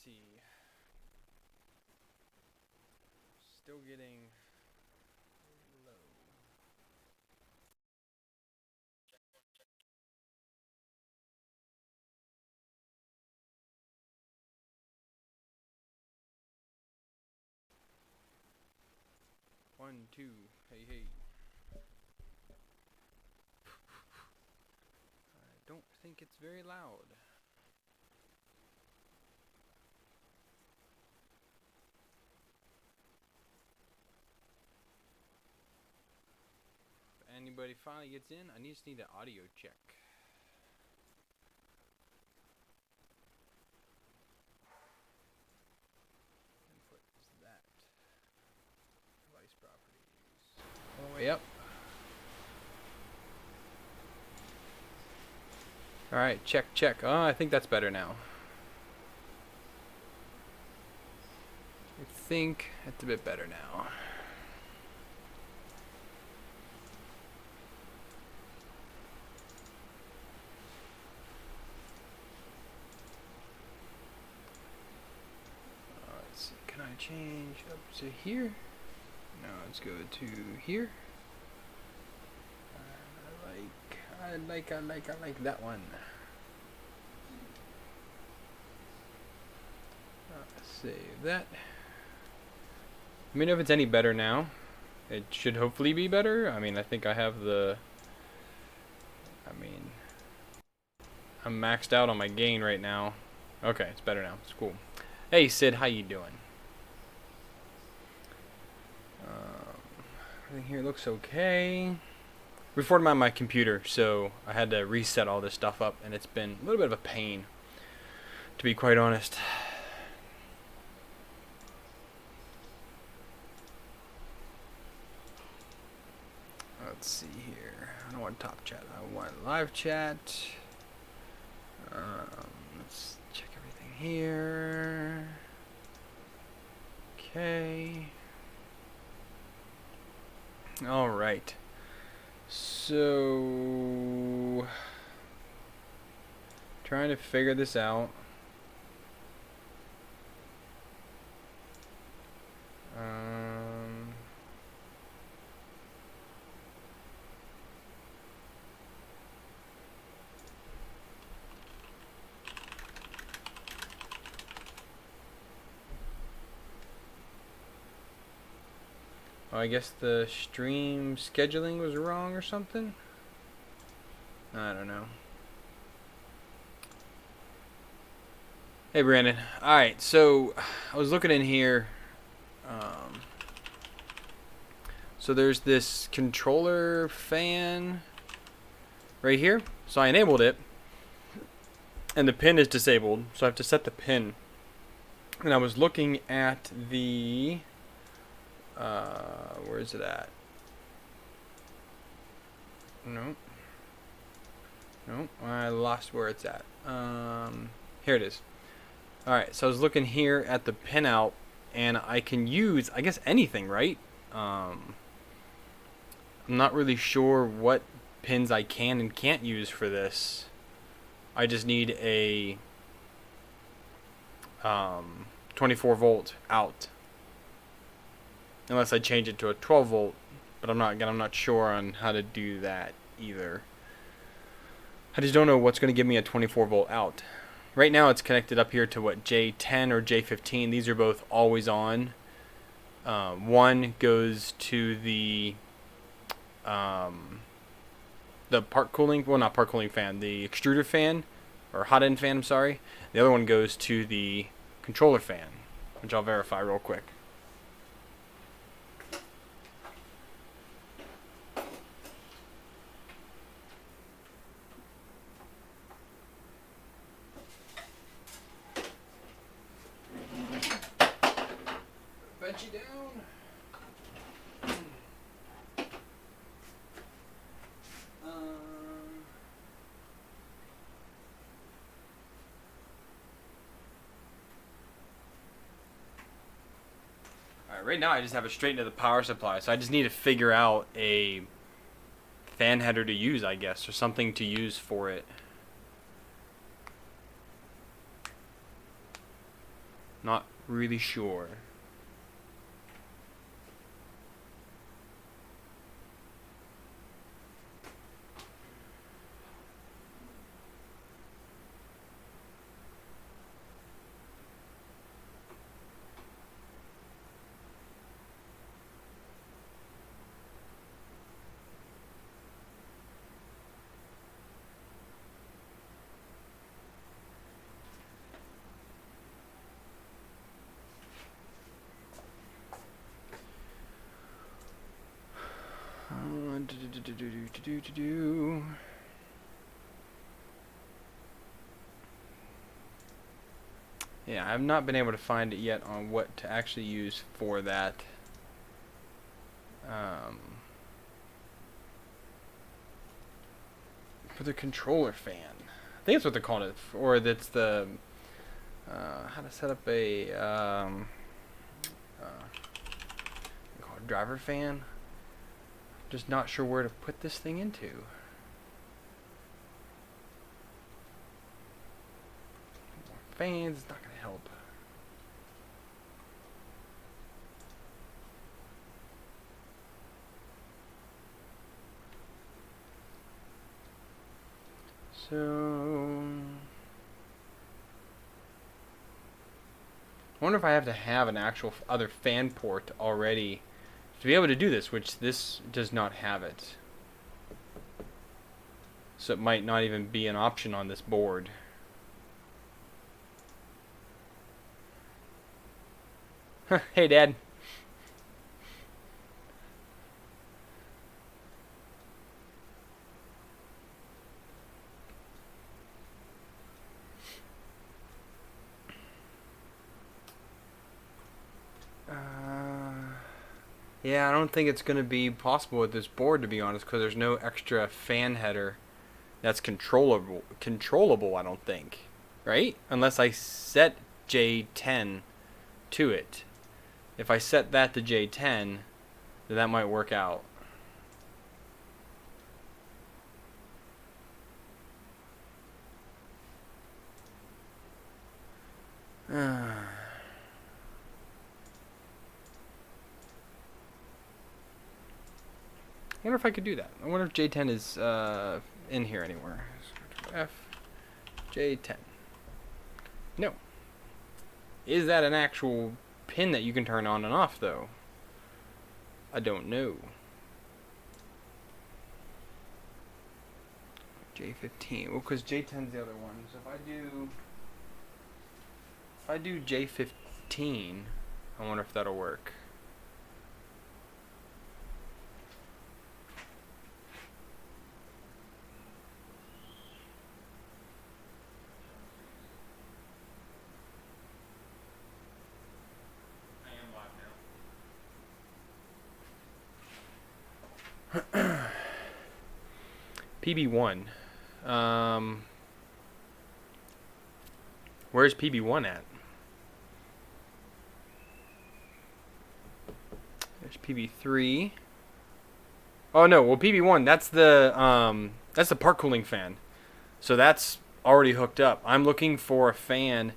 see. Still getting low. One, two. Hey, hey. I don't think it's very loud. If anybody finally gets in, I just need an audio check. Input is that. Device properties. All the way up. Alright, check, check. Oh, I think that's better now. I think it's a bit better now. Let's see, can I change up to here? No, let's go to here. I like that one. Save that. Let me know if it's any better now. It should hopefully be better. I mean, I think I have the... I'm maxed out on my gain right now. Okay, it's better now. It's cool. Hey, Sid, how you doing? Everything here looks okay. Reformatted my computer, so I had to reset all this stuff up, and it's been a little bit of a pain, to be quite honest. Let's see here. I don't want top chat. I want live chat. Let's check everything here. Okay. All right. So, trying to figure this out. Oh, I guess the stream scheduling was wrong or something? I don't know. Hey, Brandon. Alright, so I was looking in here. So there's this controller fan right here. So I enabled it. And the pin is disabled. So I have to set the pin. And I was looking at the... where is it at? Nope. Nope, I lost where it's at. Here it is. Alright, so I was looking here at the pinout, and I can use, I guess, anything, right? I'm not really sure what pins I can and can't use for this. I just need a 24 volt out. Unless I change it to a 12 volt, but I'm not sure on how to do that either. I just don't know what's going to give me a 24 volt out. Right now it's connected up here to what, J10 or J15. These are both always on. One goes to the part cooling, well, not part cooling fan, the extruder fan, or hot end fan, I'm sorry. The other one goes to the controller fan, which I'll verify real quick. Bet you down. Alright, right now I just have it straight into the power supply, so I just need to figure out a fan header to use, I guess, or something to use for it. Not really sure. Yeah, I've not been able to find it yet on what to actually use for that. For the controller fan. I think that's what they're calling it. Or that's the... how to set up a... call it driver fan. Just not sure where to put this thing into. Fans is not going to help. So I wonder if I have to have an actual other fan port already to be able to do this, which this does not have it. So it might not even be an option on this board. Hey, Dad. Yeah, I don't think it's going to be possible with this board, to be honest, because there's no extra fan header that's controllable, I don't think. Right? Unless I set J10 to it. If I set that to J10, then that might work out. I wonder if I could do that. I wonder if J10 is in here anywhere. F J10. No. Is that an actual pin that you can turn on and off, though? I don't know. J15. Well, because J10's the other one. So if I do J15, I wonder if that'll work. PB1. Where's PB1 at? There's PB3. Oh no, well PB1, that's the park cooling fan. So that's already hooked up. I'm looking for a fan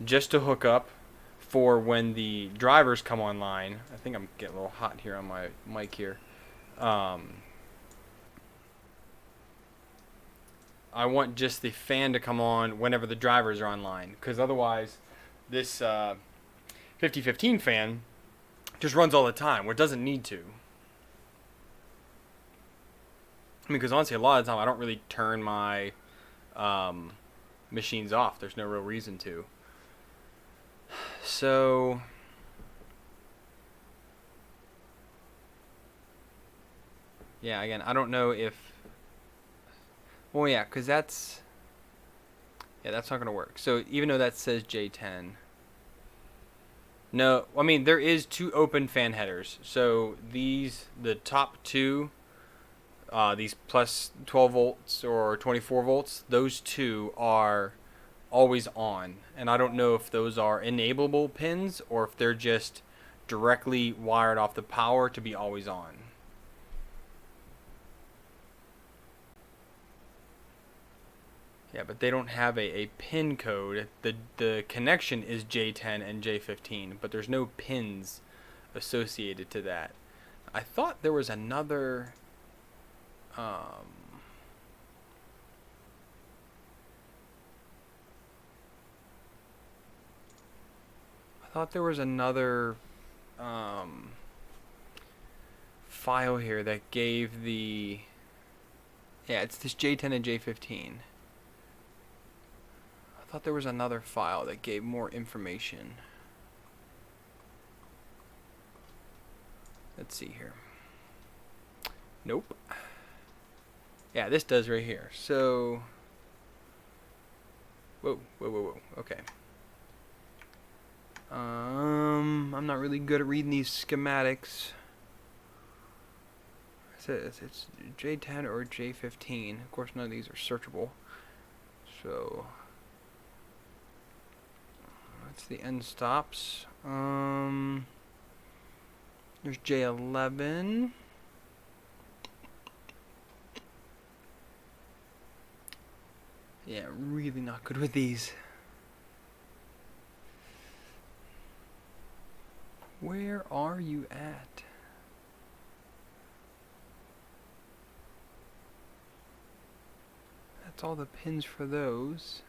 just to hook up for when the drivers come online. I think I'm getting a little hot here on my mic here. I want just the fan to come on whenever the drivers are online, because otherwise this 5015 fan just runs all the time where it doesn't need to. I mean, because honestly, a lot of the time I don't really turn my machines off. There's no real reason to. So yeah, again, I don't know if... Well, yeah, because that's not going to work. So even though that says J10... No, I mean, there is two open fan headers. So the top two, these plus 12 volts or 24 volts, those two are always on. And I don't know if those are enableable pins or if they're just directly wired off the power to be always on. Yeah, but they don't have a pin code. The connection is J10 and J15, but there's no pins associated to that. I thought there was another file here that gave the, yeah, it's this J10 and J15. I thought there was another file that gave more information. Let's see here. Nope. Yeah, this does right here. So, whoa. Okay. I'm not really good at reading these schematics. It says it's J10 or J15. Of course, none of these are searchable. So, that's the end stops. There's J11. Yeah, really not good with these. Where are you at? That's all the pins for those.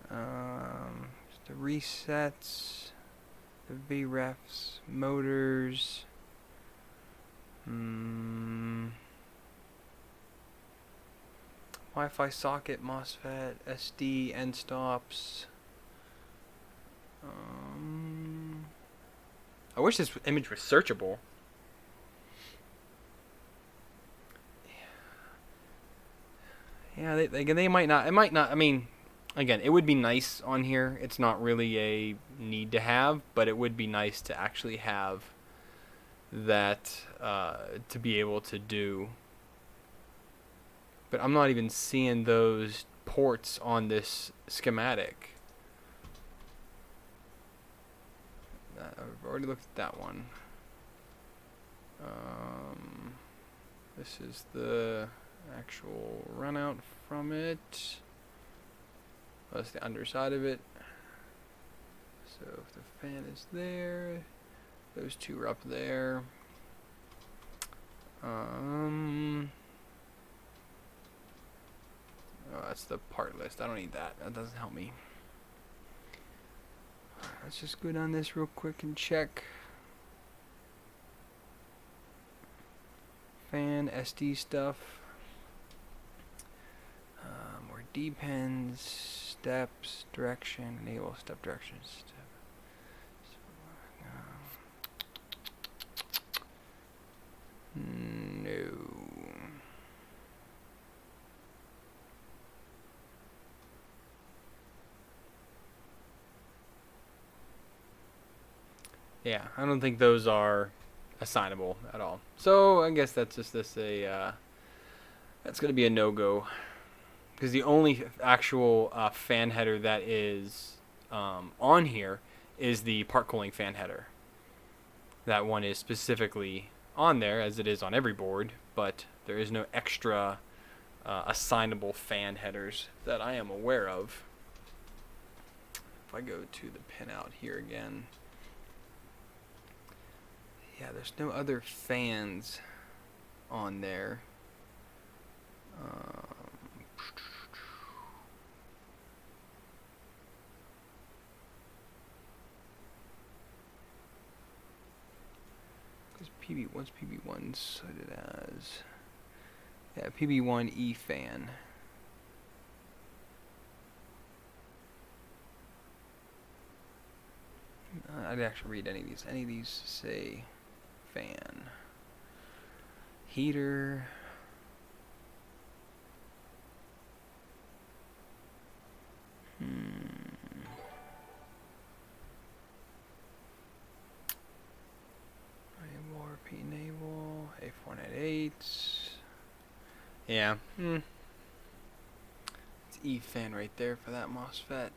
The resets, the VREFs, motors. Wi-Fi socket, MOSFET, SD, end stops. I wish this image was searchable. Yeah, they might not. It might not. I mean, again, it would be nice on here. It's not really a need to have, but it would be nice to actually have that to be able to do. But I'm not even seeing those ports on this schematic. I've already looked at that one. This is the actual run out from it. That's the underside of it. So if the fan is there, those two are up there. Oh, that's the part list. I don't need that. That doesn't help me. Let's just go down this real quick and check. Fan, SD stuff. More depends, steps, direction, enable step directions. Step. No. Yeah, I don't think those are assignable at all. So I guess that's just that's gonna be a no-go, because the only actual fan header that is on here is the part cooling fan header. That one is specifically on there, as it is on every board, but there is no extra assignable fan headers that I am aware of. If I go to the pinout here again, yeah, there's no other fans on there. What's PB1 cited as? Yeah, PB1 fan. I didn't actually read any of these. Any of these say fan. Heater. Enable A498. Yeah. It's E fan right there for that MOSFET.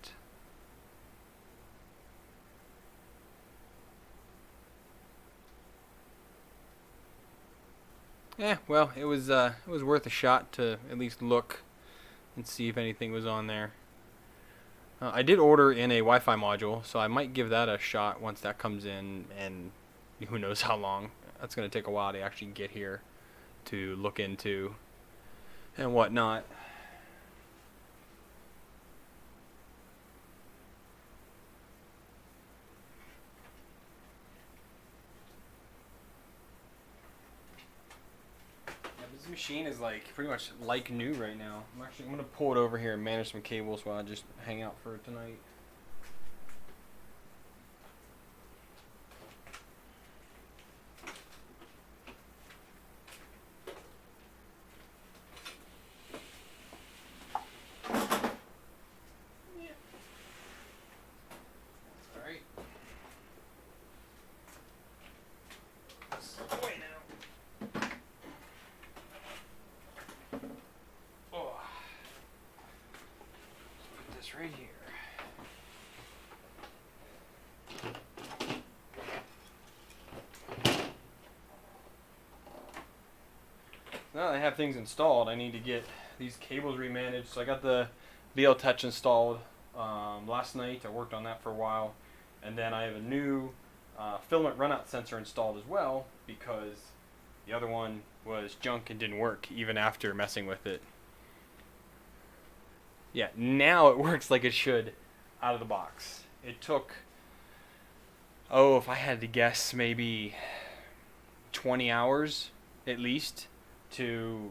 Yeah, well, it was worth a shot to at least look and see if anything was on there. I did order in a Wi-Fi module, so I might give that a shot once that comes in, and who knows how long. That's going to take a while to actually get here to look into and whatnot. This machine is like pretty much like new right now. I'm gonna pull it over here and manage some cables while I just hang out for tonight. Right here. Now that I have things installed, I need to get these cables remanaged. So I got the BL Touch installed last night. I worked on that for a while, and then I have a new filament runout sensor installed as well, because the other one was junk and didn't work even after messing with it. Yeah, now it works like it should out of the box. It took, if I had to guess, maybe 20 hours at least to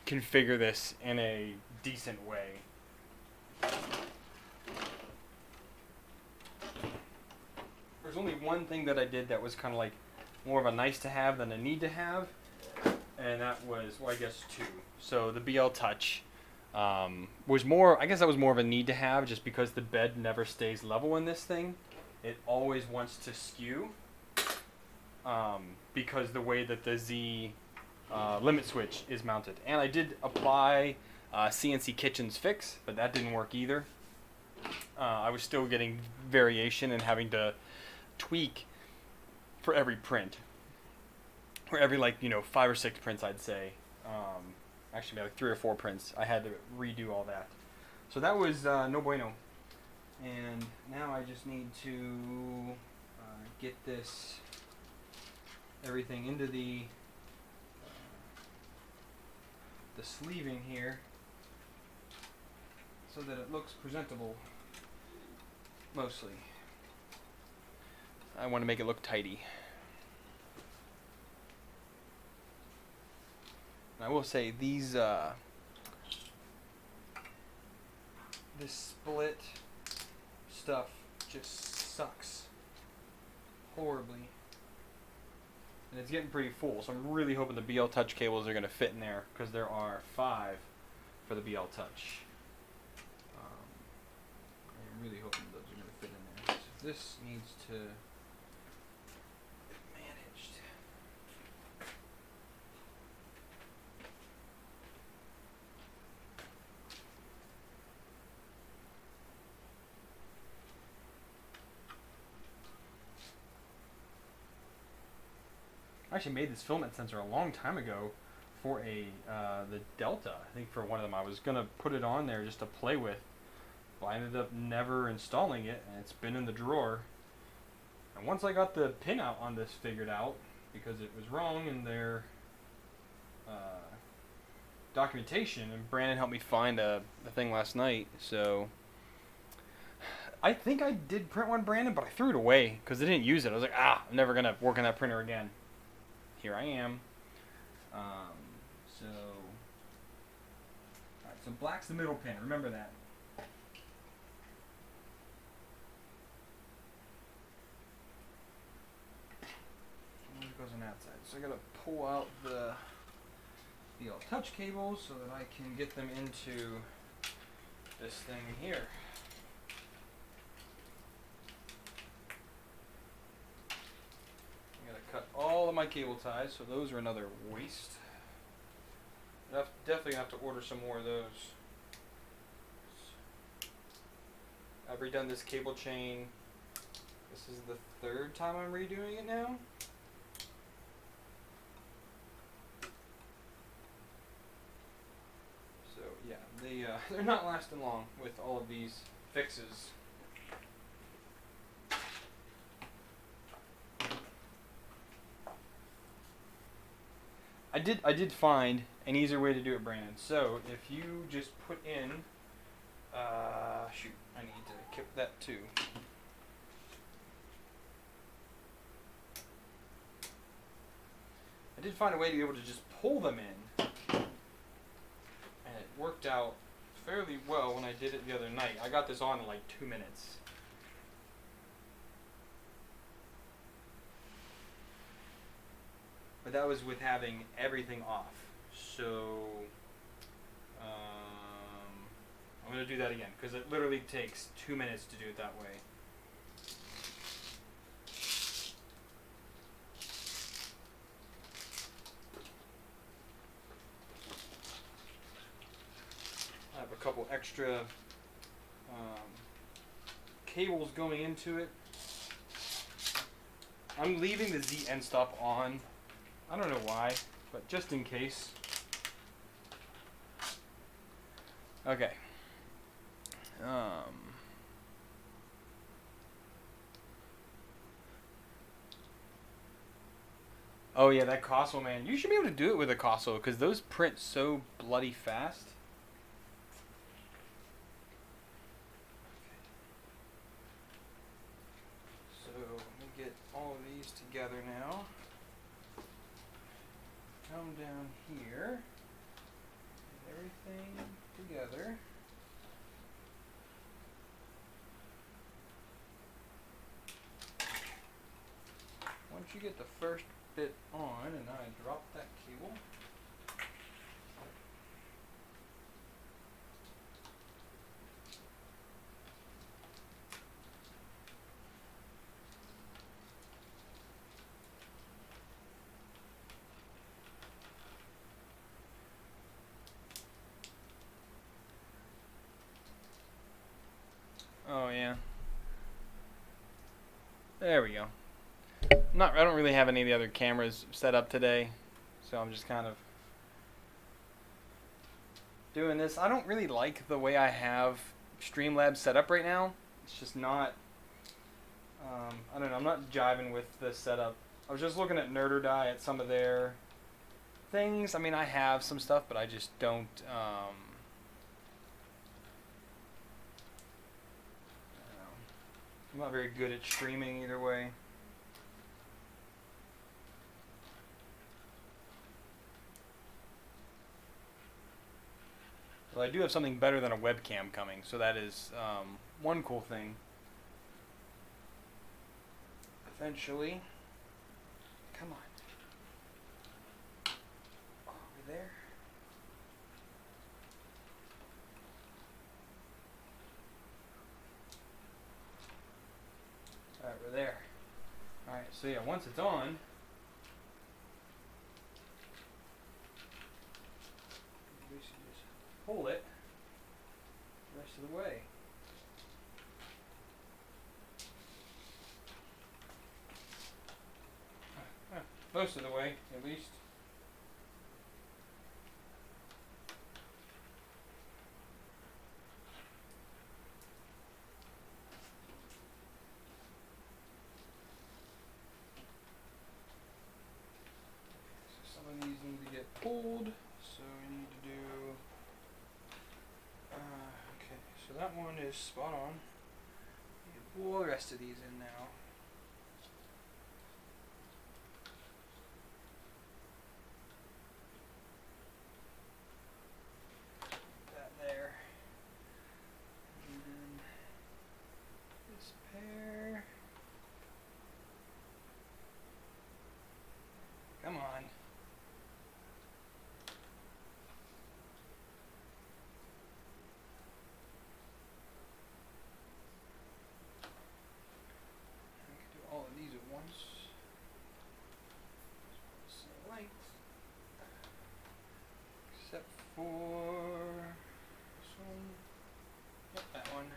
configure this in a decent way. There's only one thing that I did that was kind of like more of a nice to have than a need to have, and that was, well, I guess two. So the BL Touch was more, I guess that was more of a need to have, just because the bed never stays level in this thing. It always wants to skew because the way that the Z limit switch is mounted. And I did apply CNC Kitchen's fix, but that didn't work either. I was still getting variation and having to tweak for every print, or every 5 or 6 prints, I'd say. Actually like 3 or 4 prints. I had to redo all that. So that was no bueno. And now I just need to get everything into the sleeving here so that it looks presentable, mostly. I want to make it look tidy. I will say these this split stuff just sucks horribly, and it's getting pretty full, so I'm really hoping the BL Touch cables are going to fit in there, because there are 5 for the BL Touch. I'm really hoping those are going to fit in there. So this needs to be managed. I actually made this filament sensor a long time ago for the Delta. I think for one of them I was going to put it on there just to play with. Well, I ended up never installing it, and it's been in the drawer. And once I got the pinout on this figured out, because it was wrong in their documentation, and Brandon helped me find the thing last night, so I think I did print one, Brandon, but I threw it away because I didn't use it. I was like, I'm never going to work on that printer again. Here I am. So black's the middle pin. Remember that. It goes on that side. So I gotta pull out the Touch cables so that I can get them into this thing here. I gotta cut all of my cable ties, so those are another waste. I'm definitely gonna have to order some more of those. I've redone this cable chain. This is the 3rd time I'm redoing it now. So yeah, they're not lasting long with all of these fixes. I did find an easier way to do it, Brandon. So if you just put in, shoot, I need to keep that too. I did find a way to be able to just pull them in, and it worked out fairly well when I did it the other night. I got this on in like 2 minutes. But that was with having everything off. So I'm going to do that again because it literally takes 2 minutes to do it that way. I have a couple extra cables going into it. I'm leaving the Z end stop on. I don't know why, but just in case. Okay. Oh yeah, that Cosmo, man. You should be able to do it with a Cosmo because those print so bloody fast. So let me get all of these together now. Come down here. Get everything together. Once you get the first bit on, and I drop that cable. Oh yeah. There we go. I don't really have any of the other cameras set up today, so I'm just kind of doing this. I don't really like the way I have Streamlabs set up right now. It's just not, I don't know, I'm not jiving with the setup. I was just looking at Nerder Die at some of their things. I mean, I have some stuff, but I just don't, I'm not very good at streaming either way. Well, I do have something better than a webcam coming, so that is one cool thing. Eventually. Come on. Over there. Alright, we're there. Alright, so yeah, once it's on, we should just hold it the rest of the way. Most of the way, at least. So some of these need to get pulled, so we need to do, okay, so that one is spot on. We can pull the rest of these in now. Come on. I can do all of these at once. Same length. Except for this one. Yep, that one.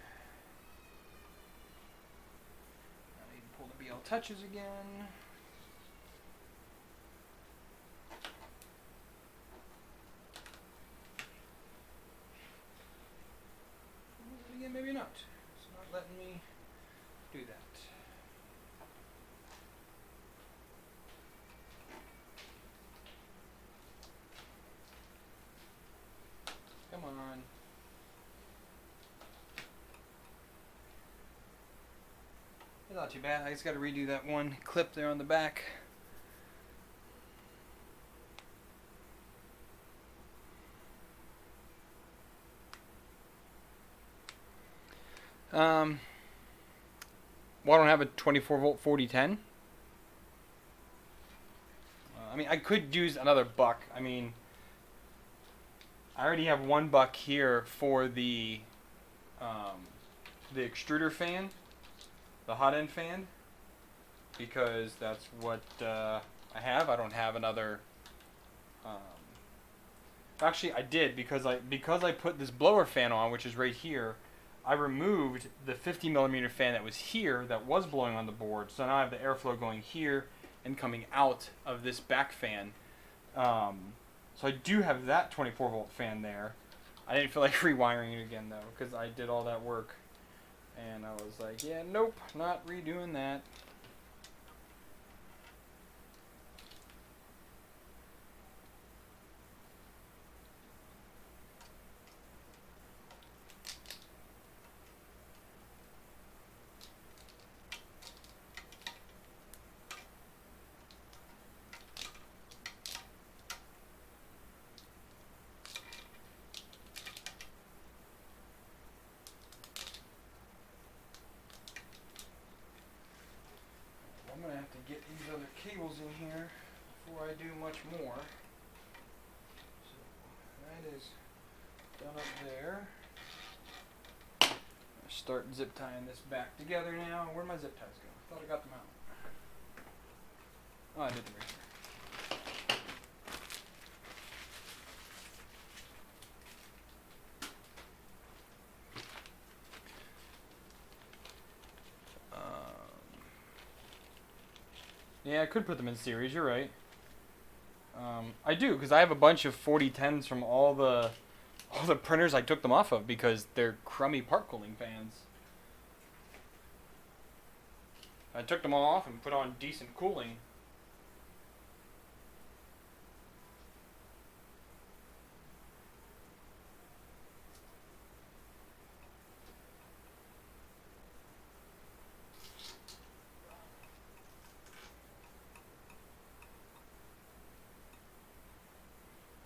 I need to pull the BL touches again. not. It's not letting me do that. Come on. It's not too bad. I just got to redo that one clip there on the back. Well, I don't have a 24 volt 4010. I mean, I could use another buck. I mean, I already have one buck here for the extruder fan, the hot end fan, because that's what I have. I don't have another. Actually, I did because I put this blower fan on, which is right here. I removed the 50 millimeter fan that was here that was blowing on the board, so now I have the airflow going here and coming out of this back fan. So I do have that 24 volt fan there. I didn't feel like rewiring it again though, because I did all that work, and I was like, yeah, nope, not redoing that. I'm going to have to get these other cables in here before I do much more. So that is done up there. Start zip tying this back together now. Where'd my zip ties go? I thought I got them out. Oh, I did them right here. Yeah, I could put them in series. You're right. I do, because I have a bunch of 4010s from all the printers I took them off of because they're crummy part cooling fans. I took them all off and put on decent cooling.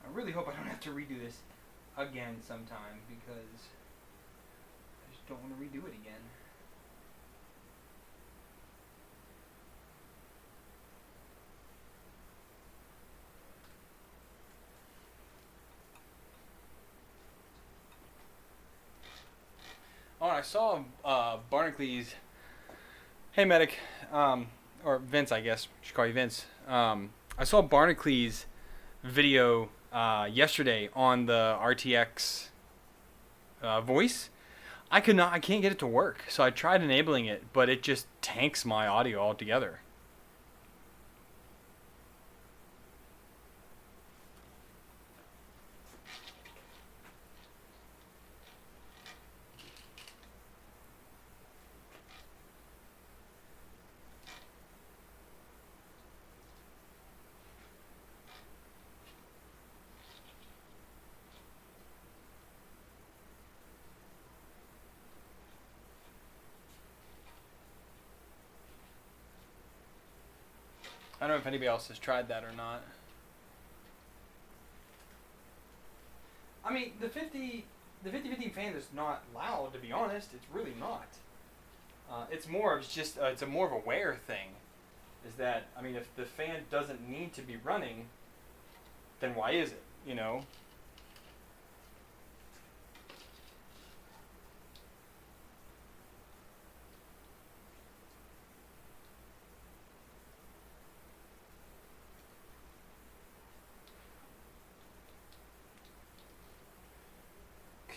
I really hope I don't have to redo this again sometime, because I just don't want to redo it again. Oh, and I saw Barnacle-Lee's. Hey, Medic, or Vince, I guess. I should call you Vince. I saw Barnacle-Lee's video yesterday on the RTX voice. I can't get it to work. So I tried enabling it, but it just tanks my audio altogether. I don't know if anybody else has tried that or not. I mean, the 5015 fan is not loud, to be honest. It's really not. It's more of just it's a more of a wear thing. Is that, I mean, if the fan doesn't need to be running, then why is it? You know.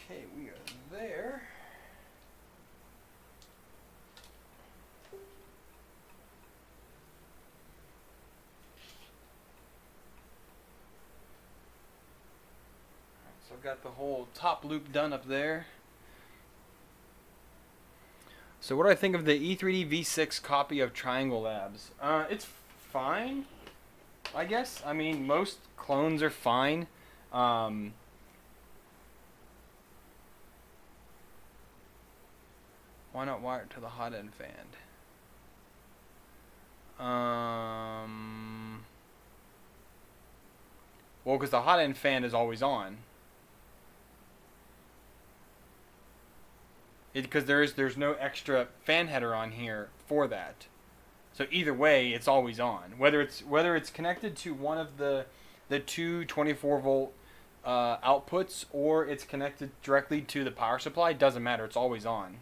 Okay, we are there. So I've got the whole top loop done up there. So what do I think of the E3D V6 copy of Triangle Labs? It's fine, I guess. I mean, most clones are fine. Um, why not wire it to the hot end fan? Well, because the hot end fan is always on. Because there's no extra fan header on here for that. So either way, it's always on. Whether it's connected to one of the two 24-volt outputs, or it's connected directly to the power supply, doesn't matter. It's always on.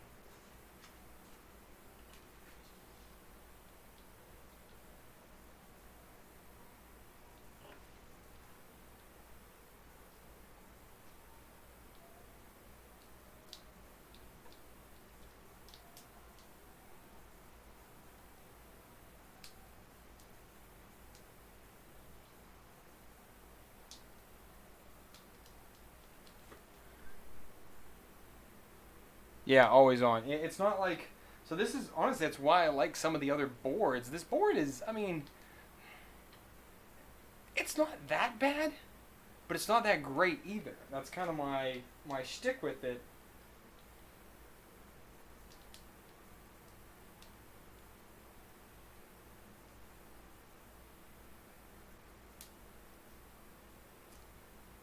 Yeah, always on. It's not like, so this is honestly, that's why I like some of the other boards. This board is, I mean, it's not that bad, but it's not that great either. That's kind of my shtick with it.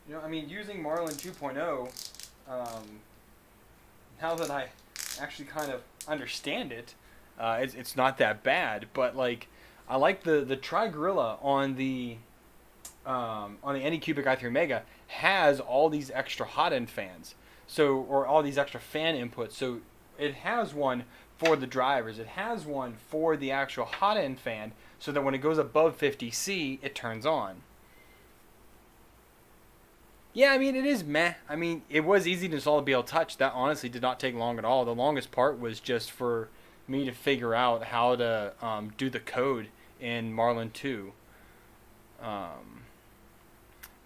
You know, I mean, using Marlin 2.0, now that I actually kind of understand it, it's not that bad. But like, I like the Tri-Gorilla on the Anycubic i3 Mega has all these extra hot end fans, so, or all these extra fan inputs. So it has one for the drivers. It has one for the actual hot end fan, so that when it goes above 50C, it turns on. Yeah, I mean, it is meh. I mean, it was easy to install the BL Touch. That honestly did not take long at all. The longest part was just for me to figure out how to do the code in Marlin 2. Matt,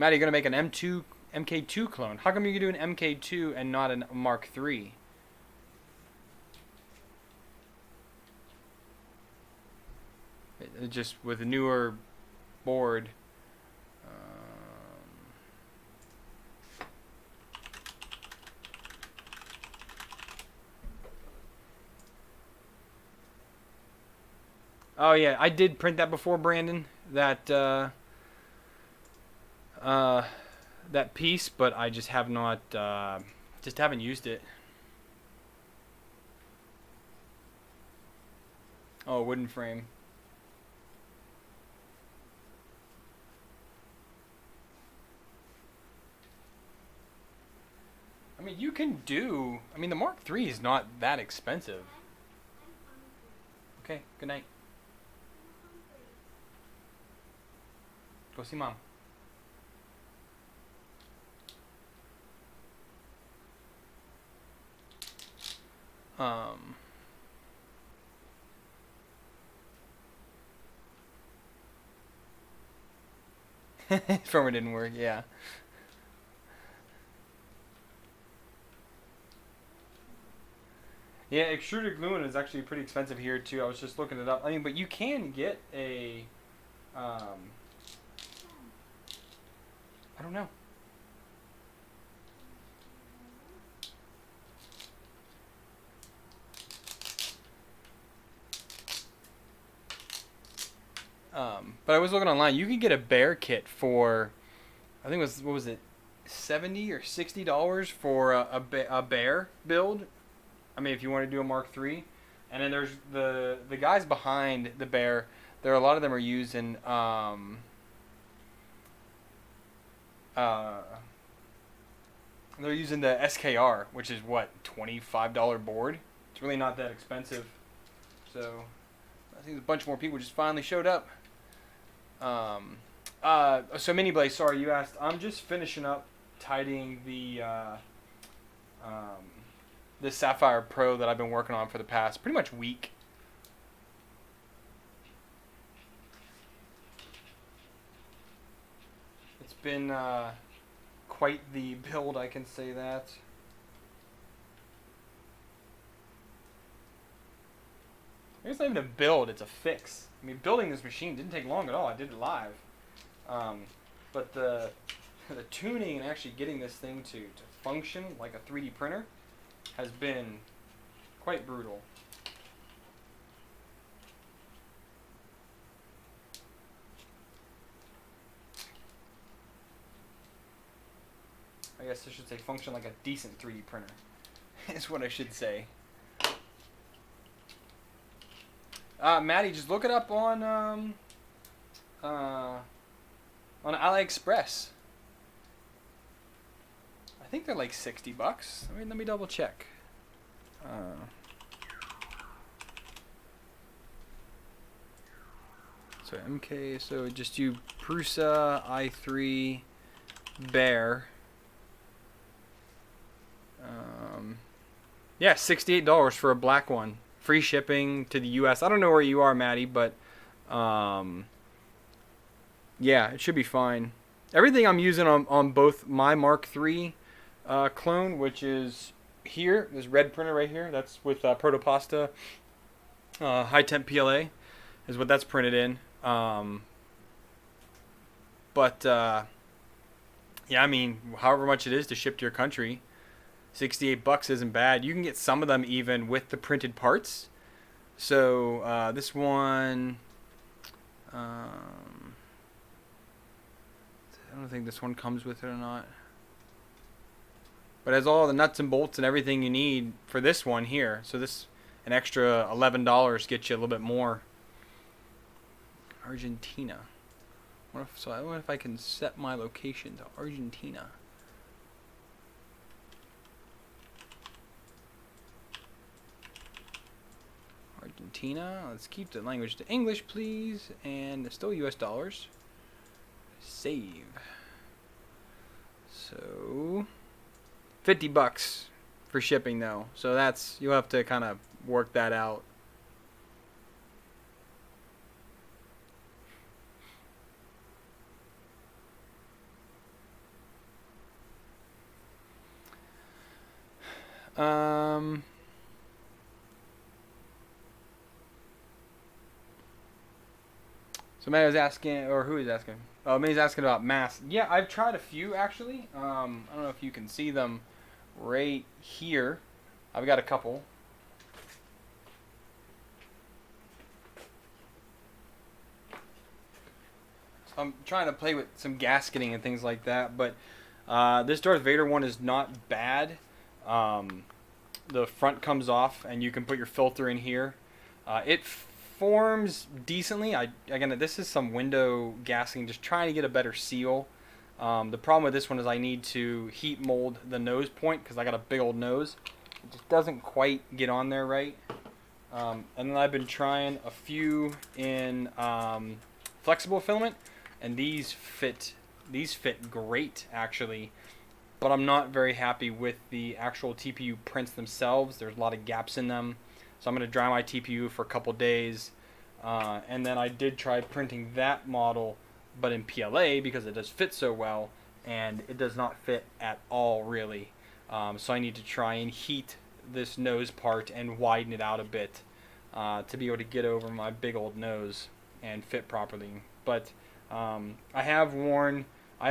you're going to make an MK2 clone. How come you can do an MK2 and not a Mark III? Just with a newer board. Oh yeah, I did print that before, Brandon. That piece, but I just have not, just haven't used it. Oh, wooden frame. I mean, you can do. I mean, the Mark III is not that expensive. Okay, good night. Go see mom. Firmware didn't work, yeah. Yeah, extruded gluing is actually pretty expensive here too. I was just looking it up. I mean, but you can get a, I don't know. But I was looking online. You can get a bear kit for, I think it was, what was it, $70 or $60 for a bear build. I mean, if you want to do a Mark III, and then there's the guys behind the bear. There are a lot of them are using they're using the SKR, which is what, $25 board. It's really not that expensive. So I think a bunch more people just finally showed up. So Mini Blaze, sorry, you asked. I'm just finishing up tidying the Sapphire Pro that I've been working on for the past pretty much week. It's been quite the build, I can say that. it's not even a build, it's a fix. I mean, building this machine didn't take long at all. I did it live. But the tuning and actually getting this thing to function like a 3D printer has been quite brutal. I guess I should say function like a decent 3D printer is what I should say. Maddie, just look it up on AliExpress. I think they're like $60. Let me double check. So MK, so just do Prusa i3 Bear. Yeah, $68 for a black one. Free shipping to the US. I don't know where you are, Maddie, but yeah, it should be fine. Everything I'm using on both my Mark III clone, which is here, this red printer right here, that's with Protopasta high temp PLA, is what that's printed in. Yeah, I mean, however much it is to ship to your country, $68 isn't bad. You can get some of them even with the printed parts. So this one, I don't think this one comes with it or not. But it has all the nuts and bolts and everything you need for this one here. So this, an extra $11 gets you a little bit more. Argentina. So I wonder if I can set my location to Argentina. Argentina. Let's keep the language to English, please. And it's still US dollars. Save. So $50 for shipping though. So that's, you'll have to kind of work that out. Somebody was asking, or who is asking? Oh, May's asking about masks. Yeah, I've tried a few actually. I don't know if you can see them right here. I've got a couple. So I'm trying to play with some gasketing and things like that, but this Darth Vader one is not bad. The front comes off, and you can put your filter in here. It forms decently. Again, this is some window gasking, just trying to get a better seal. The problem with this one is I need to heat mold the nose point because I got a big old nose. It just doesn't quite get on there right. And then I've been trying a few in flexible filament, and these fit great actually. But I'm not very happy with the actual TPU prints themselves. There's a lot of gaps in them. So I'm going to dry my TPU for a couple days. And then I did try printing that model, but in PLA because it does fit so well. And it does not fit at all, really. So I need to try and heat this nose part and widen it out a bit to be able to get over my big old nose and fit properly. But I have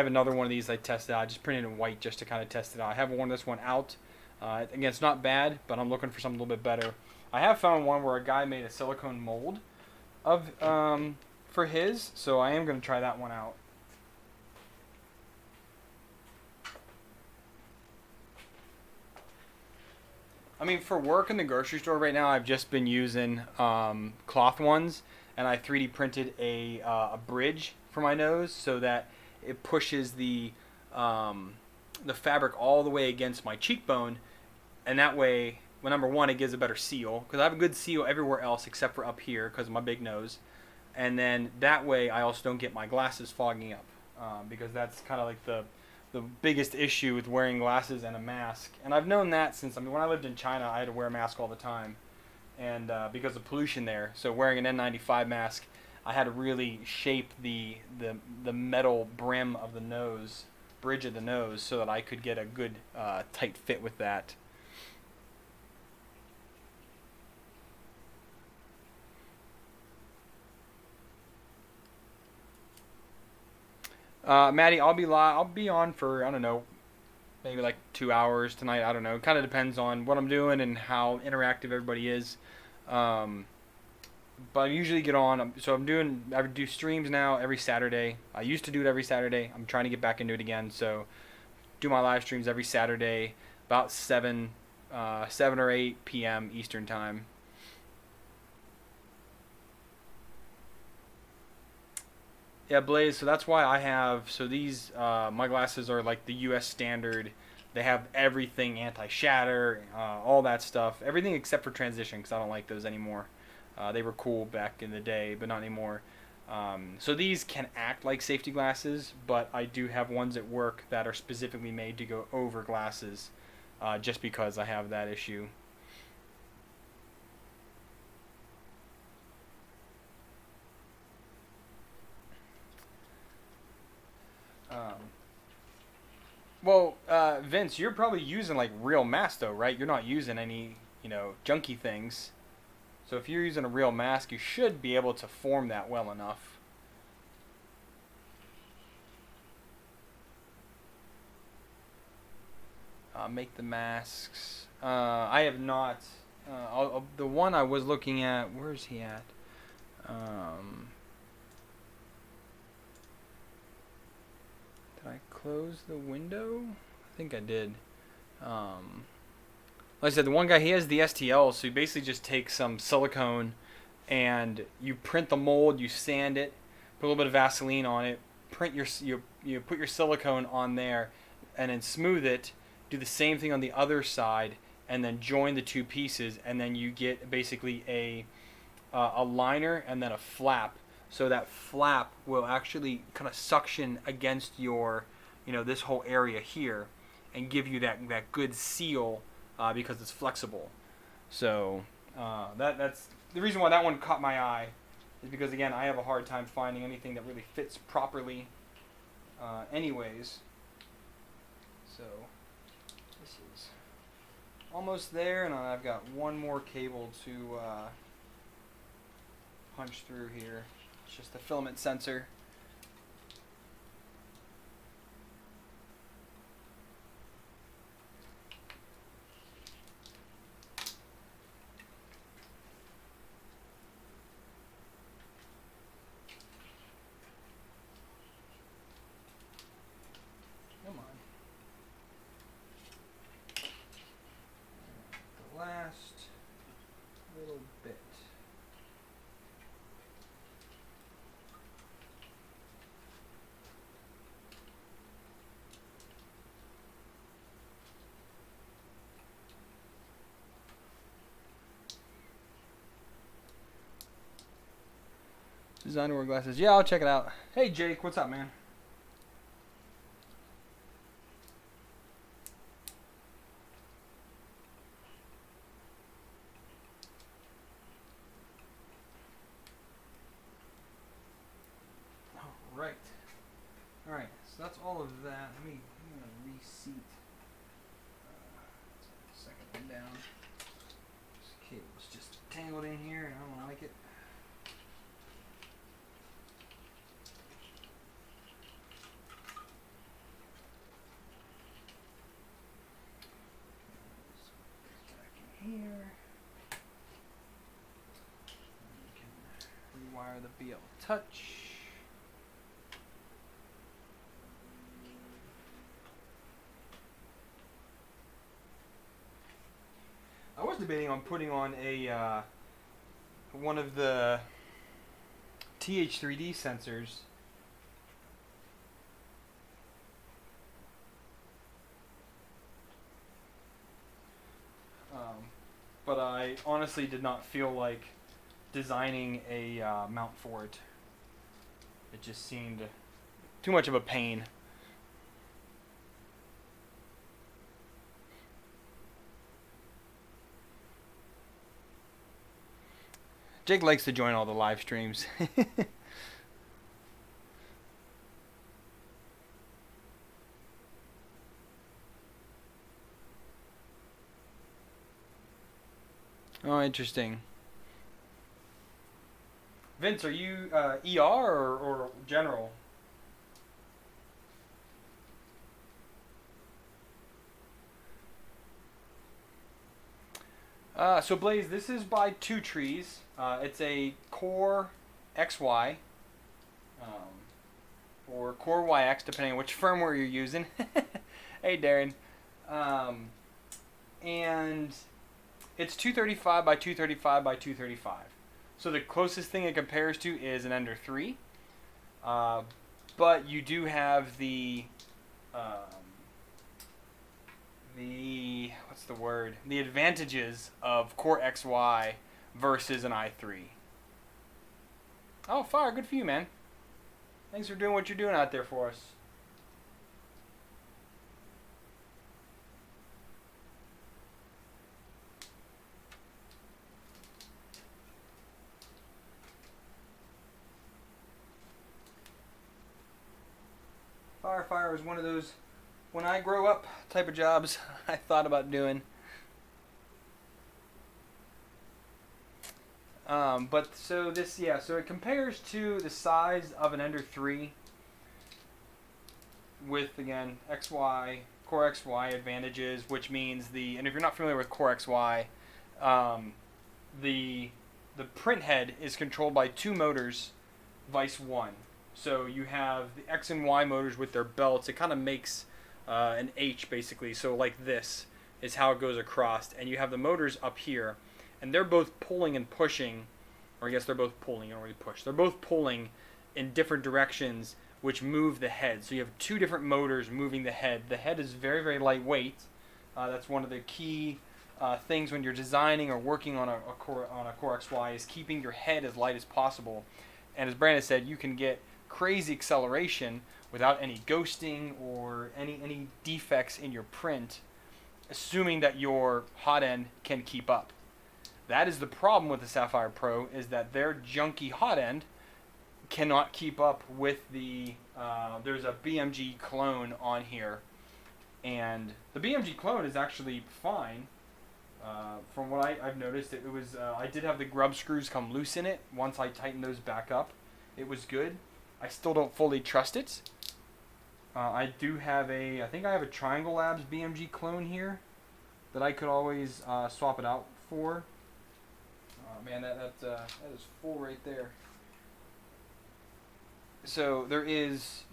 another one of these I tested out. I just printed in white just to kind of test it out. I have worn this one out. Again, it's not bad, but I'm looking for something a little bit better. I have found one where a guy made a silicone mold of for his, so I am going to try that one out. I mean, for work in the grocery store right now, I've just been using cloth ones, and I 3D printed a bridge for my nose so that it pushes the fabric all the way against my cheekbone, and that way, well, number one, it gives a better seal because I have a good seal everywhere else except for up here because of my big nose, and then that way I also don't get my glasses fogging up because that's kind of like the biggest issue with wearing glasses and a mask. And I've known that since, when I lived in China, I had to wear a mask all the time, and because of pollution there. So wearing an N95 mask, I had to really shape the metal brim of the nose, bridge of the nose, so that I could get a good tight fit with that. Maddie, I'll be live. I'll be on for, I don't know, maybe like 2 hours tonight. I don't know. It kind of depends on what I'm doing and how interactive everybody is. Um, but I usually get on. So I do streams now every Saturday. I used to do it every Saturday. I'm trying to get back into it again. So do my live streams every Saturday about 7 or 8 p.m. Eastern time. Yeah, Blaze. So that's why I have. So these my glasses are like the U.S. standard. They have everything anti-shatter, all that stuff. Everything except for transition, because I don't like those anymore. They were cool back in the day, but not anymore. So these can act like safety glasses, but I do have ones at work that are specifically made to go over glasses, just because I have that issue. Um, Vince, you're probably using like real masks though, right? You're not using any, junky things. So if you're using a real mask, you should be able to form that well enough. Make the masks. I have not. The one I was looking at, where's he at? Um, did I close the window? I think I did. Like I said, the one guy, he has the STL, so you basically just take some silicone and you print the mold, you sand it, put a little bit of Vaseline on it, you put your silicone on there, and then smooth it. Do the same thing on the other side, and then join the two pieces, and then you get basically a liner and then a flap. So that flap will actually kind of suction against your, this whole area here, and give you that good seal, because it's flexible. So that's the reason why that one caught my eye, is because again I have a hard time finding anything that really fits properly. Anyways, so this is almost there, and I've got one more cable to punch through here. It's just a filament sensor. Come on. The last little bit. Designer wear glasses. Yeah, I'll check it out. Hey Jake, what's up, man? Right. Alright, so that's all of that. I'm gonna reseat. Second one down. This cable's just tangled in here and I don't like it. Back in here. And we can rewire the BL Touch. I was debating on putting on a one of the TH3D sensors. But I honestly did not feel like designing a mount for it. It just seemed too much of a pain. Jake likes to join all the live streams. Oh, interesting. Vince, are you ER or general? So Blaze, this is by Two Trees. It's a Core XY, or Core YX, depending on which firmware you're using. Hey, Darren. Um, and it's 235 by 235 by 235. So the closest thing it compares to is an Ender 3. But you do have what's the word? The advantages of Core XY versus an i3. Oh, Fire, good for you, man. Thanks for doing what you're doing out there for us. Fire is one of those, when I grow up, type of jobs I thought about doing. But so this, yeah, so it compares to the size of an Ender 3 with, again, XY, Core XY advantages, which means and if you're not familiar with Core XY, the print head is controlled by two motors, vice one. So you have the X and Y motors with their belts. It kind of makes an H, basically. So like this is how it goes across. And you have the motors up here. And they're both pulling and pushing. Or I guess they're both pulling. You don't really push. They're both pulling in different directions, which move the head. So you have two different motors moving the head. The head is very, very lightweight. That's one of the key things when you're designing or working on a Core XY, is keeping your head as light as possible. And as Brandon said, you can get crazy acceleration without any ghosting or any defects in your print, assuming that your hot end can keep up. That is the problem with the Sapphire Pro, is that their junky hot end cannot keep up with there's a BMG clone on here, and the BMG clone is actually fine. From what I've noticed, it was I did have the grub screws come loose in it. Once I tightened those back up, it was good. I still don't fully trust it. I do have I think I have a Triangle Labs BMG clone here that I could always swap it out for. Man, that is full right there. So there is,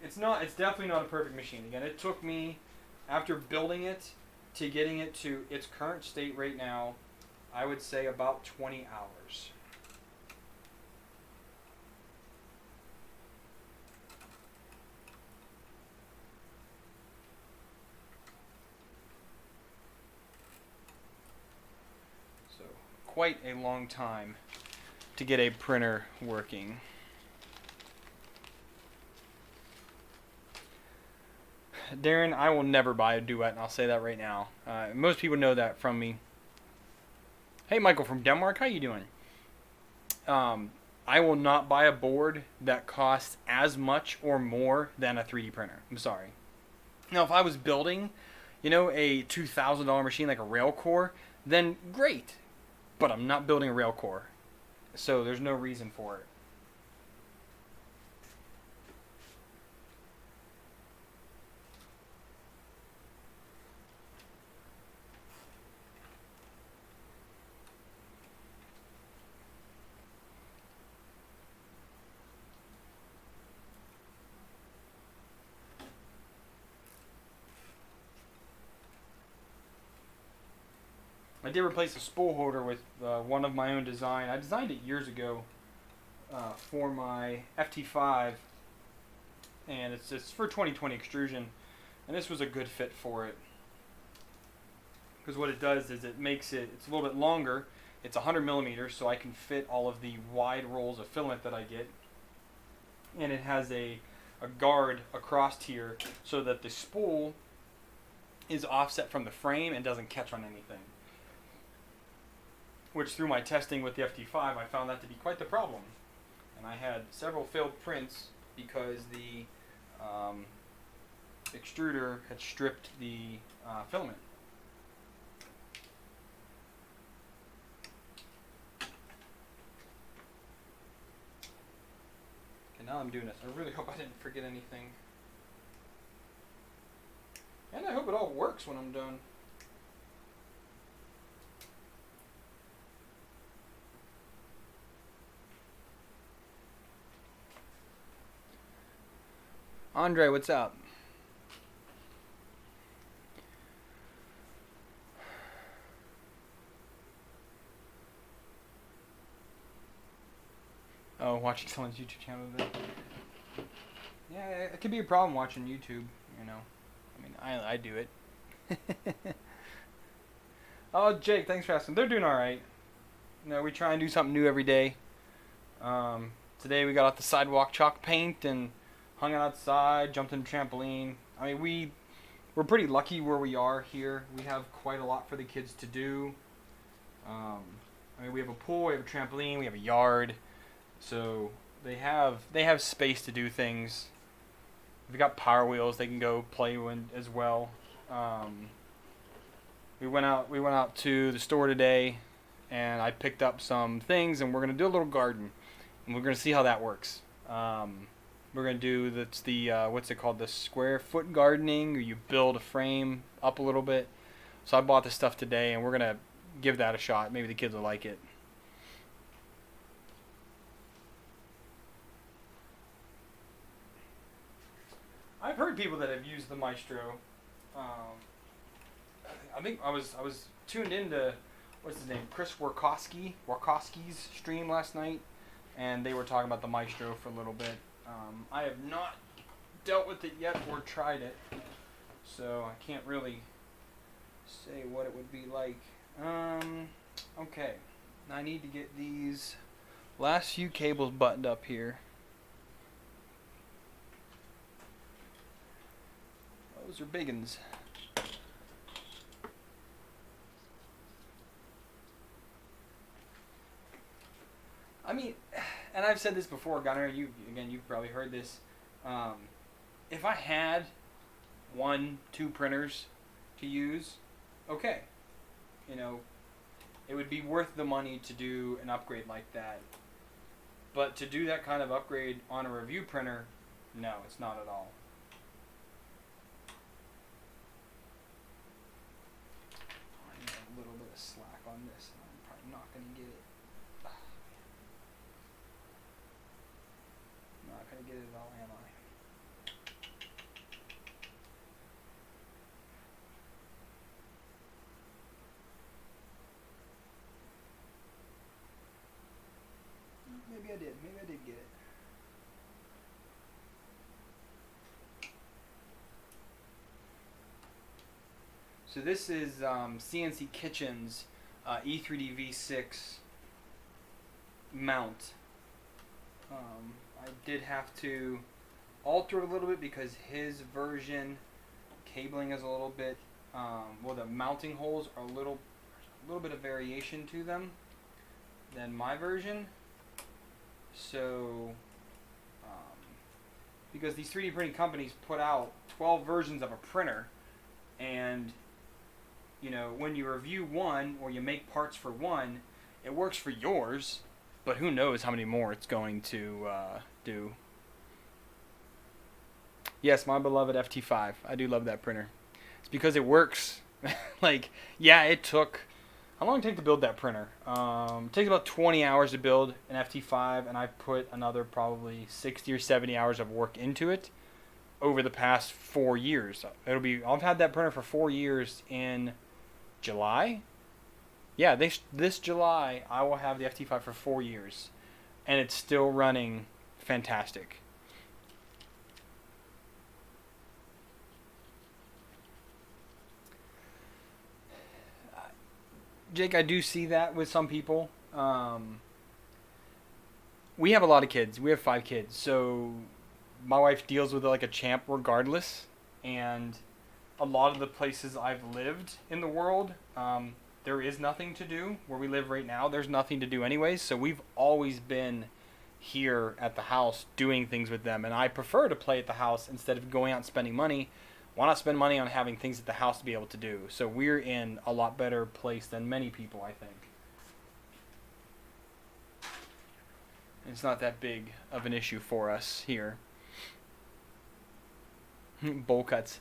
it's definitely not a perfect machine. Again, it took me, after building it, to getting it to its current state right now, I would say about 20 hours. So quite a long time to get a printer working. Darren, I will never buy a Duet, and I'll say that right now. Most people know that from me. Hey, Michael from Denmark, how you doing? I will not buy a board that costs as much or more than a 3D printer. I'm sorry. Now, if I was building, a $2,000 machine like a Railcore, then great. But I'm not building a Railcore, so there's no reason for it. I did replace a spool holder with one of my own design. I designed it years ago for my FT5, and it's for 2020 extrusion, and this was a good fit for it. Because what it does is it's a little bit longer. It's 100 millimeters, so I can fit all of the wide rolls of filament that I get. And it has a guard across here so that the spool is offset from the frame and doesn't catch on anything. Which, through my testing with the FT5, I found that to be quite the problem. And I had several failed prints because the extruder had stripped the filament. Okay, now I'm doing this. I really hope I didn't forget anything. And I hope it all works when I'm done. Andre, what's up? Oh, watching someone's YouTube channel today. Yeah, it could be a problem watching YouTube, you know. I mean, I do it. Oh, Jake, thanks for asking. They're doing all right. You know, we try and do something new every day. Today we got off the sidewalk chalk paint and hung out outside, jumped in a trampoline. I mean, we're pretty lucky where we are here. We have quite a lot for the kids to do. I mean, we have a pool, we have a trampoline, we have a yard. So they have space to do things. They've got Power Wheels they can go play with as well. We went out to the store today, and I picked up some things, and we're gonna do a little garden, and we're gonna see how that works. We're gonna do the what's it called, the square foot gardening, where you build a frame up a little bit. So I bought this stuff today, and we're gonna give that a shot. Maybe the kids will like it. I've heard people that have used the Maestro. I think I was tuned into, what's his name, Chris Warkowski's stream last night, and they were talking about the Maestro for a little bit. I have not dealt with it yet or tried it, so I can't really say what it would be like. Okay, now I need to get these last few cables buttoned up here. Those are big uns. I mean, and I've said this before, Gunnar. You've probably heard this. If I had 1-2 printers to use, okay, you know, it would be worth the money to do an upgrade like that. But to do that kind of upgrade on a review printer, no, it's not at all. I need a little bit of slack on this. I'm probably not going to get it. Not going to get it at all, am I? Maybe I did. Maybe I did get it. So this is CNC Kitchen's E3D V6 mount. I did have to alter it a little bit because his version cabling is a little bit, well, the mounting holes are a little bit of variation to them than my version. So, because these 3D printing companies put out 12 versions of a printer, and you know, when you review one or you make parts for one, it works for yours, but who knows how many more it's going to do. Yes, my beloved FT5. I do love that printer. It's because it works. Like, yeah, it took... How long did it take to build that printer? It takes about 20 hours to build an FT5, and I put another probably 60 or 70 hours of work into it over the past 4 years. I've had that printer for 4 years in July. Yeah, this July I will have the FT5 for 4 years, and it's still running fantastic. Jake, I do see that with some people. We have a lot of kids. We have 5 kids, so my wife deals with it like a champ regardless. And a lot of the places I've lived in the world, there is nothing to do. Where we live right now, there's nothing to do anyways. So we've always been here at the house doing things with them. And I prefer to play at the house instead of going out and spending money. Why not spend money on having things at the house to be able to do? So we're in a lot better place than many people, I think. It's not that big of an issue for us here. Bowl cuts.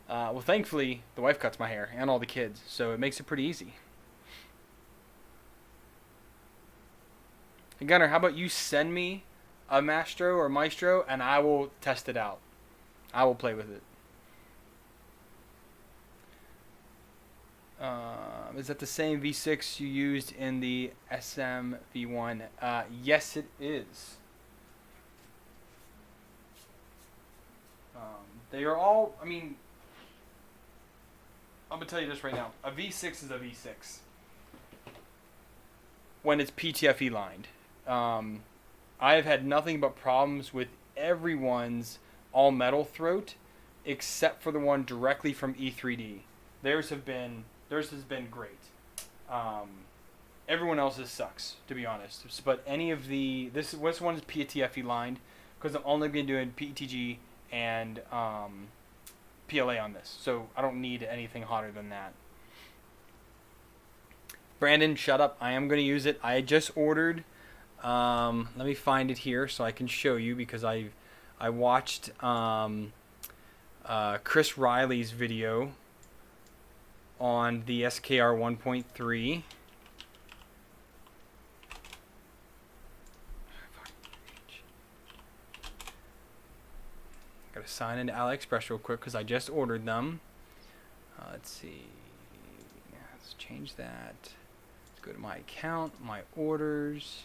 Well, thankfully, the wife cuts my hair and all the kids, so it makes it pretty easy. Hey, Gunnar, how about you send me a Maestro and I will test it out. I will play with it. Is that the same V6 you used in the SM V1? Yes, it is. They are all, I mean, I'm going to tell you this right now. A V6 is a V6 when it's PTFE lined. I have had nothing but problems with everyone's all metal throat except for the one directly from E3D. Theirs has been great. Everyone else's sucks, to be honest. But any of this one is PTFE lined because I'm only going to be doing PETG and PLA on this, so I don't need anything hotter than that. Brandon, shut up. I am going to use it. I just ordered. Let me find it here so I can show you because I watched Chris Riley's video on the SKR 1.3. Gotta sign into AliExpress real quick because I just ordered them. Let's see. Let's change that. Let's go to my account, my orders.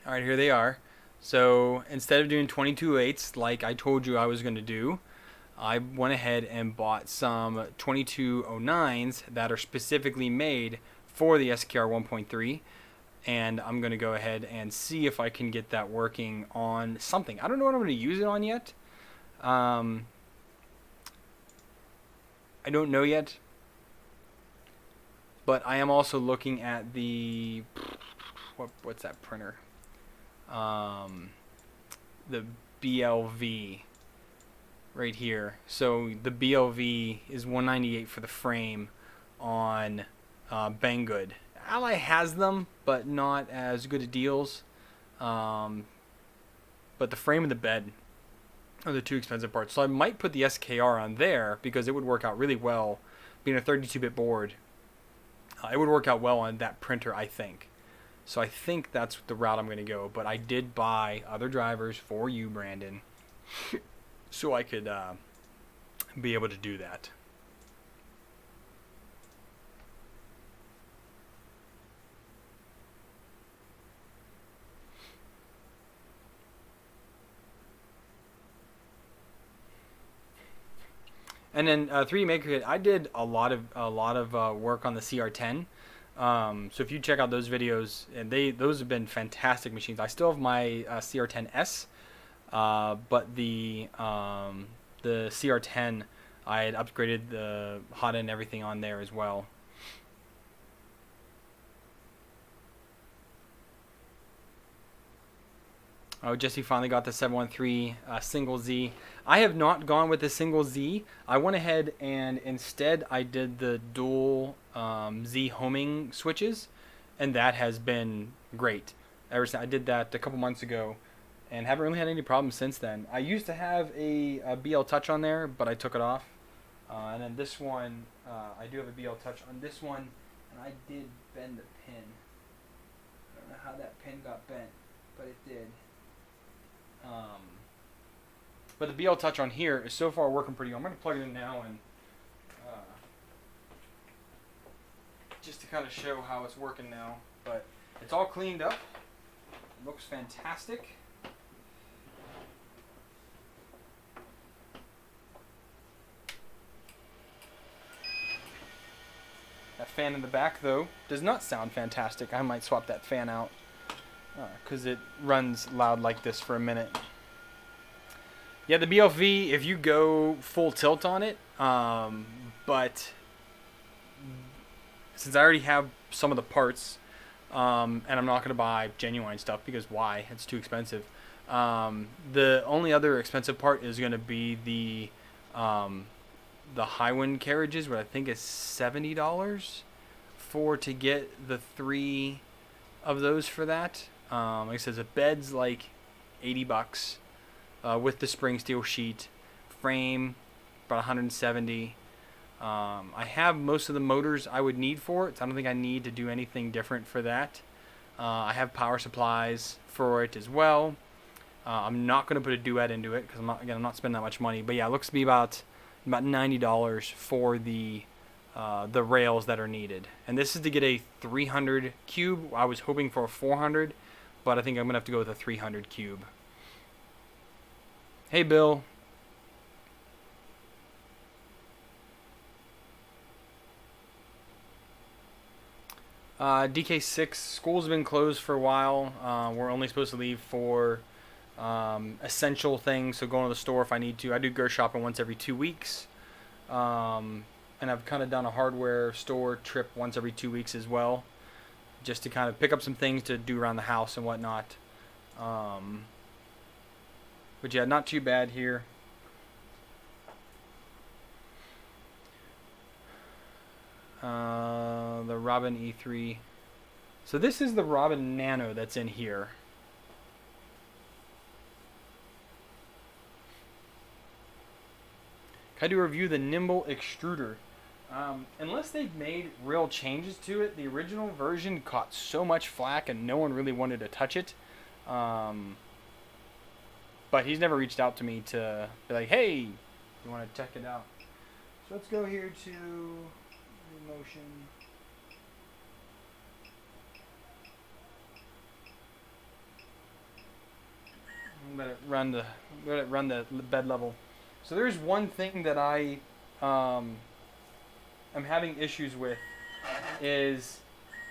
Alright, here they are. So instead of doing 22.8s like I told you I was going to do, I went ahead and bought some 22.09s that are specifically made for the SKR 1.3. And I'm going to go ahead and see if I can get that working on something. I don't know what I'm going to use it on yet. I don't know yet. But I am also looking at the... What's that printer? The BLV right here. So the BLV is $198 for the frame on Banggood. Ally has them, but not as good at deals. But the frame and the bed are the two expensive parts. So I might put the SKR on there because it would work out really well. Being a 32-bit board, it would work out well on that printer, I think. So I think that's the route I'm going to go. But I did buy other drivers for you, Brandon, so I could be able to do that. And then 3D Maker Kit, I did a lot of work on the CR10. So if you check out those videos, and those have been fantastic machines. I still have my CR10S, but the CR10, I had upgraded the hot end and everything on there as well. Oh, Jesse finally got the 713 single Z. I have not gone with the single Z. I went ahead and instead I did the dual Z homing switches, and that has been great. Ever since I did that a couple months ago, and haven't really had any problems since then. I used to have a BL Touch on there, but I took it off. And then this one, I do have a BL Touch on this one, and I did bend the pin. I don't know how that pin got bent, but it did. But the BL Touch on here is so far working pretty well. I'm going to plug it in now and just to kind of show how it's working now. But it's all cleaned up. It looks fantastic. That fan in the back, though, does not sound fantastic. I might swap that fan out because it runs loud like this for a minute. Yeah, the BLV, if you go full tilt on it, but since I already have some of the parts, and I'm not going to buy genuine stuff because why? It's too expensive. The only other expensive part is going to be the Highwind carriages, what I think is $70 to get the 3 of those for that. Like I said, the bed's like $80 with the spring steel sheet, frame about 170. I have most of the motors I would need for it, so I don't think I need to do anything different for that. I have power supplies for it as well. I'm not going to put a duet into it because I'm not spending that much money. But yeah, it looks to be about $90 for the rails that are needed. And this is to get a 300 cube. I was hoping for a 400, but I think I'm going to have to go with a 300 cube. Hey, Bill. DK6, school's been closed for a while. We're only supposed to leave for essential things, so going to the store if I need to. I do go shopping once every 2 weeks. And I've kind of done a hardware store trip once every 2 weeks as well, just to kind of pick up some things to do around the house and whatnot. But yeah, not too bad here. The Robin E3. So this is the Robin Nano that's in here. Can I do a review of the Nimble Extruder? Unless they've made real changes to it, the original version caught so much flack and no one really wanted to touch it. But he's never reached out to me to be like, hey, you want to check it out? So let's go here to motion. Let it run the bed level. So there's one thing that I am having issues with, is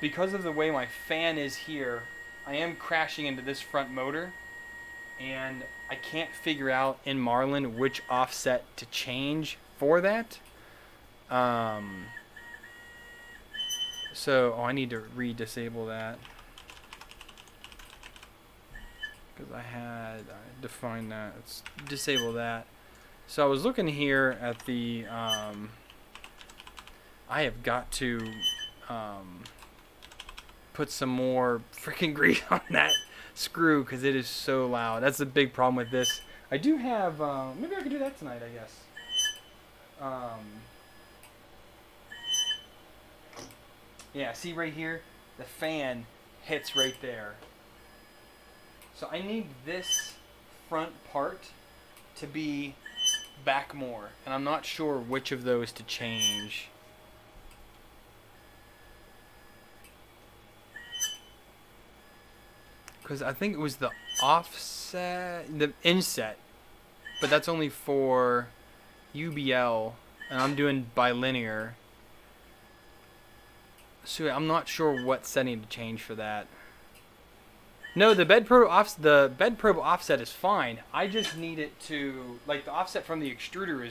because of the way my fan is here, I am crashing into this front motor, and I can't figure out in Marlin which offset to change for that. So I need to re-disable that, because I defined that. Let's disable that. So I was looking here at the I have got to put some more freaking grease on that screw because it is so loud. That's the big problem with this. I do have maybe I could do that tonight, I guess. Yeah, see right here, the fan hits right there. So I need this front part to be back more, and I'm not sure which of those to change. Because I think it was the offset, the inset, but that's only for UBL, and I'm doing bilinear. So I'm not sure what setting to change for that. No, the bed probe offset is fine. I just need it to, like, the offset from the extruder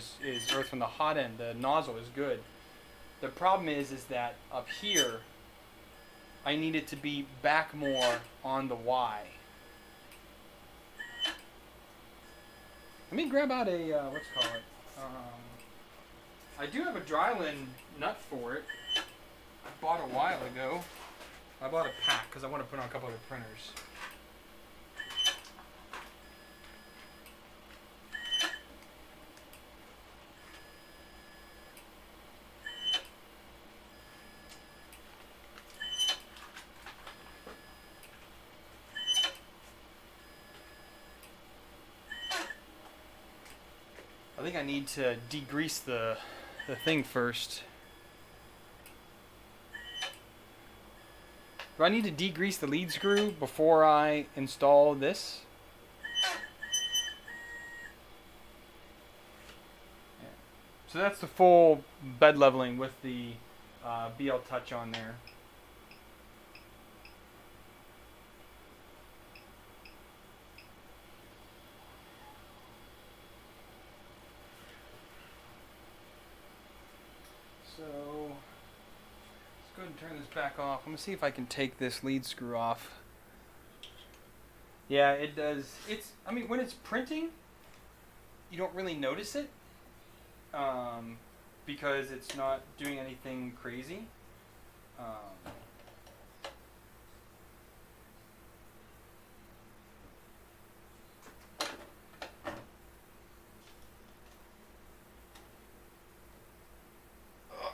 or from the hot end, the nozzle is good. The problem is that up here, I need it to be back more on the Y. Let me grab out a, let's call it. I do have a Drylin nut for it. I bought a while ago. I bought a pack because I want to put on a couple other printers. I think I need to degrease the thing first. Do I need to degrease the lead screw before I install this? Yeah. So that's the full bed leveling with the BL Touch on there. So let's go ahead and turn this back off. Let me see if I can take this lead screw off. Yeah, it does. I mean, when it's printing, you don't really notice it because it's not doing anything crazy.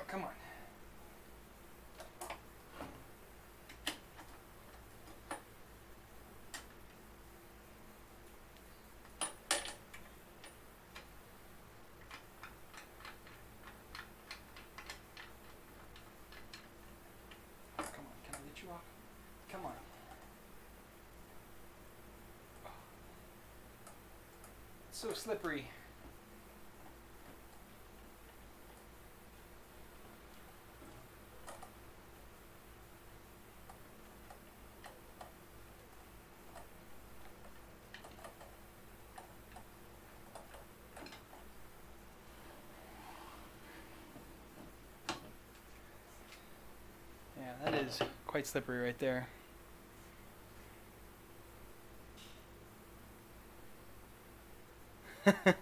Come on. It's so slippery. Yeah, that is quite slippery right there.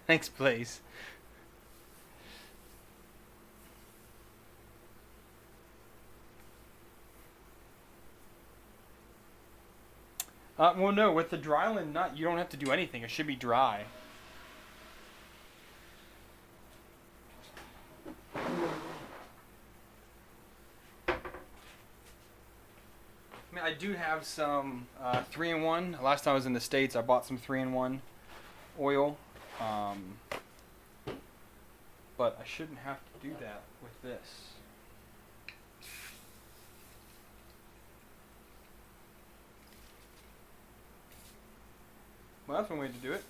Thanks, Blaze. Well, no, with the dryland nut, you don't have to do anything. It should be dry. I mean, I do have some 3-in-1. Last time I was in the States, I bought some 3-in-1 oil. But I shouldn't have to do that with this. Well, that's one way to do it.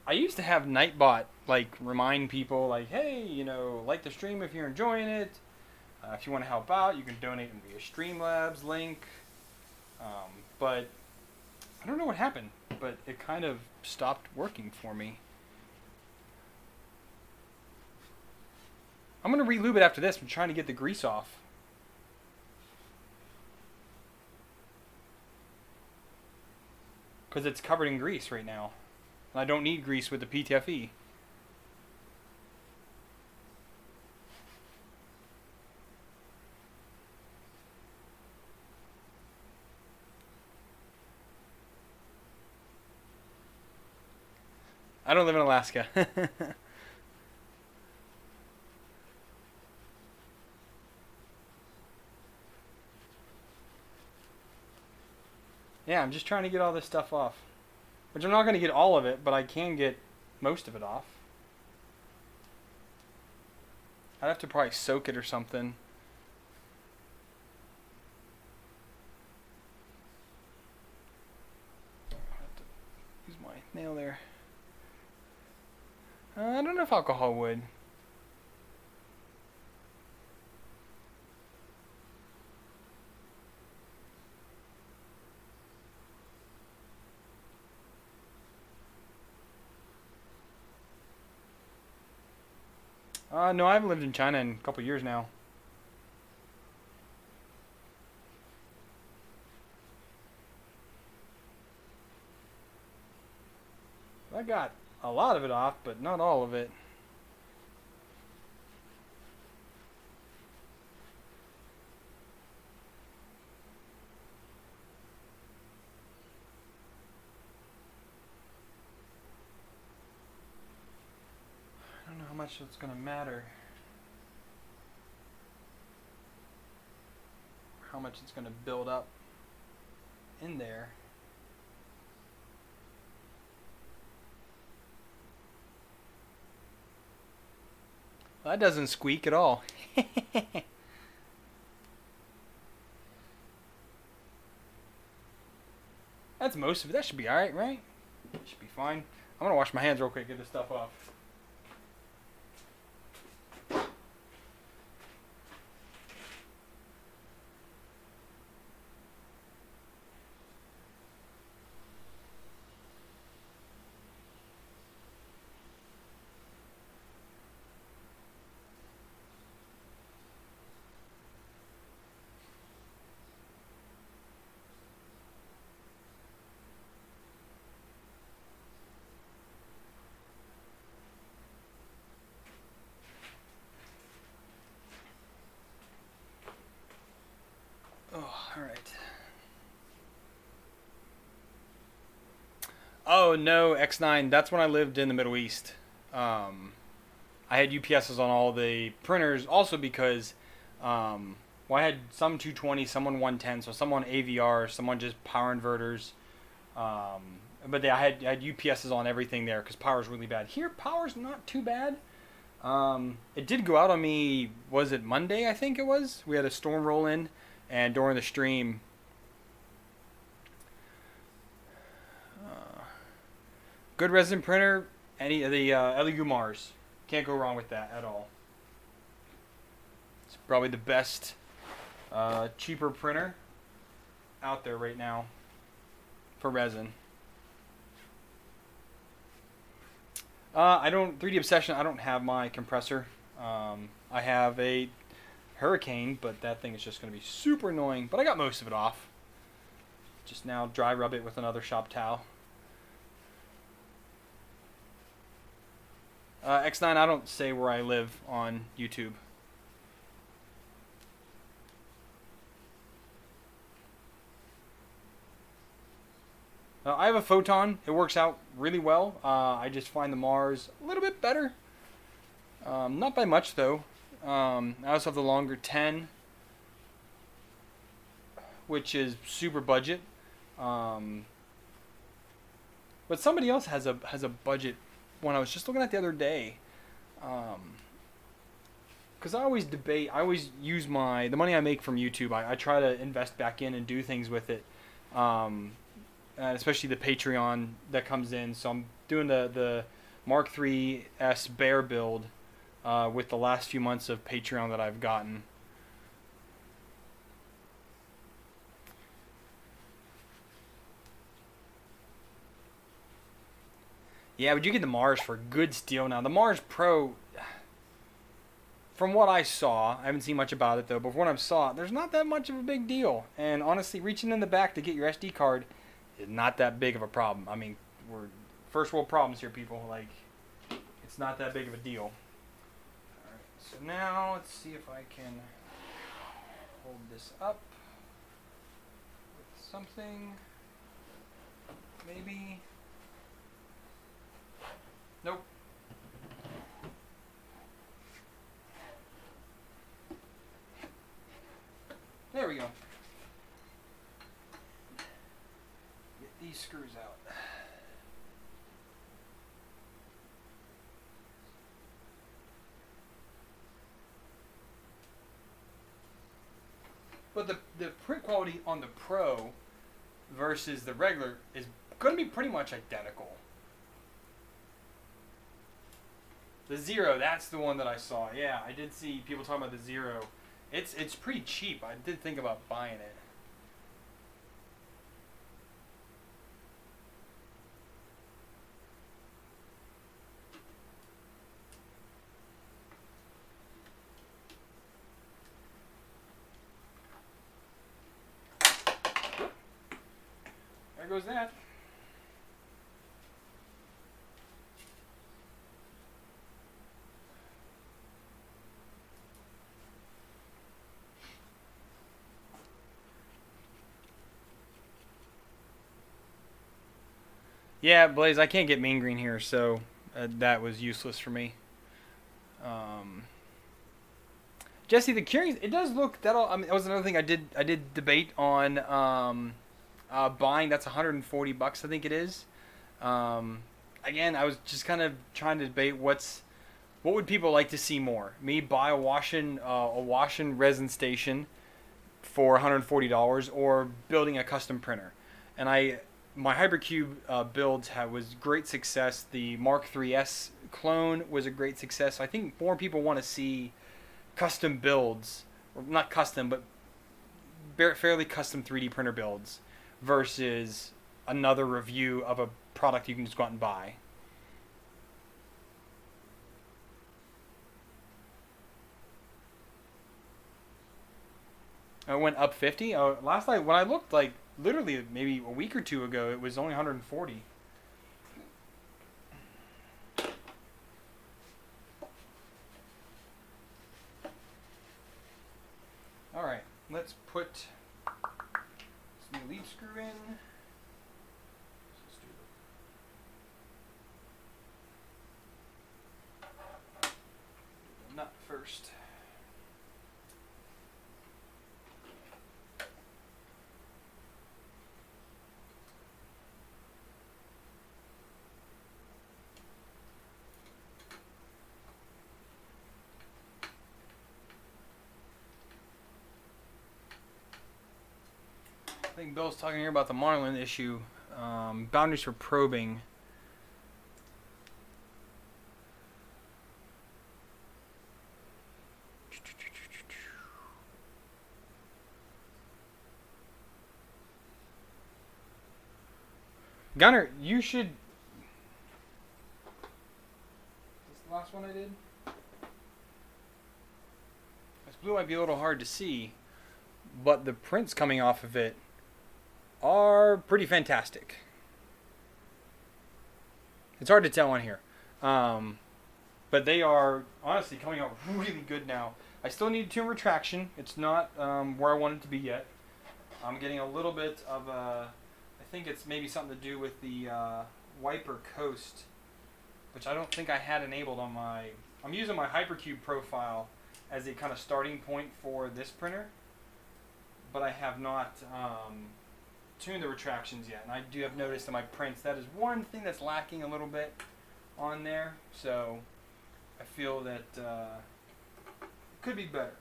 I used to have Nightbot like remind people like, hey, you know, like the stream if you're enjoying it. If you want to help out, you can donate via Streamlabs link. But I don't know what happened, but it kind of stopped working for me. I'm going to relube it after this. I'm trying to get the grease off. Because it's covered in grease right now. And I don't need grease with the PTFE. I don't live in Alaska. Yeah, I'm just trying to get all this stuff off. Which I'm not going to get all of it, but I can get most of it off. I'd have to probably soak it or something. I have to use my nail there. I don't know if alcohol would. No, I haven't lived in China in a couple years now. I got a lot of it off, but not all of it. I don't know how much it's going to matter. How much it's going to build up in there. Well, that doesn't squeak at all. That's most of it. That should be alright, right? Should be fine. I'm going to wash my hands real quick, get this stuff off. Oh, alright. Oh no, X9. That's when I lived in the Middle East. I had UPSs on all the printers, also because, well, I had some 220, some on 110, so some on AVR, some on just power inverters. But I had UPSs on everything there because power's really bad. Here, power's not too bad. It did go out on me. Was it Monday? I think it was. We had a storm roll in, and during the stream, good resin printer. Any of the Elegoo Mars. Can't go wrong with that at all. It's probably the best cheaper printer out there right now for resin. I don't 3D Obsession. I don't have my compressor. I have a Hurricane, but that thing is just going to be super annoying. But I got most of it off. Just now dry rub it with another shop towel. X9, I don't say where I live on YouTube. I have a Photon. It works out really well. I just find the Mars a little bit better. Not by much, though. I also have the longer 10, which is super budget. But somebody else has a budget one I was just looking at the other day. Because I always use the money I make from YouTube. I try to invest back in and do things with it. Especially the Patreon that comes in. So I'm doing the Mark III's Bear build with the last few months of Patreon that I've gotten. Yeah, but you get the Mars for a good steal now. The Mars Pro, from what I saw, I haven't seen much about it though, but from what I saw, there's not that much of a big deal. And honestly, reaching in the back to get your SD card is not that big of a problem. I mean, we're first world problems here, people. Like, it's not that big of a deal. Alright, so now let's see if I can hold this up with something. Maybe. Nope. There we go. Get these screws out. But the print quality on the Pro versus the regular is going to be pretty much identical. The Zero, that's the one that I saw. Yeah, I did see people talking about the Zero. It's pretty cheap. I did think about buying it. There goes that. Yeah, Blaze, I can't get mean green here, so that was useless for me. Jesse, the Curious, it does look I mean, that was another thing I did debate on buying. That's $140, I think it is. Again, I was just kind of trying to debate what would people like to see more? Me buy a washing resin station for $140 or building a custom printer. And my Hypercube builds was great success. The Mark III's clone was a great success. So I think more people want to see custom builds, or not custom, but fairly custom 3D printer builds versus another review of a product you can just go out and buy. It went up 50. Last night when I looked, like literally maybe a week or two ago, it was only 140. All right, let's put this new lead screw in. Let's do the nut first. I think Bill's talking here about the monoline issue. Boundaries for probing. Gunner, you should... Is this the last one I did? This blue might be a little hard to see, but the prints coming off of it are pretty fantastic. It's hard to tell on here. But they are honestly coming out really good now. I still need to retraction. It's not where I want it to be yet. I'm getting a little bit of a... I think it's maybe something to do with the wiper coast, which I don't think I had enabled on my... I'm using my Hypercube profile as a kind of starting point for this printer, but I have not tuned the retractions yet. And I do have noticed in my prints that is one thing that's lacking a little bit on there, so I feel that it could be better.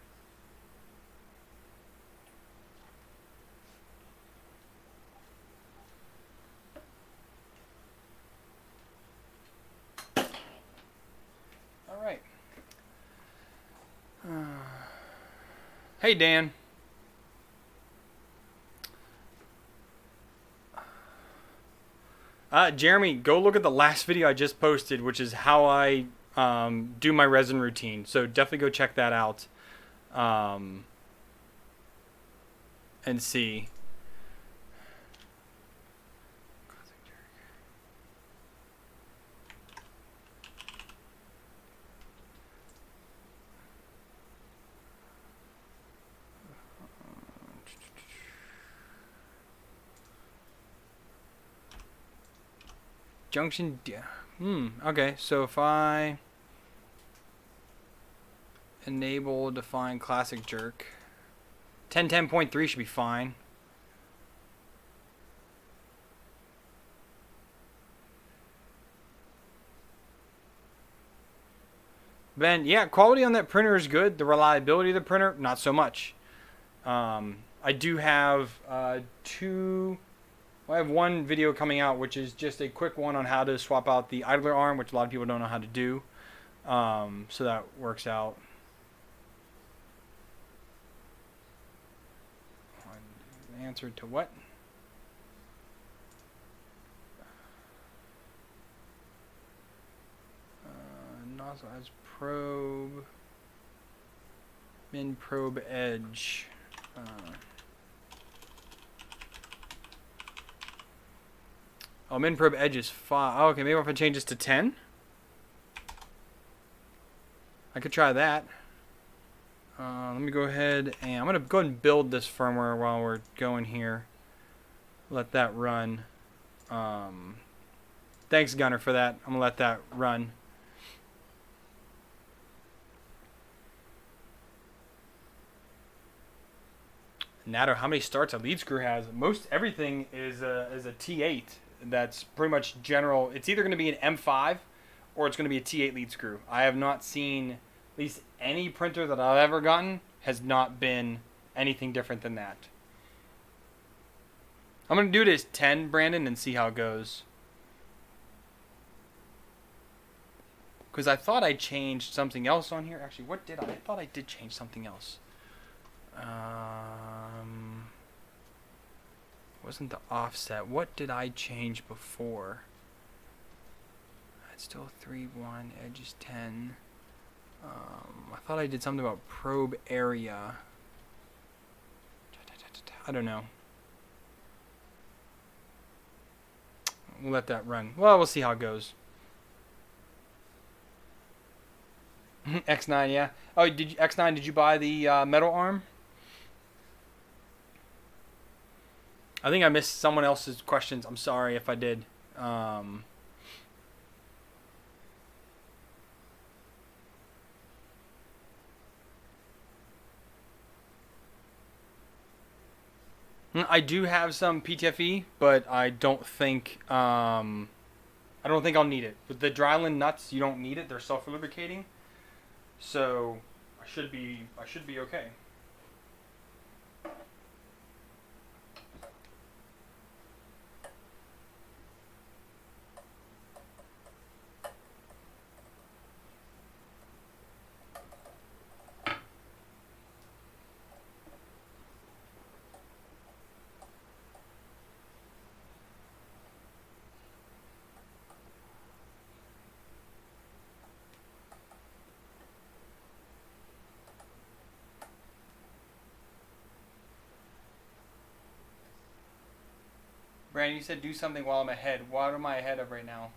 All right. Hey, Dan. Jeremy, go look at the last video I just posted, which is how I do my resin routine. So definitely go check that out and see. Junction, okay, so if I enable define classic jerk, 1010.3 should be fine. Ben, yeah, quality on that printer is good. The reliability of the printer, not so much. I do have I have one video coming out, which is just a quick one on how to swap out the idler arm, which a lot of people don't know how to do. So that works out. Answer to what? Nozzle as probe. Min probe edge. Oh, min probe edge is 5. Oh, okay, maybe if I change this to 10. I could try that. Let me go ahead and I'm going to go ahead and build this firmware while we're going here. Let that run. Thanks, Gunner, for that. I'm going to let that run. Nato, how many starts a lead screw has? Most everything is a T8. That's pretty much general. It's either going to be an M5 or it's going to be a T8 lead screw. I have not seen, at least any printer that I've ever gotten has not been anything different than that. I'm going to do it as 10, Brandon, and see how it goes. Because I thought I changed something else on here. Actually, what did I? I thought I did change something else. Wasn't the offset. What did I change before? It's still 3-1, edge is 10. I thought I did something about probe area. I don't know. We'll let that run. Well, we'll see how it goes. X9, yeah. Oh, X9, did you buy the metal arm? I think I missed someone else's questions. I'm sorry if I did. I do have some PTFE, but I don't think I'll need it. With the Dryland nuts, you don't need it. They're self-lubricating, so I should be okay. Brandon, you said do something while I'm ahead. What am I ahead of right now?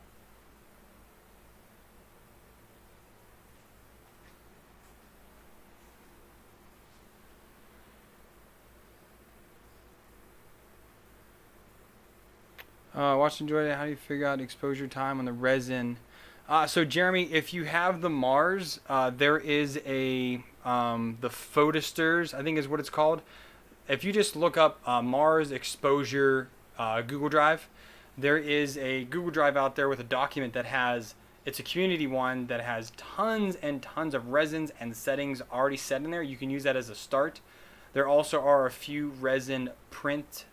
Watch and enjoy it. How do you figure out exposure time on the resin? So Jeremy, if you have the Mars, there is a the photosters, I think is what it's called. If you just look up Mars exposure Google Drive, there is a Google Drive out there with a document that has, it's a community one that has tons and tons of resins and settings already set in there. You can use that as a start. There also are a few resin print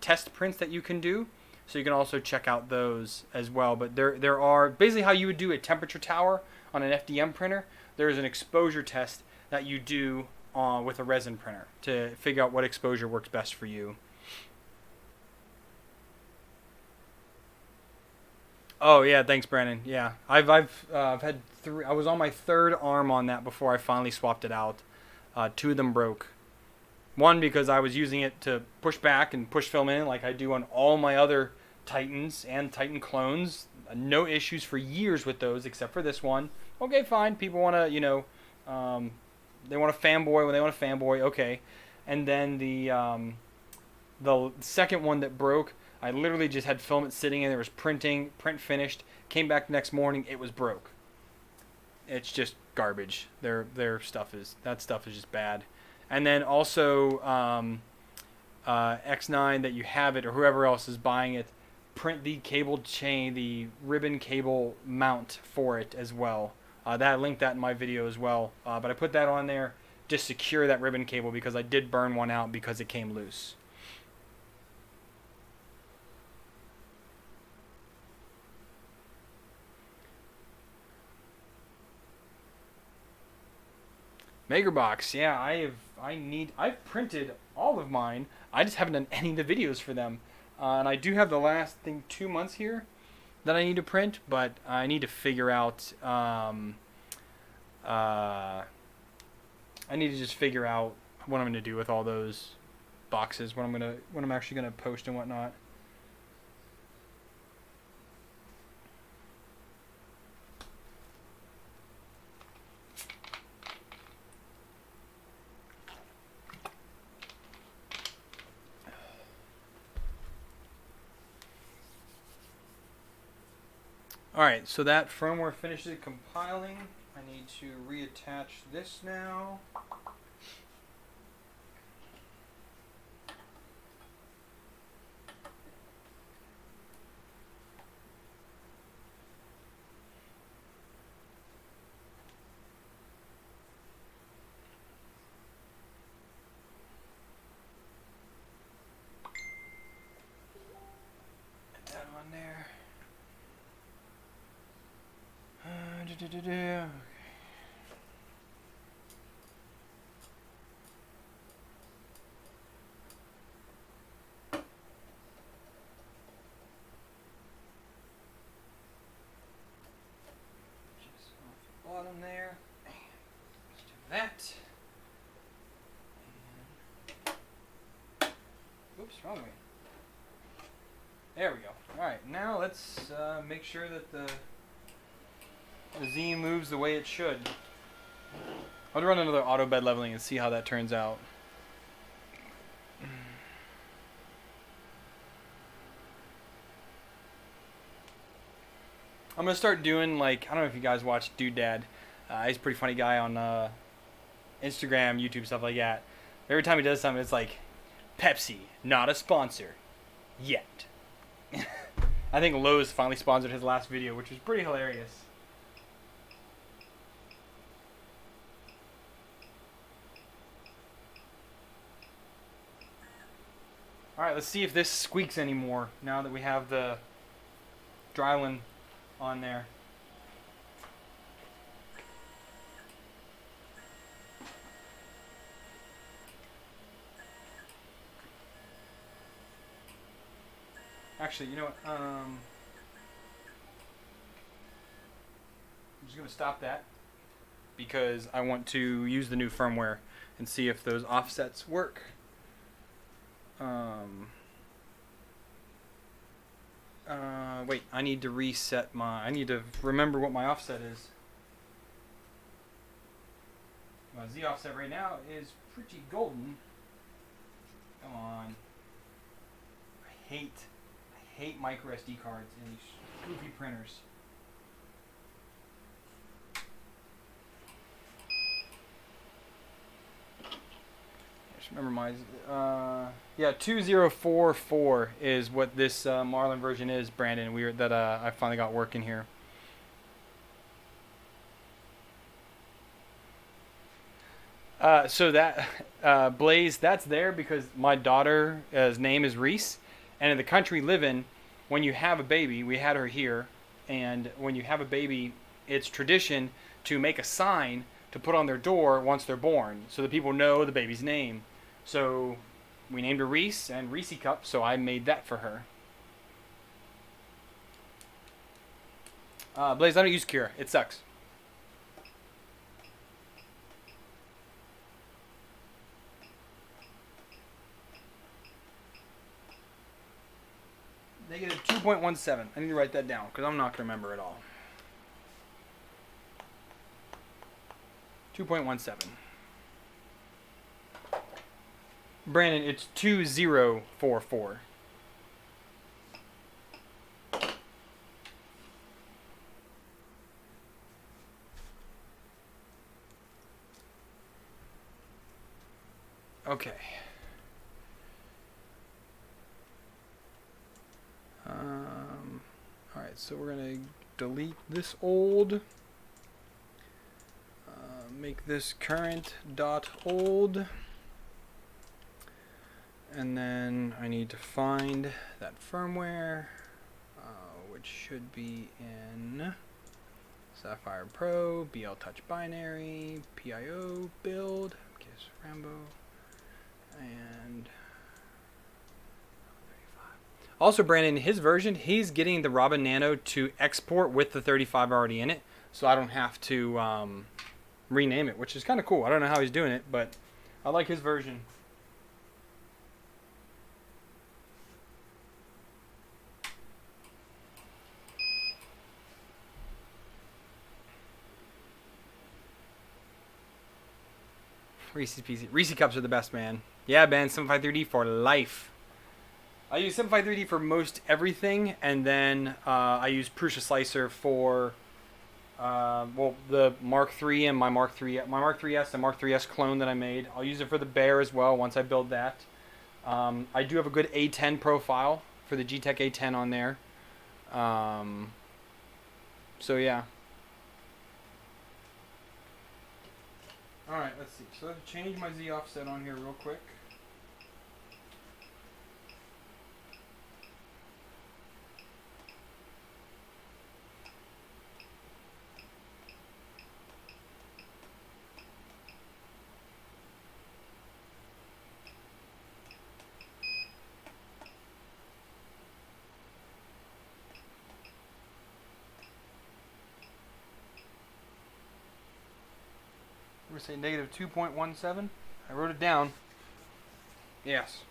test prints that you can do. So you can also check out those as well. But there are basically how you would do a temperature tower on an FDM printer. There's an exposure test that you do with a resin printer to figure out what exposure works best for you. Oh yeah, thanks Brandon. Yeah, I've had three. I was on my third arm on that before I finally swapped it out. Two of them broke. One because I was using it to push back and push film in like I do on all my other Titans and Titan clones. No issues for years with those except for this one. Okay, fine. People want to, they want to fanboy when they want to fanboy. Okay. And then the second one that broke, I literally just had film it sitting in there, was printing, print finished, came back the next morning, it was broke. It's just garbage. Their stuff is, that stuff is just bad. And then also X9 that you have it or whoever else is buying it, print the cable chain, the ribbon cable mount for it as well. I linked that in my video as well. But I put that on there to secure that ribbon cable because I did burn one out because it came loose. Makerbox, yeah, I've printed all of mine. I just haven't done any of the videos for them. And I do have the last 2 months here that I need to print, but I need to figure out I need to just figure out what I'm going to do with all those boxes, what I'm actually going to post and whatnot. Alright, so that firmware finishes compiling. I need to reattach this now. Put that on there. Okay. Just off the bottom there. Let's do that. And oops, wrong way. There we go. Alright, now let's make sure that the Z moves the way it should. I'll run another auto bed leveling and see how that turns out. I'm gonna start doing like, I don't know if you guys watch Dude Dad. He's a pretty funny guy on Instagram, YouTube, stuff like that. Every time he does something, it's like, Pepsi, not a sponsor, yet. I think Lowe's finally sponsored his last video, which was pretty hilarious. Alright, let's see if this squeaks anymore now that we have the Drylin on there. Actually, you know what? I'm just going to stop that because I want to use the new firmware and see if those offsets work. Wait, I need to reset I need to remember what my offset is. My Z offset right now is pretty golden. Come on. I hate micro SD cards in these goofy printers. Just remember my, yeah, 2044 is what this Marlin version is, Brandon. I finally got working here. So that Blaze, that's there because my daughter's name is Reese, and in the country we live in, when you have a baby, we had her here, and when you have a baby, it's tradition to make a sign to put on their door once they're born, so that people know the baby's name. So we named her Reese and Reese Cup, so I made that for her. Blaze, I don't use Cura. It sucks. Negative 2.17. I need to write that down because I'm not going to remember it all. 2.17. Brandon, it's 2044. Okay. Alright, so we're going to delete this old. Make this current dot old. And then I need to find that firmware, which should be in Sapphire Pro, BL Touch Binary, PIO build, Kiss Rambo, and also Brandon, his version, he's getting the Robin Nano to export with the 35 already in it, so I don't have to rename it, which is kind of cool. I don't know how he's doing it, but I like his version. Reese's Pieces. Reese Cups are the best, man. Yeah, man, 753D for life. I use 753D for most everything, and then I use Prusa Slicer for the Mark III and my Mark 3S and Mark 3S clone that I made. I'll use it for the Bear as well once I build that. I do have a good A10 profile for the G-Tech A10 on there. So yeah. Alright, let's see. So let's change my Z offset on here real quick. We're saying negative 2.17. I wrote it down. Yes.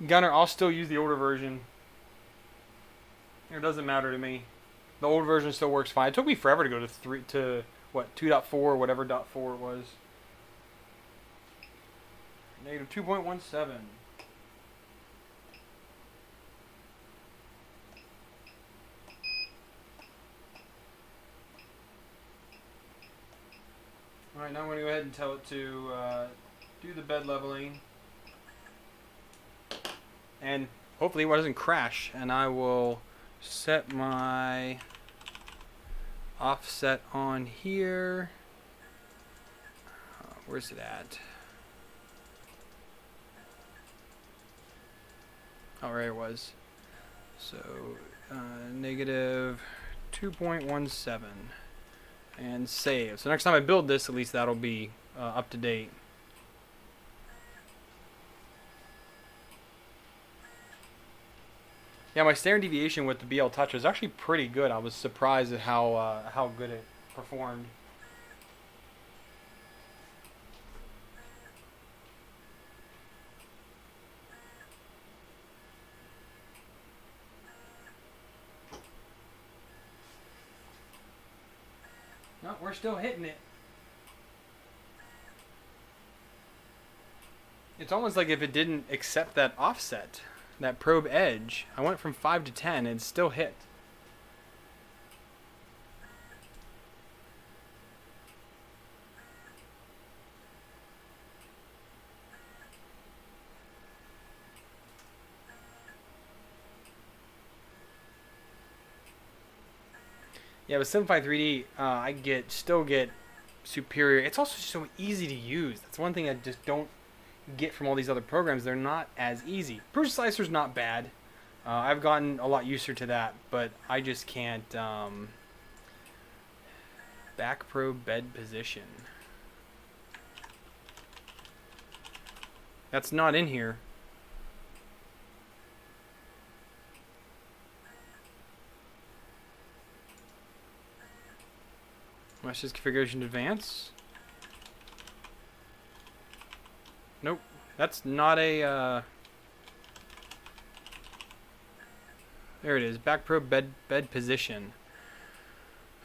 Gunner, I'll still use the older version. It doesn't matter to me. The old version still works fine. It took me forever to go to 2.4, whatever .4 it was. Negative 2.17. Alright, now I'm going to go ahead and tell it to do the bed leveling. And hopefully it doesn't crash. And I will set my offset on here. Where's it at? Oh, right, it was. So negative 2.17 and save. So next time I build this, at least that'll be up to date. Yeah, my standard deviation with the BL Touch was actually pretty good. I was surprised at how good it performed. No, we're still hitting it. It's almost like if it didn't accept that offset, that probe edge. I went from 5 to 10 and it still hit. Yeah, with Simplify 3D, I still get superior. It's also so easy to use. That's one thing I just don't get from all these other programs. They're not as easy. Proof Slicer's not bad. I've gotten a lot used to that, but I just can't. Back probe bed position. That's not in here. That's just configuration advance. Nope. That's not a. There it is. Back probe bed position.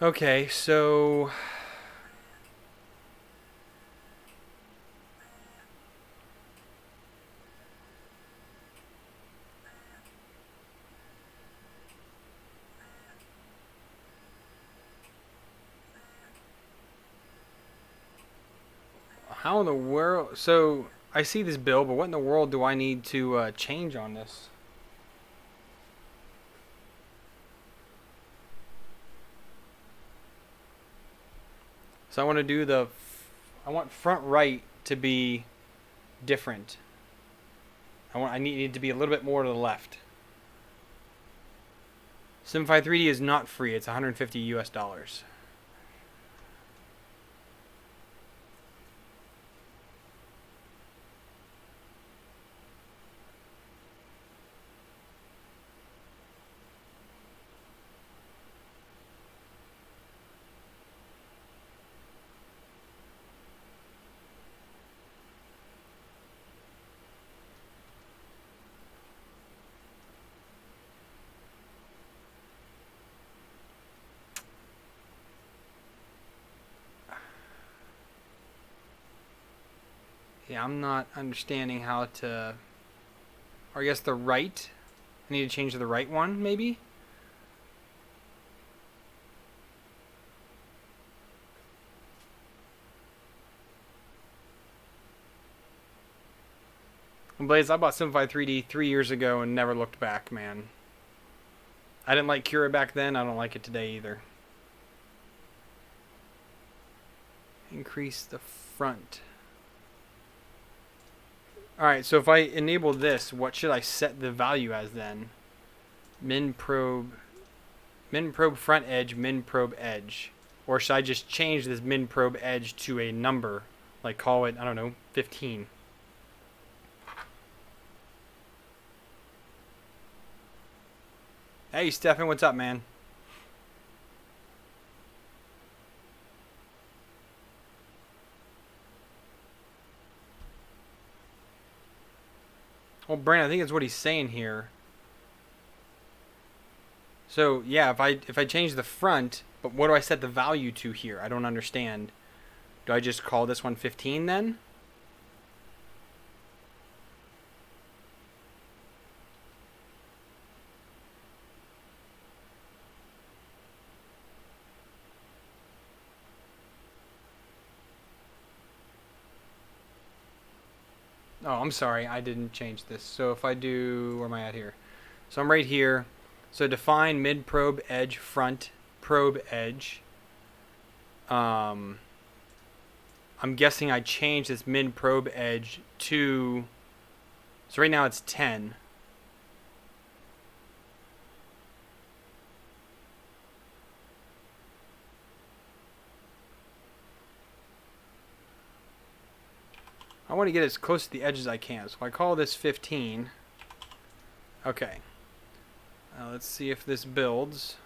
Okay, so. How in the world? So I see this bill, but what in the world do I need to change on this? So I want to do I want front right to be different. I need to be a little bit more to the left. Simplify 3D is not free. It's 150 US dollars. Yeah, I'm not understanding how to. Or I guess the right. I need to change to the right one, maybe? Blaze, I bought Simplify 3D 3 years ago and never looked back, man. I didn't like Cura back then. I don't like it today either. Increase the front. Alright, so if I enable this, what should I set the value as then? Min probe front edge, min probe edge. Or should I just change this min probe edge to a number? Like call it, I don't know, 15. Hey, Stefan, what's up, man? Well, Brandon, I think that's what he's saying here. So, yeah, if I change the front, but what do I set the value to here? I don't understand. Do I just call this one 15 then? Oh, I'm sorry, I didn't change this. So if I do, where am I at here? So I'm right here. So define mid probe edge front probe edge. I'm guessing I changed this mid probe edge to. So right now it's 10. I want to get as close to the edge as I can. So I call this 15. Okay. Let's see if this builds.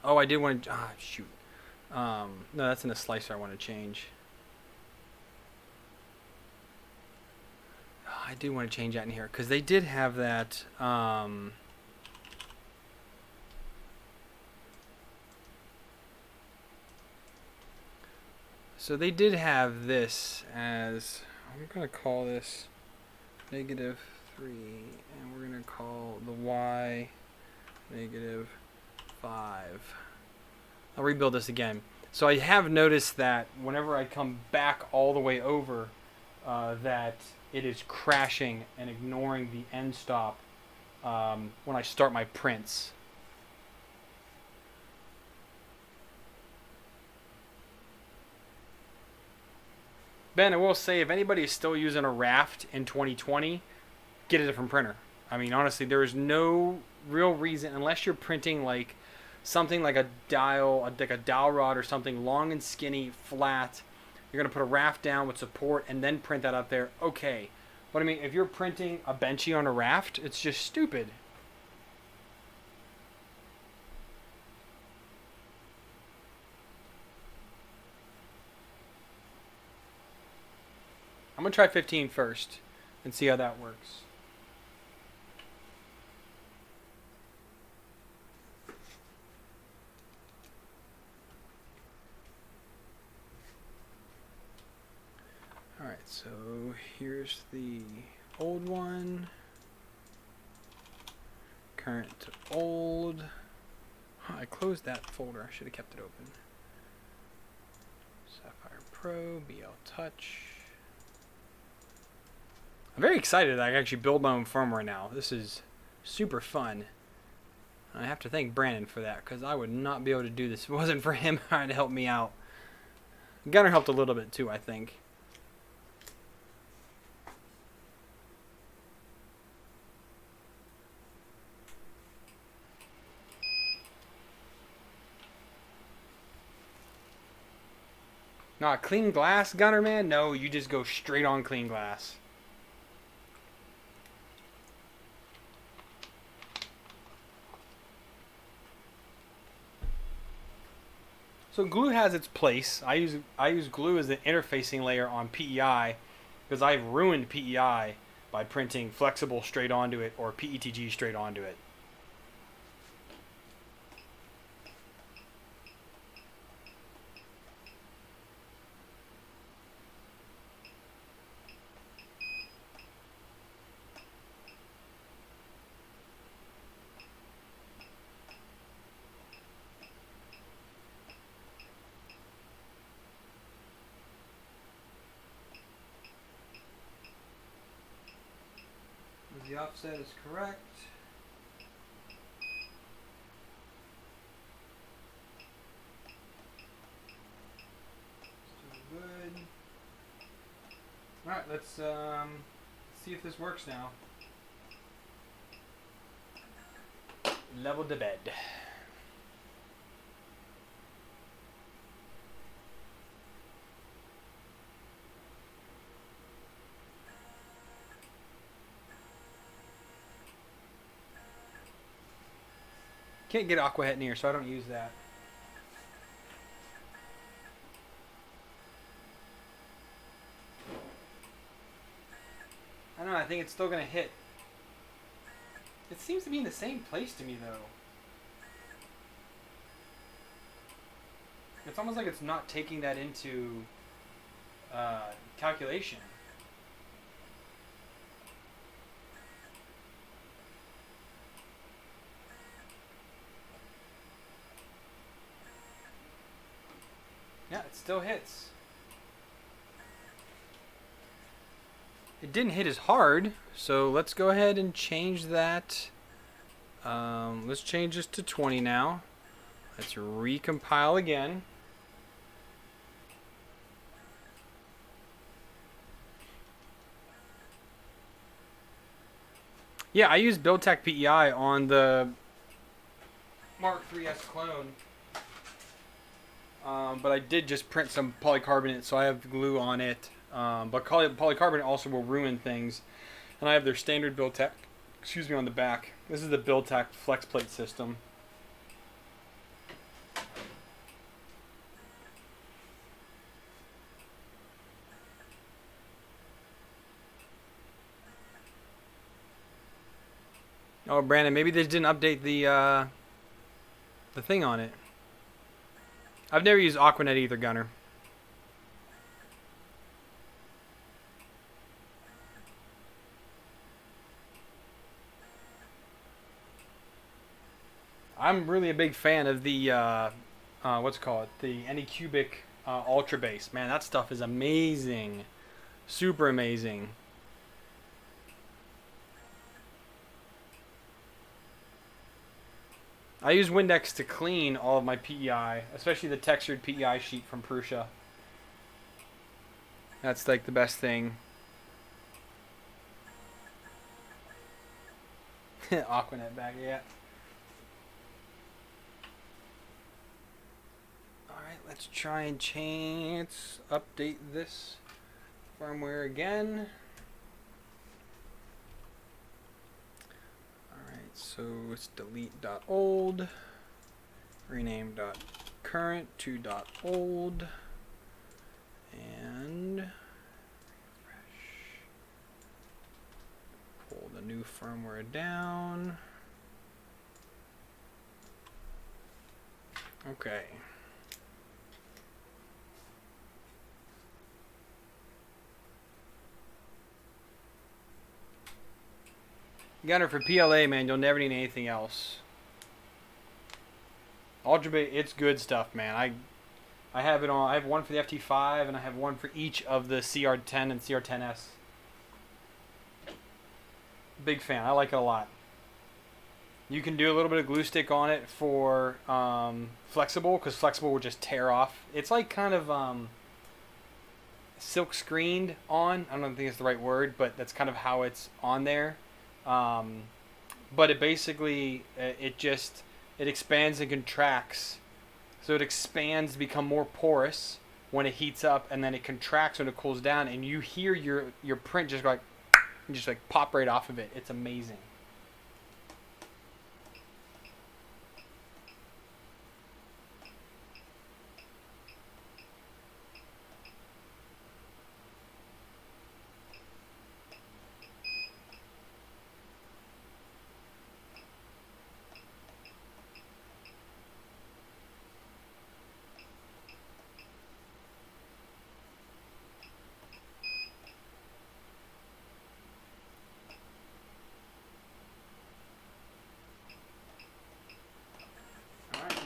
Oh, I did want to... Ah, shoot. No, that's in a slicer I want to change. Oh, I do want to change that in here, because they did have that... So they did have this as... I'm going to call this -3, and we're going to call the y -5. I'll rebuild this again. So I have noticed that whenever I come back all the way over, that it is crashing and ignoring the end stop when I start my prints. Ben, I will say, if anybody is still using a Raft in 2020, get a different printer. I mean, honestly, there is no real reason, unless you're printing like something like a dial, like a dowel rod or something long and skinny, flat. You're gonna put a Raft down with support and then print that up there. Okay, but I mean, if you're printing a Benchy on a Raft, it's just stupid. I'm gonna try 15 first and see how that works. Alright, so here's the old one. Current to old. Huh, I closed that folder. I should have kept it open. Sapphire Pro, BL Touch. I'm very excited that I can actually build my own firmware now. This is super fun. I have to thank Brandon for that, because I would not be able to do this if it wasn't for him trying to help me out. Gunner helped a little bit too, I think. Not clean glass, Gunner, man? No, you just go straight on clean glass. So glue has its place. I use glue as an interfacing layer on PEI because I've ruined PEI by printing flexible straight onto it or PETG straight onto it. The offset is correct. Still good. Alright, let's see if this works now. Level the bed. Can't get Aqua Het near, so I don't use that. I don't know, I think it's still gonna hit. It seems to be in the same place to me though. It's almost like it's not taking that into calculation. Yeah, it still hits. It didn't hit as hard, so let's go ahead and change that. Let's change this to 20 now. Let's recompile again. Yeah, I used BuildTech PEI on the Mark III's clone. But I did just print some polycarbonate, so I have glue on it. But polycarbonate also will ruin things. And I have their standard Build-Tech, on the back. This is the Build-Tech flex plate system. Oh, Brandon, maybe they didn't update the thing on it. I've never used Aquanet either, Gunner. I'm really a big fan of the what's it called, the Anycubic Ultra Base. Man, that stuff is amazing, super amazing. I use Windex to clean all of my PEI, especially the textured PEI sheet from Prusa. That's like the best thing. Aquanet back, yeah. Alright, let's try and update this firmware again. So it's delete.old, rename.current to .old, and refresh. Pull the new firmware down. Okay. Gunner, for PLA, man, you'll never need anything else. Ultra Base, it's good stuff, man. I have it on. I have one for the FT5, and I have one for each of the CR10 and CR10S. Big fan. I like it a lot. You can do a little bit of glue stick on it for flexible, because flexible will just tear off. It's like kind of silk screened on. I don't think it's the right word, but that's kind of how it's on there. But it basically it expands and contracts, so it expands to become more porous when it heats up, and then it contracts when it cools down, and you hear your print just go like pop right off of it. It's amazing.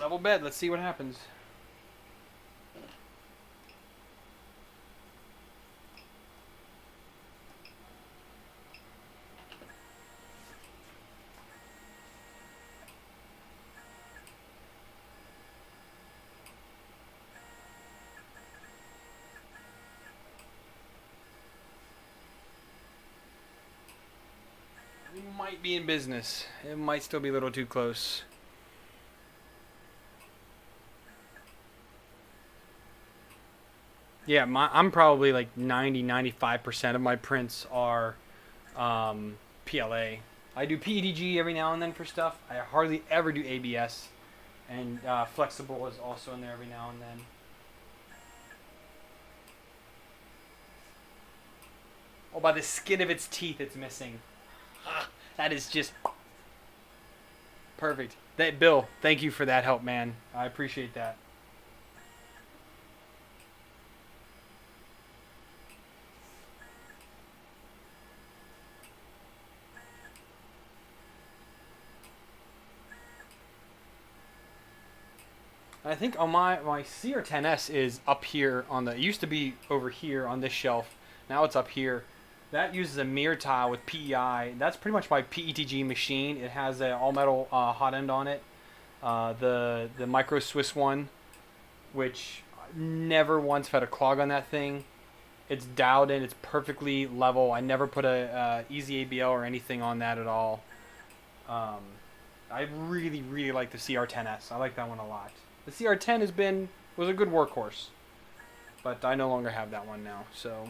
Level bed. Let's see what happens. We might be in business. It might still be a little too close. Yeah, I'm probably like 95% of my prints are PLA. I do PETG every now and then for stuff. I hardly ever do ABS. And flexible is also in there every now and then. Oh, by the skin of its teeth, it's missing. That is just perfect. Bill, thank you for that help, man. I appreciate that. I think on my CR10S is up here on the. It used to be over here on this shelf. Now it's up here. That uses a mirror tile with PEI. That's pretty much my PETG machine. It has a all metal hot end on it. The micro Swiss one, which never once had a clog on that thing. It's dialed in. It's perfectly level. I never put a easy ABL or anything on that at all. I really like the CR10S. I like that one a lot. The CR10 was a good workhorse, but I no longer have that one now. So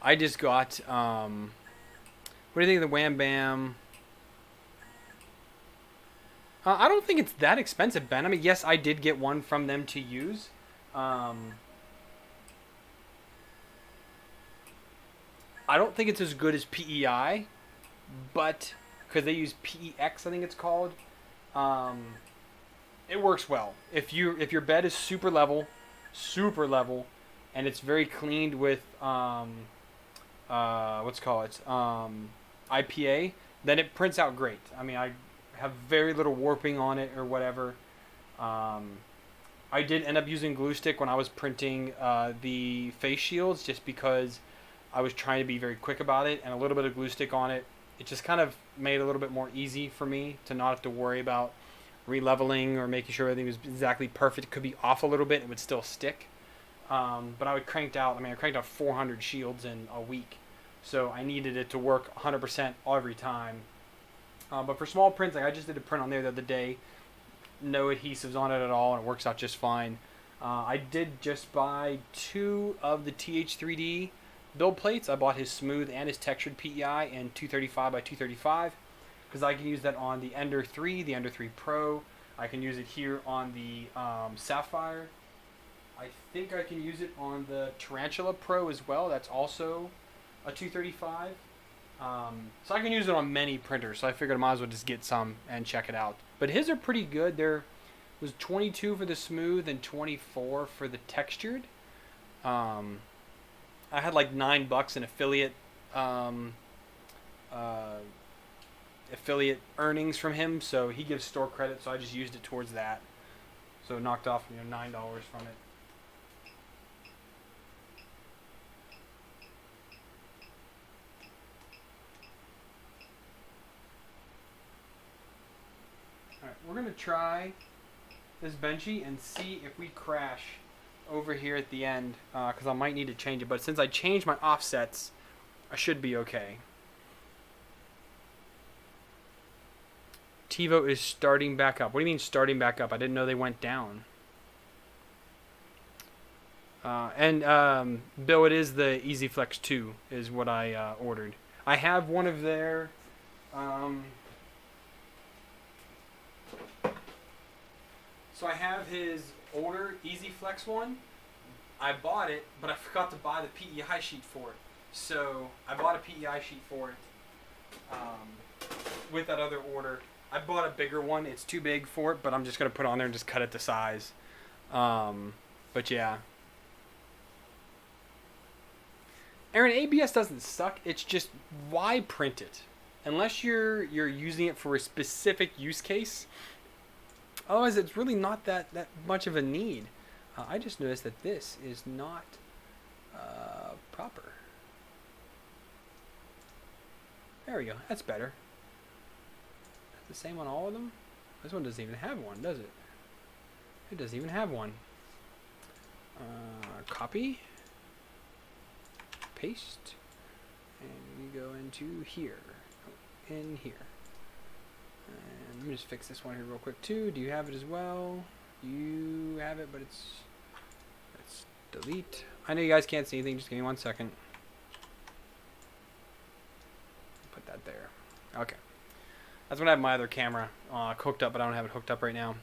I just got, what do you think of the Wham Bam? I don't think it's that expensive, Ben. I mean, yes, I did get one from them to use. Um, I don't think it's as good as PEI, but because they use PEX, I think it's called. Um, it works well. If your bed is super level, and it's very cleaned with what's it called IPA, then it prints out great. I mean, I have very little warping on it or whatever. Um, I did end up using glue stick when I was printing the face shields, just because I was trying to be very quick about it, and a little bit of glue stick on it. It just kind of made it a little bit more easy for me to not have to worry about releveling or making sure everything was exactly perfect. It could be off a little bit, it would still stick. But I cranked out. I mean, I cranked out 400 shields in a week, so I needed it to work 100% every time. But for small prints, like I just did a print on there the other day, no adhesives on it at all, and it works out just fine. I did just buy 2 of the TH3D build plates. I bought his smooth and his textured PEI in 235 by 235 because I can use that on the Ender 3, the Ender 3 Pro. I can use it here on the Sapphire. I think I can use it on the Tarantula Pro as well. That's also a 235. So I can use it on many printers. So I figured I might as well just get some and check it out. But his are pretty good. There was 22 for the smooth and 24 for the textured. I had like $9 in um, uh, affiliate earnings from him. So he gives store credit. So I just used it towards that. So knocked off $9 from it. Alright, we're going to try this Benchy and see if we crash over here at the end, because I might need to change it. But since I changed my offsets, I should be okay. TiVo is starting back up. What do you mean starting back up? I didn't know they went down. Bill, it is the EasyFlex 2 is what I ordered. I have one of their... So I have his older EasyFlex one. I bought it, but I forgot to buy the PEI sheet for it. So I bought a PEI sheet for it with that other order. I bought a bigger one. It's too big for it, but I'm just going to put it on there and just cut it to size. But yeah. Aaron, ABS doesn't suck. It's just, why print it? Unless you're using it for a specific use case. Otherwise, it's really not that much of a need. I just noticed that this is not proper. There we go. That's better. That's the same on all of them? This one doesn't even have one, does it? It doesn't even have one. Copy. Paste. And we go into here. Oh, in here. And let me just fix this one here real quick too. Do you have it as well? You have it, but let's delete. I know you guys can't see anything. Just give me 1 second. Put that there. Okay. That's when I have my other camera hooked up, but I don't have it hooked up right now.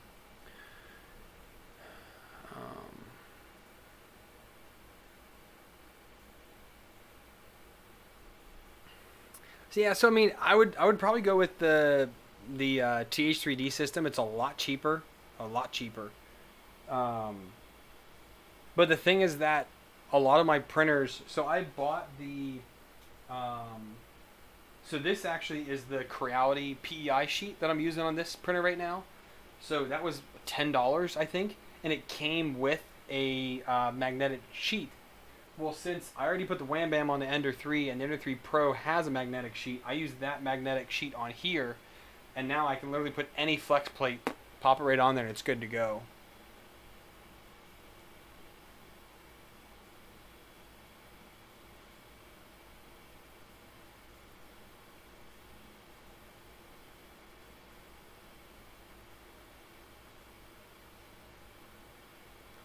So yeah, so I mean, I would probably go with the TH3D system. It's a lot cheaper, but the thing is that a lot of my printers. So I bought the. So this actually is the Creality PEI sheet that I'm using on this printer right now. So that was $10, I think, and it came with a magnetic sheet. Well, since I already put the Wham Bam on the Ender 3 and the Ender 3 Pro has a magnetic sheet, I use that magnetic sheet on here, and now I can literally put any flex plate, pop it right on there, and it's good to go.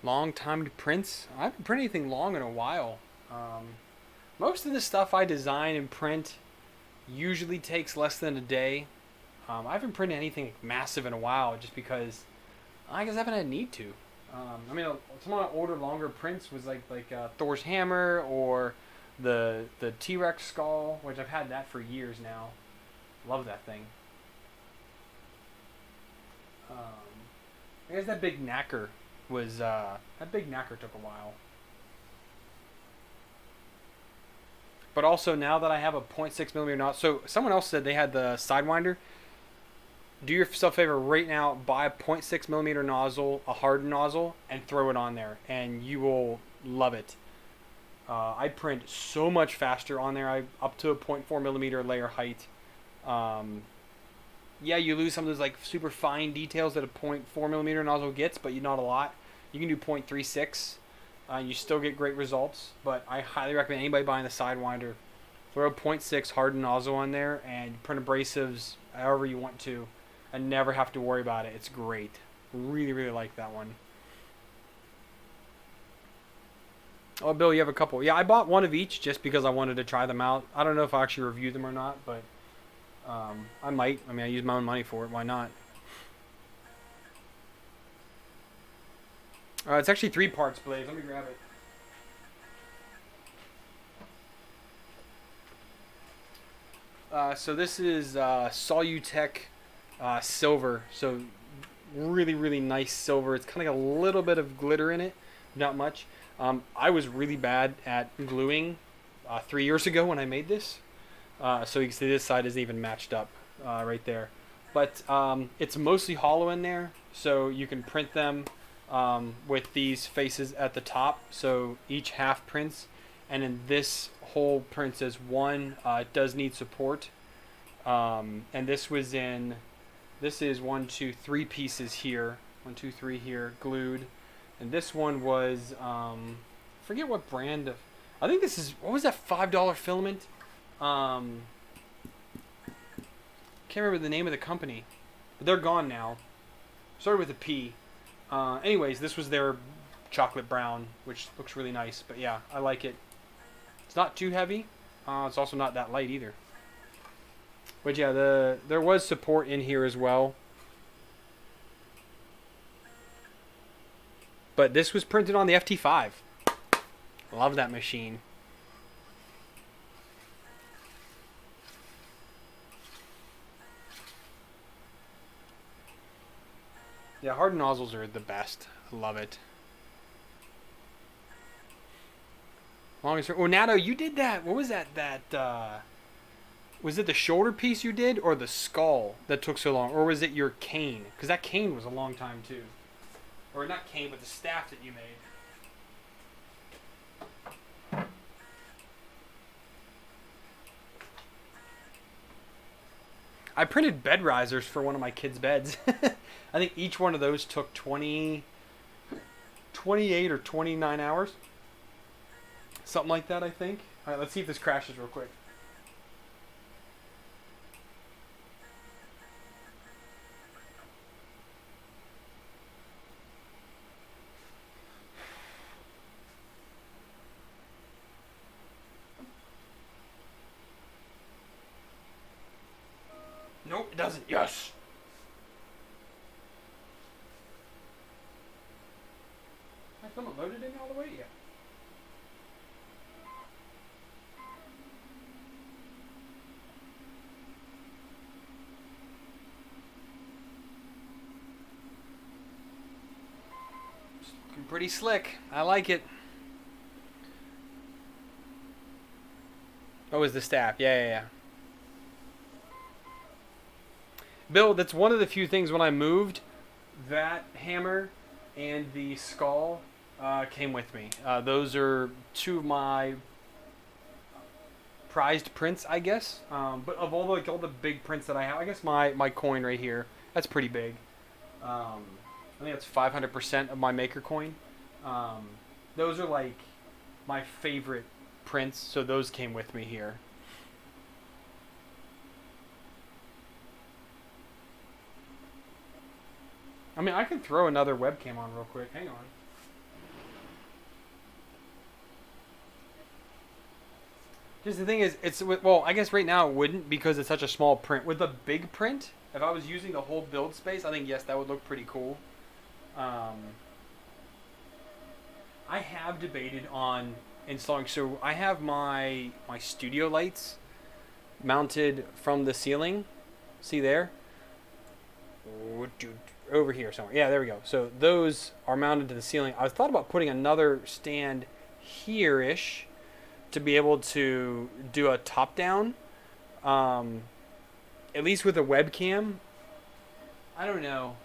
Long time to prints. I haven't printed anything long in a while. Most of the stuff I design and print usually takes less than a day. I haven't printed anything massive in a while, just because I guess I haven't had need to. I mean, some of my older, longer prints was like Thor's hammer or the T-Rex skull, which I've had that for years now. Love that thing. I guess that big knacker was that big knacker took a while. But also now that I have a 0.6 millimeter nozzle, so someone else said they had the Sidewinder. Do yourself a favor right now, buy a 0.6 millimeter nozzle, a hardened nozzle, and throw it on there, and you will love it. I print so much faster on there. I up to a 0.4 millimeter layer height. Yeah, you lose some of those like super fine details that a 0.4 millimeter nozzle gets, but not a lot. You can do 0.36. You still get great results, but I highly recommend anybody buying the Sidewinder. Throw a 0.6 hardened nozzle on there and print abrasives however you want to, and never have to worry about it. It's great. Really, really like that one. Oh, Bill, you have a couple. Yeah, I bought one of each just because I wanted to try them out. I don't know if I actually review them or not, but I might. I mean, I use my own money for it. Why not? It's actually 3 parts, Blaze. Let me grab it. So this is Solutech silver. So really, really nice silver. It's kind of got a little bit of glitter in it. Not much. I was really bad at gluing 3 years ago when I made this. So you can see this side isn't even matched up right there. But it's mostly hollow in there. So you can print them with these faces at the top. So each half prints. And then this whole prints as one. It does need support. And this was in... This is 1, 2, 3 pieces here. 1, 2, 3 here glued. And this one was, forget what brand of, I think this is, what was that $5 filament? Can't remember the name of the company, but they're gone now. Started with a P. Anyways, this was their chocolate brown, which looks really nice, but yeah, I like it. It's not too heavy. It's also not that light either. But yeah, there was support in here as well. But this was printed on the FT5. Love that machine. Yeah, hardened nozzles are the best. I love it. Longest. Oh, Nato, you did that. What was that? Was it the shoulder piece you did, or the skull that took so long, or was it your cane? Because that cane was a long time too. Or not cane, but the staff that you made. I printed bed risers for one of my kids' beds. I think each one of those took 28 or 29 hours. Something like that, I think. Alright, let's see if this crashes real quick. Nope, it doesn't. Yes! I still not loaded in all the way yet. It's looking pretty slick. I like it. Oh, is the staff. Yeah. Bill, that's one of the few things when I moved, that hammer and the skull came with me. Those are 2 of my prized prints, I guess. But of all the big prints that I have, I guess my coin right here, that's pretty big. I think that's 500% of my maker coin. Those are like my favorite prints, so those came with me here. I mean, I can throw another webcam on real quick. Hang on. Just the thing is, well, I guess right now it wouldn't because it's such a small print. With a big print, if I was using the whole build space, I think yes, that would look pretty cool. I have debated on installing. So I have my studio lights mounted from the ceiling. See there? Over here somewhere. Yeah, there we go. So those are mounted to the ceiling. I thought about putting another stand here-ish to be able to do a top-down. At least with a webcam. I don't know.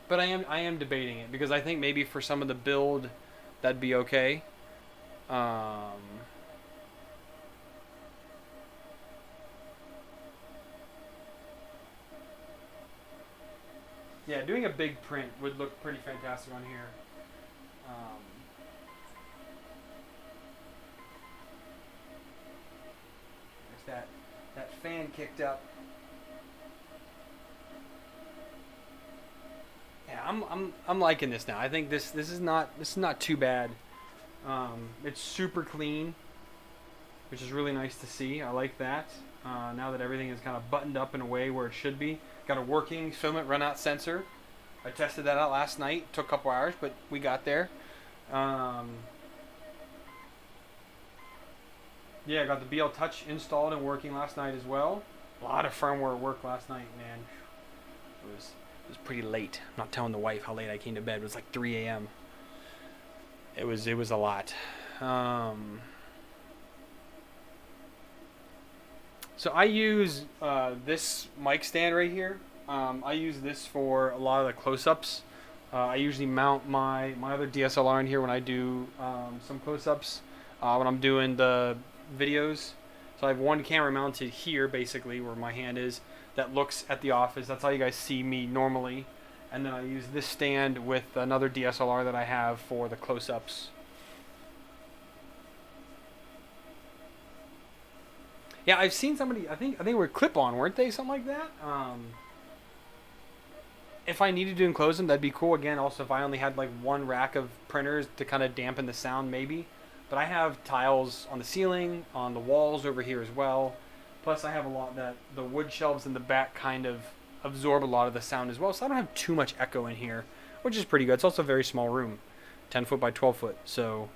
But I am debating it because I think maybe for some of the build that'd be okay. Yeah, doing a big print would look pretty fantastic on here. There's that fan kicked up. Yeah, I'm liking this now. I think this is not too bad. It's super clean, which is really nice to see. I like that. Now that everything is kind of buttoned up in a way where it should be. Got a working filament runout sensor. I tested that out last night. Took a couple hours, but we got there. Yeah, I got the BL Touch installed and working last night as well. A lot of firmware work last night, man. It was pretty late. I'm not telling the wife how late I came to bed. It was like 3 a.m. It was a lot. So I use this mic stand right here. I use this for a lot of the close-ups. I usually mount my other DSLR in here when I do some close-ups when I'm doing the videos. So I have one camera mounted here, basically, where my hand is, that looks at the office. That's how you guys see me normally. And then I use this stand with another DSLR that I have for the close-ups. Yeah, I've seen somebody. I think we're clip-on, weren't they? Something like that. If I needed to enclose them, that'd be cool. Again, also if I only had like one rack of printers to kind of dampen the sound, maybe. But I have tiles on the ceiling, on the walls over here as well. Plus, I have a lot that the wood shelves in the back kind of absorb a lot of the sound as well. So I don't have too much echo in here, which is pretty good. It's also a very small room, 10 foot by 12 foot. So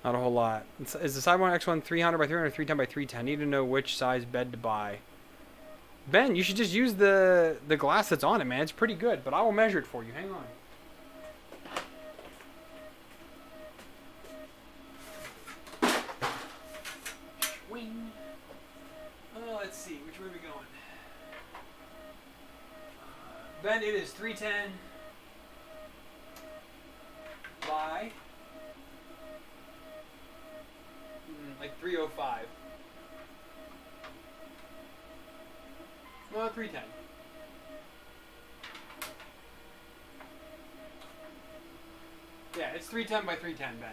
not a whole lot. Is the Sidewalk X1 300 by 300 or 310 by 310? I need to know which size bed to buy. Ben, you should just use the glass that's on it, man. It's pretty good, but I will measure it for you. Hang on. Wing. Oh, let's see. Which way are we going? Ben, it is 310 by like 305. Well, 310. Yeah, it's 310 by 310, Ben.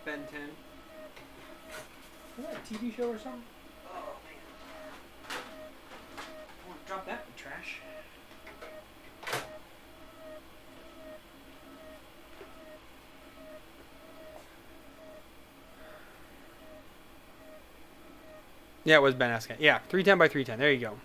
Ben 10. Is that a TV show or something? Oh, man. I want to drop that in the trash. Yeah, it was Ben asking. Yeah, 310 by 310. There you go.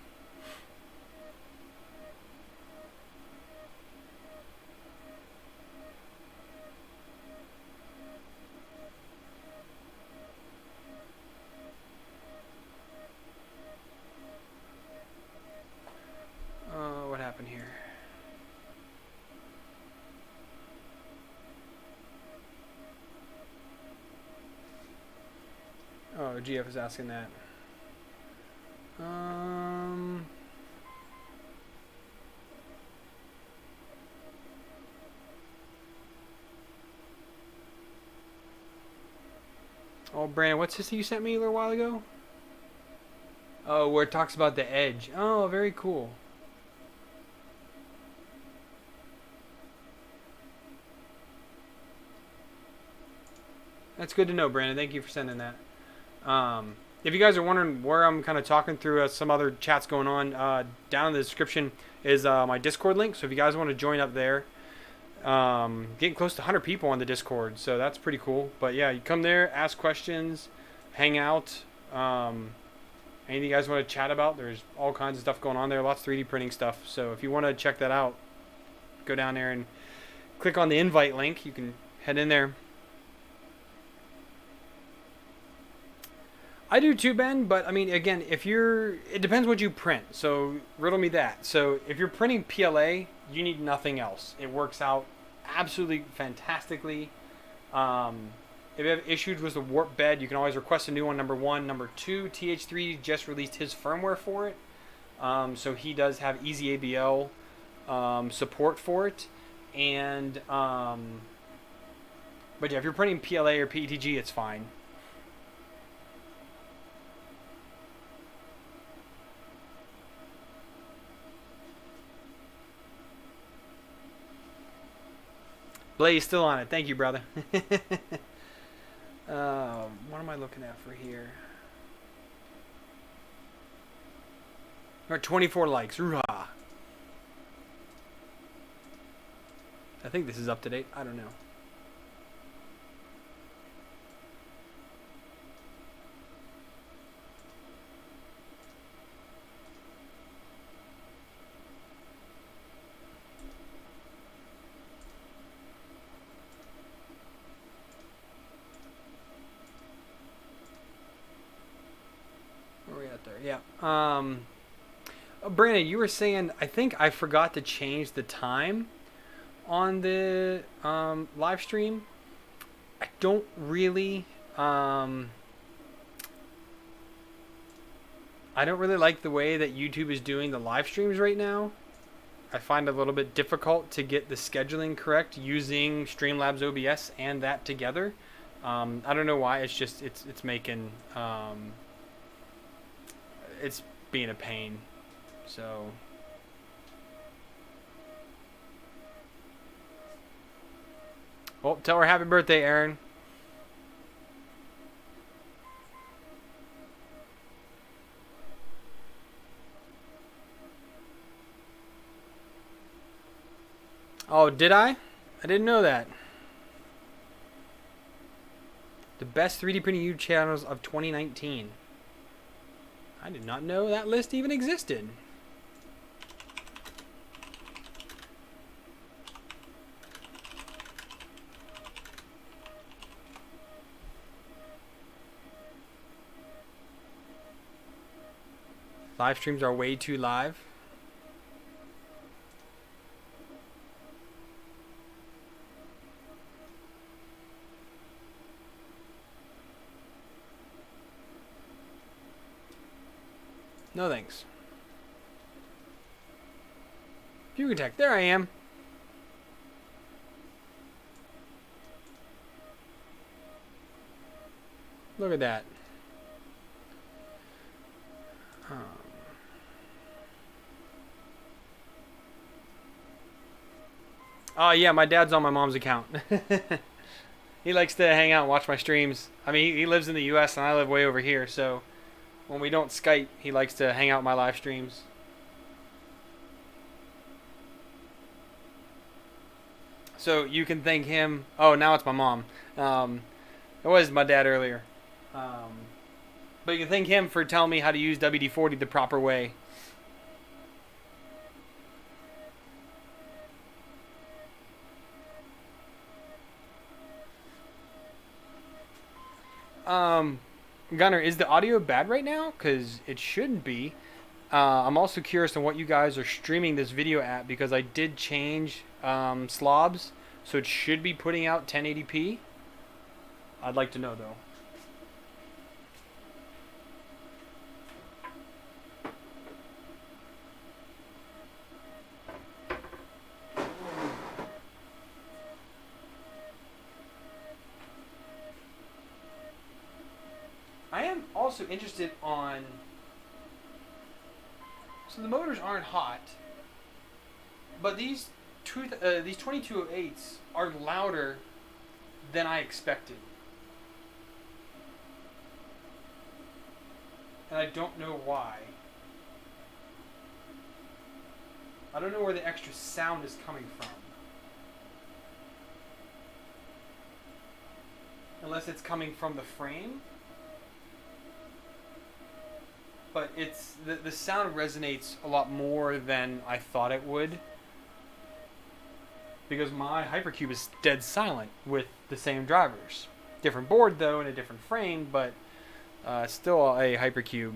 What happened here? Oh, GF is asking that. Oh, Brandon, what's this you sent me a little while ago? Oh, where it talks about the edge. Oh, very cool. That's good to know, Brandon. Thank you for sending that. If you guys are wondering where I'm kind of talking through some other chats going on, down in the description is my Discord link. So if you guys want to join up there, Getting close to 100 people on the Discord, so that's pretty cool. But yeah, you come there, ask questions, hang out. Anything you guys want to chat about, there's all kinds of stuff going on there. Lots of 3D printing stuff. So if you want to check that out, go down there and click on the invite link. You can head in there. I do too, Ben, but I mean, again, it depends what you print. So riddle me that. So if you're printing PLA, you need nothing else. It works out absolutely fantastically. If you have issues with the warp bed, you can always request a new one, number one. Number two, TH3 just released his firmware for it. So he does have easy ABL support for it. And, but yeah, if you're printing PLA or PETG, it's fine. Blaze still on it. Thank you, brother. What am I looking at for here? We're at 24 likes. Roo-ha. I think this is up to date. I don't know. Yeah. Brandon, you were saying, I think I forgot to change the time on the live stream. I don't really like the way that YouTube is doing the live streams right now. I find it a little bit difficult to get the scheduling correct using Streamlabs OBS and that together. I don't know why. It's just it's making it's being a pain. So well, tell her happy birthday, Aaron. Oh, did I? I didn't know that. The best 3D printing YouTube channels of 2019. I did not know that list even existed. Live streams are way too live. No thanks. Fugatech, there I am. Look at that. Oh yeah, my dad's on my mom's account. He likes to hang out and watch my streams. I mean, he lives in the US and I live way over here, so when we don't Skype, he likes to hang out my live streams. So you can thank him. Oh, now it's my mom. It was my dad earlier. But you can thank him for telling me how to use WD-40 the proper way. Gunner, is the audio bad right now? Because it shouldn't be. I'm also curious on what you guys are streaming this video at, because I did change slobs, so it should be putting out 1080p. I'd like to know though. I am also interested on, so the motors aren't hot, but these 2208s are louder than I expected. And I don't know why. I don't know where the extra sound is coming from. unless it's coming from the frame. But it's the sound resonates a lot more than I thought it would, because my Hypercube is dead silent with the same drivers. Different board though, and a different frame, but still a Hypercube.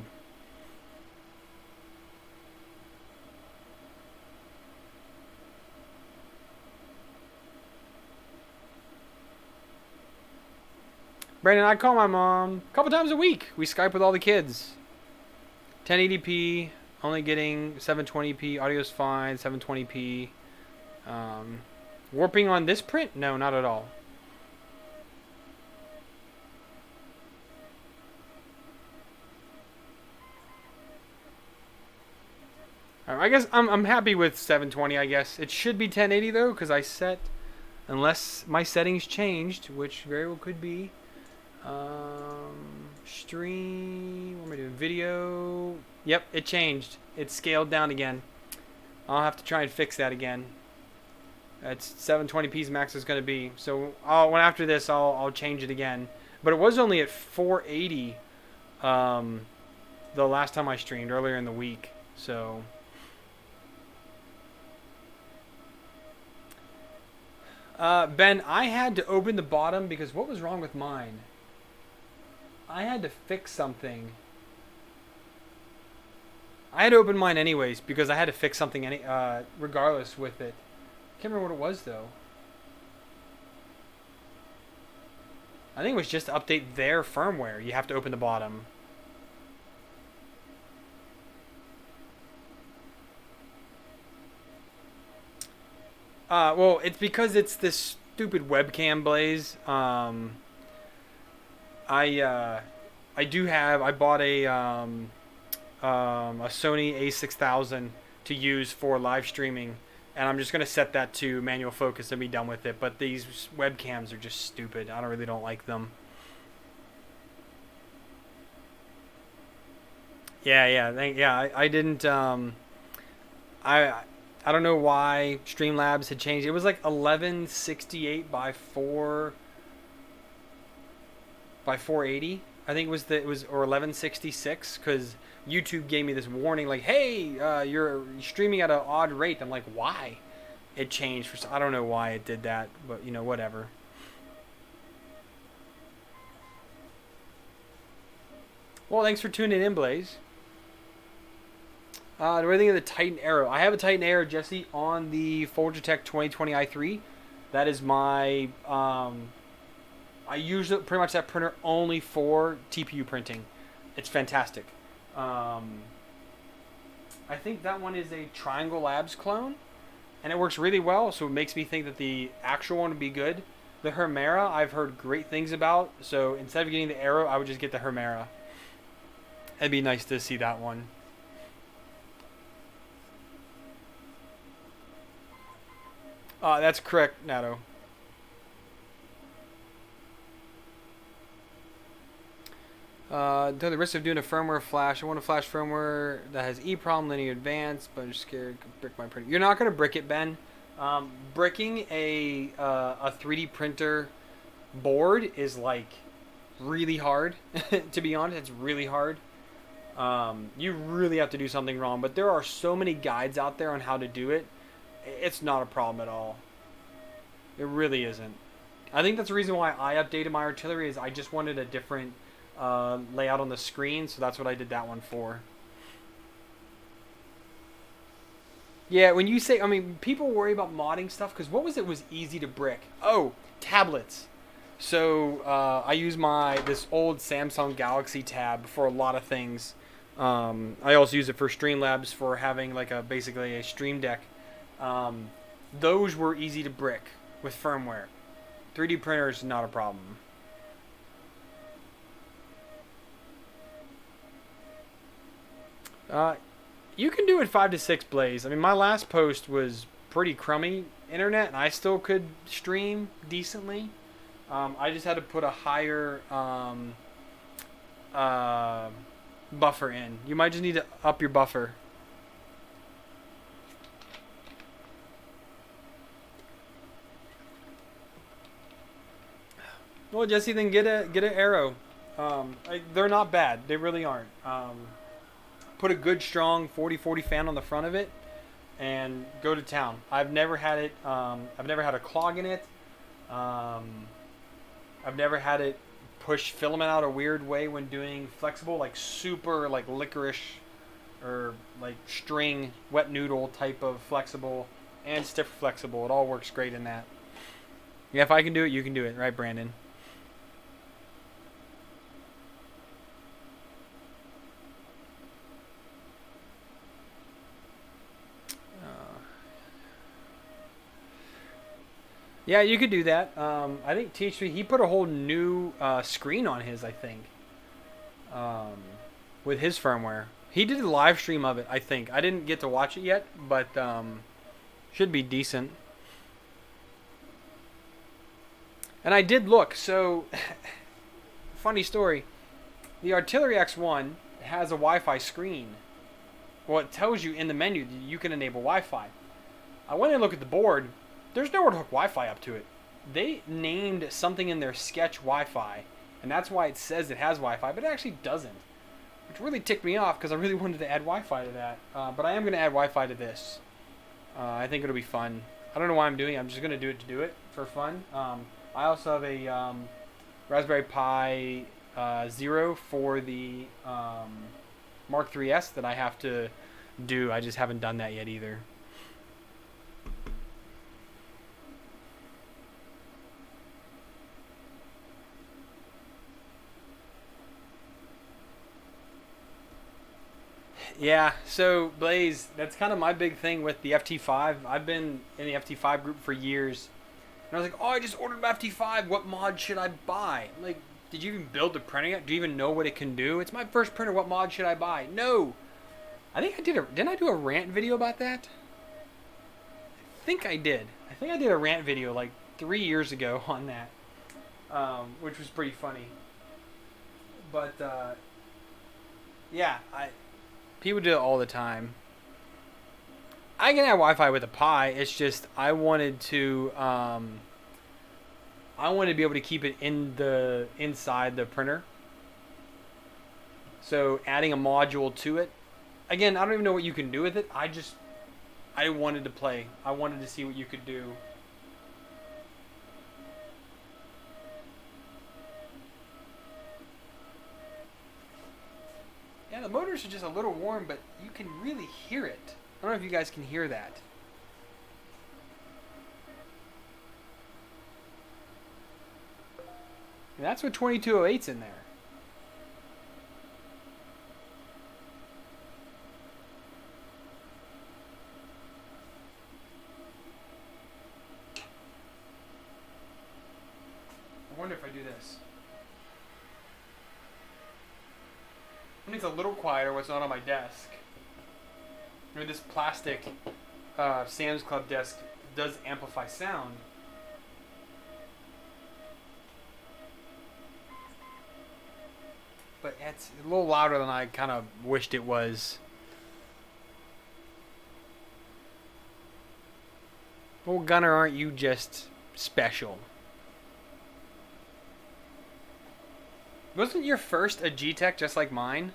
Brandon, I call my mom a couple times a week. We Skype with all the kids. 1080p, only getting 720p. Audio's fine, 720p. Warping on this print? No, not at all. I guess I'm happy with 720. I guess it should be 1080 though, because I set, unless my settings changed, which very well could be. Stream. What am I doing? Video. Yep, it changed. It's scaled down again. I'll have to try and fix that again. It's 720p's max is going to be. So when after this, I'll change it again. But it was only at 480 the last time I streamed earlier in the week. So Ben, I had to open the bottom because what was wrong with mine? I had to fix something. I had to open mine anyways because I had to fix something regardless with it. Can't remember what it was though. I think it was just to update their firmware. You have to open the bottom. Well, it's because it's this stupid webcam, Blaze. I bought a Sony A6000 to use for live streaming, and I'm just gonna set that to manual focus and be done with it. But these webcams are just stupid. I really don't like them. I didn't. I don't know why Streamlabs had changed. It was like 1168 by 480. I think it was or 1166 because YouTube gave me this warning like, hey, you're streaming at an odd rate. I'm like, why? It changed I don't know why it did that, but you know, whatever. Well, thanks for tuning in, Blaze. Do I think of the Titan Aero? I have a Titan Aero, Jesse, on the Folgertech 2020 i3. That is my I use pretty much that printer only for TPU printing. It's fantastic. I think that one is a Triangle Labs clone, and it works really well, so it makes me think that the actual one would be good. The Hermera, I've heard great things about, so instead of getting the Aero, I would just get the Hermera. It'd be nice to see that one. That's correct, Nato. The risk of doing a firmware flash. I want a flash firmware that has EEPROM linear advanced, but I'm just scared to brick my printer. You're not going to brick it, Ben. Bricking a 3D printer board is like really hard. To be honest, it's really hard. You really have to do something wrong, but there are so many guides out there on how to do it. It's not a problem at all. It really isn't. I think that's the reason why I updated my artillery is I just wanted a different layout on the screen, so that's what I did that one for. Yeah, when you say, I mean, people worry about modding stuff because what was easy to brick? Oh, tablets. So I use this old Samsung Galaxy Tab for a lot of things. I also use it for Streamlabs for having like basically a Stream Deck. Those were easy to brick with firmware. 3D printer is not a problem. You can do it 5 to 6, Blaze. I mean, my last post was pretty crummy internet, and I still could stream decently. I just had to put a higher buffer in. You might just need to up your buffer. Well, Jesse, then get an arrow. They're not bad. They really aren't. Put a good strong 40-40 fan on the front of it, and go to town. I've never had it. I've never had a clog in it. I've never had it push filament out a weird way when doing flexible, like super like licorice or like string wet noodle type of flexible and stiff flexible. It all works great in that. Yeah, if I can do it, you can do it, right, Brandon? Yeah, you could do that. I think THP, he put a whole new screen on his, I think, with his firmware. He did a live stream of it, I think. I didn't get to watch it yet, but should be decent. And I did look, so funny story. The Artillery X1 has a Wi-Fi screen. Well, it tells you in the menu that you can enable Wi-Fi. I went and looked at the board. There's nowhere to hook Wi-Fi up to it. They named something in their sketch Wi-Fi, and that's why it says it has Wi-Fi, but it actually doesn't. Which really ticked me off because I really wanted to add Wi-Fi to that. But I am going to add Wi-Fi to this. I think it'll be fun. I don't know why I'm doing it. I'm just going to do it for fun. I also have a Raspberry Pi Zero for the Mark 3S that I have to do. I just haven't done that yet either. Yeah, so Blaze, that's kind of my big thing with the FT5. I've been in the FT5 group for years. And I was like, oh, I just ordered my FT5. What mod should I buy? I'm like, did you even build the printer yet? Do you even know what it can do? It's my first printer. What mod should I buy? No. I think I did didn't I do a rant video about that? I think I did. I think I did a rant video like 3 years ago on that, which was pretty funny. But, yeah, people do it all the time. I can have Wi-Fi with a Pi. It's just I wanted to be able to keep it inside the printer. So adding a module to it. Again, I don't even know what you can do with it. I wanted to play. I wanted to see what you could do. Yeah, the motors are just a little warm, but you can really hear it. I don't know if you guys can hear that. And that's what 2208's in there. I wonder if I do this. When it's a little quieter, what's not on my desk. I mean, this plastic Sam's Club desk does amplify sound. But it's a little louder than I kind of wished it was. Well, Gunner, aren't you just special? Wasn't your first a G-Tech just like mine?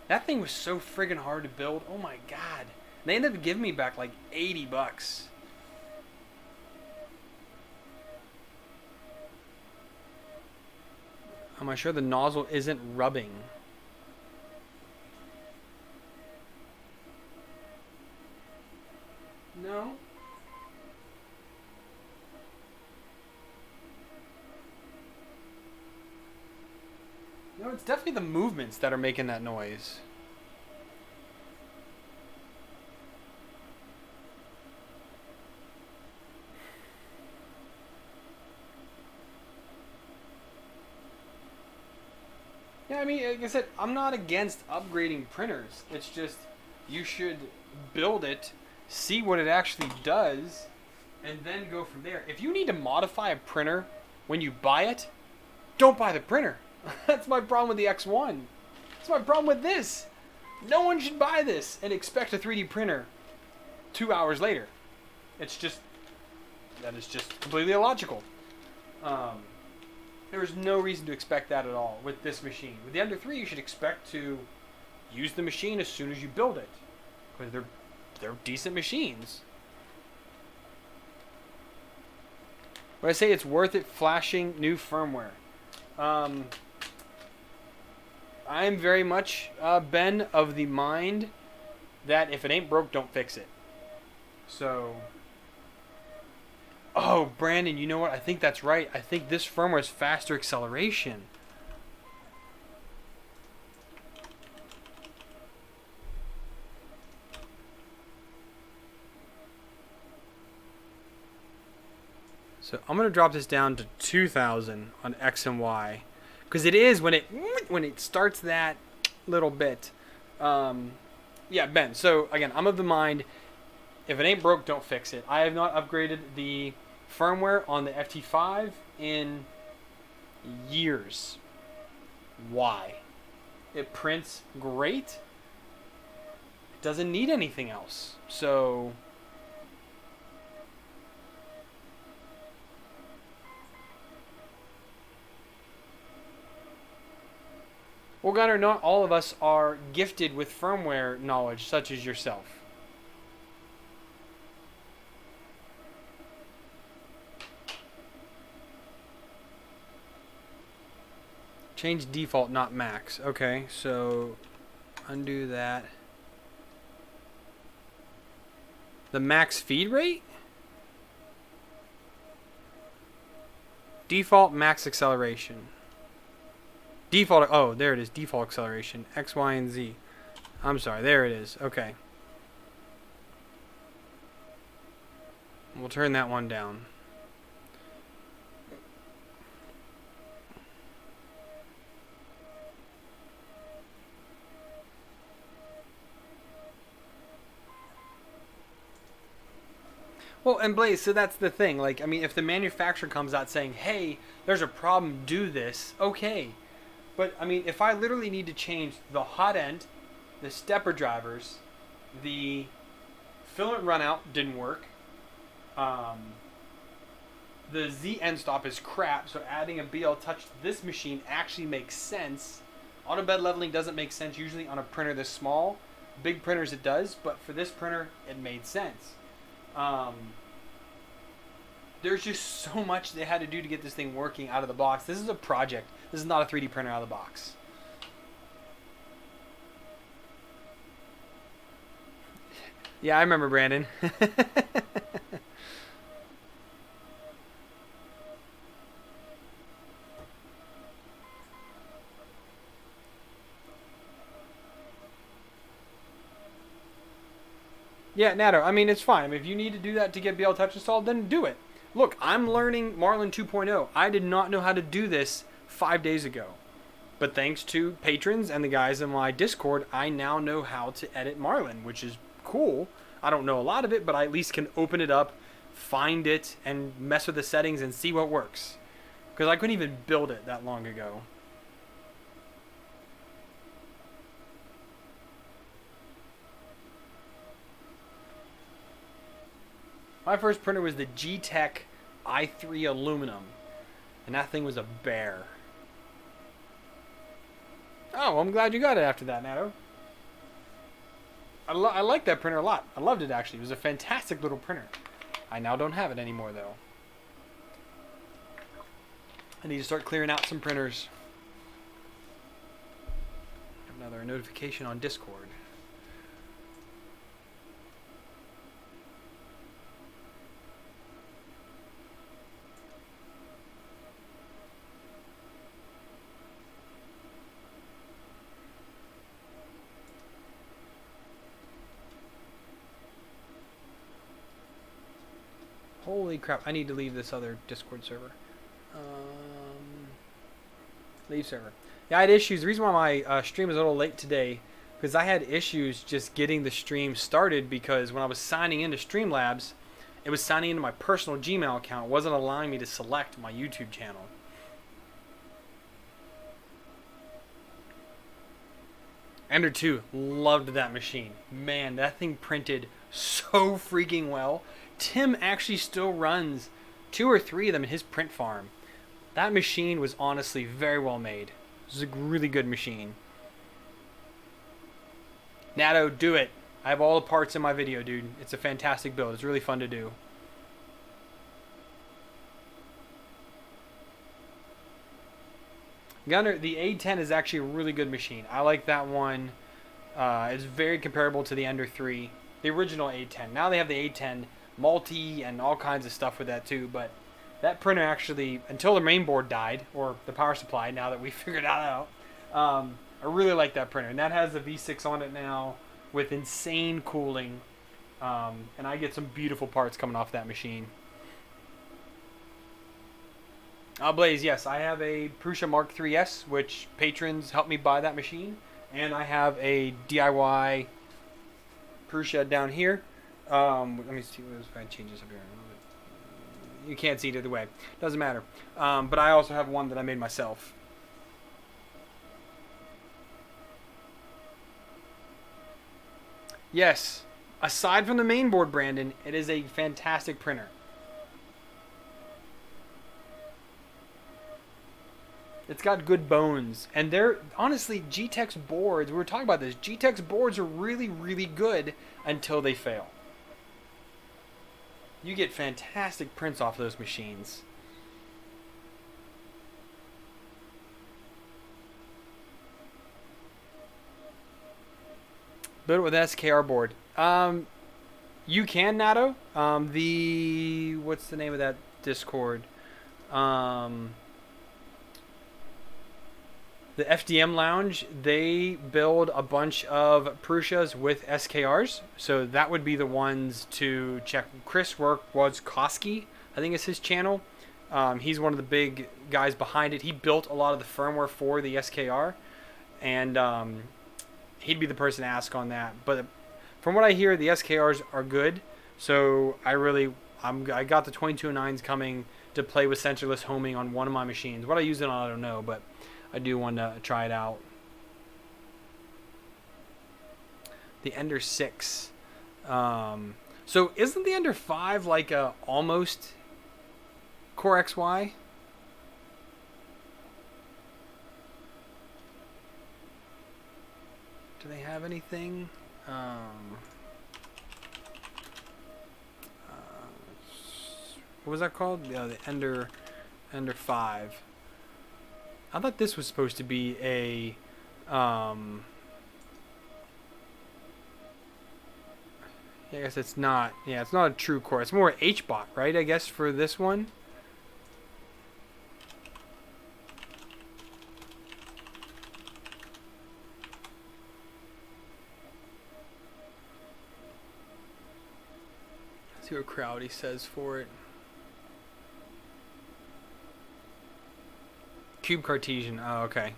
That thing was so friggin' hard to build. Oh my god. They ended up giving me back like $80. Am I sure the nozzle isn't rubbing? No. No, it's definitely the movements that are making that noise. Yeah, I mean, like I said, I'm not against upgrading printers. It's just you should build it, see what it actually does, and then go from there. If you need to modify a printer when you buy it, don't buy the printer. That's my problem with the X1. That's my problem with this. No one should buy this and expect a 3D printer 2 hours later. That is just completely illogical. There's no reason to expect that at all with this machine. With the Ender 3, you should expect to use the machine as soon as you build it, because they're decent machines. But I say it's worth it flashing new firmware. I'm very much Ben of the mind that if it ain't broke, don't fix it. So, oh, Brandon, you know what? I think that's right. I think this firmware has faster acceleration. So I'm gonna drop this down to 2,000 on X and Y, because it is when it starts that little bit. Yeah, Ben. So again, I'm of the mind, if it ain't broke, don't fix it. I have not upgraded the firmware on the FT5 in years. Why? It prints great. It doesn't need anything else. So well, Gunnar, not all of us are gifted with firmware knowledge such as yourself. Change default, not max. Okay, so undo that. The max feed rate? Default max acceleration. Default, oh, there it is. Default acceleration. X, Y, and Z. I'm sorry, there it is. Okay. We'll turn that one down. Well, and Blaze, so that's the thing. Like, I mean, if the manufacturer comes out saying, hey, there's a problem, do this, okay. But, I mean, if I literally need to change the hot end, the stepper drivers, the filament runout didn't work, the Z end stop is crap, so adding a BL Touch to this machine actually makes sense. Auto bed leveling doesn't make sense usually on a printer this small. Big printers it does, but for this printer, it made sense. There's just so much they had to do to get this thing working out of the box. This is a project. This is not a 3D printer out of the box. Yeah, I remember, Brandon. Yeah, Nato, I mean, it's fine. I mean, if you need to do that to get BL Touch installed, then do it. Look, I'm learning Marlin 2.0. I did not know how to do this 5 days ago. But thanks to patrons and the guys in my Discord, I now know how to edit Marlin, which is cool. I don't know a lot of it, but I at least can open it up, find it, and mess with the settings and see what works. Because I couldn't even build it that long ago. My first printer was the G-Tech i3 aluminum, and that thing was a bear. Oh, well, I'm glad you got it after that, Nato. I like that printer a lot. I loved it, actually. It was a fantastic little printer. I now don't have it anymore, though. I need to start clearing out some printers. Another notification on Discord. Holy crap, I need to leave this other Discord server. Leave server. Yeah, I had issues. The reason why my stream is a little late today, because I had issues just getting the stream started, because when I was signing into Streamlabs, it was signing into my personal Gmail account. It wasn't allowing me to select my YouTube channel. Ender 2, loved that machine. Man, that thing printed so freaking well. Tim actually still runs 2 or 3 of them in his print farm. That machine was honestly very well made. It was a really good machine. Natto, do it. I have all the parts in my video, dude. It's a fantastic build. It's really fun to do. Gunner, the A10 is actually a really good machine. I like that one. It's very comparable to the Ender 3, the original A10. Now they have the A10 multi and all kinds of stuff with that too, but that printer actually, until the main board died, or the power supply, now that we figured that out, I really like that printer. And that has the V6 on it now with insane cooling, and I get some beautiful parts coming off that machine. Blaze, yes, I have a Prusa Mark 3S, which patrons helped me buy that machine. And I have a DIY Prusa down here. Let me see if I change this up here. You can't see it either way. Doesn't matter. But I also have one that I made myself. Yes, aside from the main board, Brandon, it is a fantastic printer. It's got good bones. And they're, honestly, G-Tech's boards, we were talking about this, G-Tech's boards are really, really good until they fail. You get fantastic prints off those machines. Build it with SKR board. You can, Natto. What's the name of that Discord? The FDM Lounge, they build a bunch of Prusas with SKRs. So that would be the ones to check. Chris Work was Koski, I think is his channel. He's one of the big guys behind it. He built a lot of the firmware for the SKR. And he'd be the person to ask on that. But from what I hear, the SKRs are good. So I got the 2209s coming to play with sensorless homing on one of my machines. What I use it on, I don't know, but I do want to try it out. The Ender 6. So isn't the Ender 5 like a almost Core XY? Do they have anything? What was that called? Yeah, the Ender 5. I thought this was supposed to be a yeah, I guess it's not. Yeah, it's not a true core. It's more HBot, right? I guess for this one. Let's see what Crowdy says for it. Cube Cartesian. Oh, okay.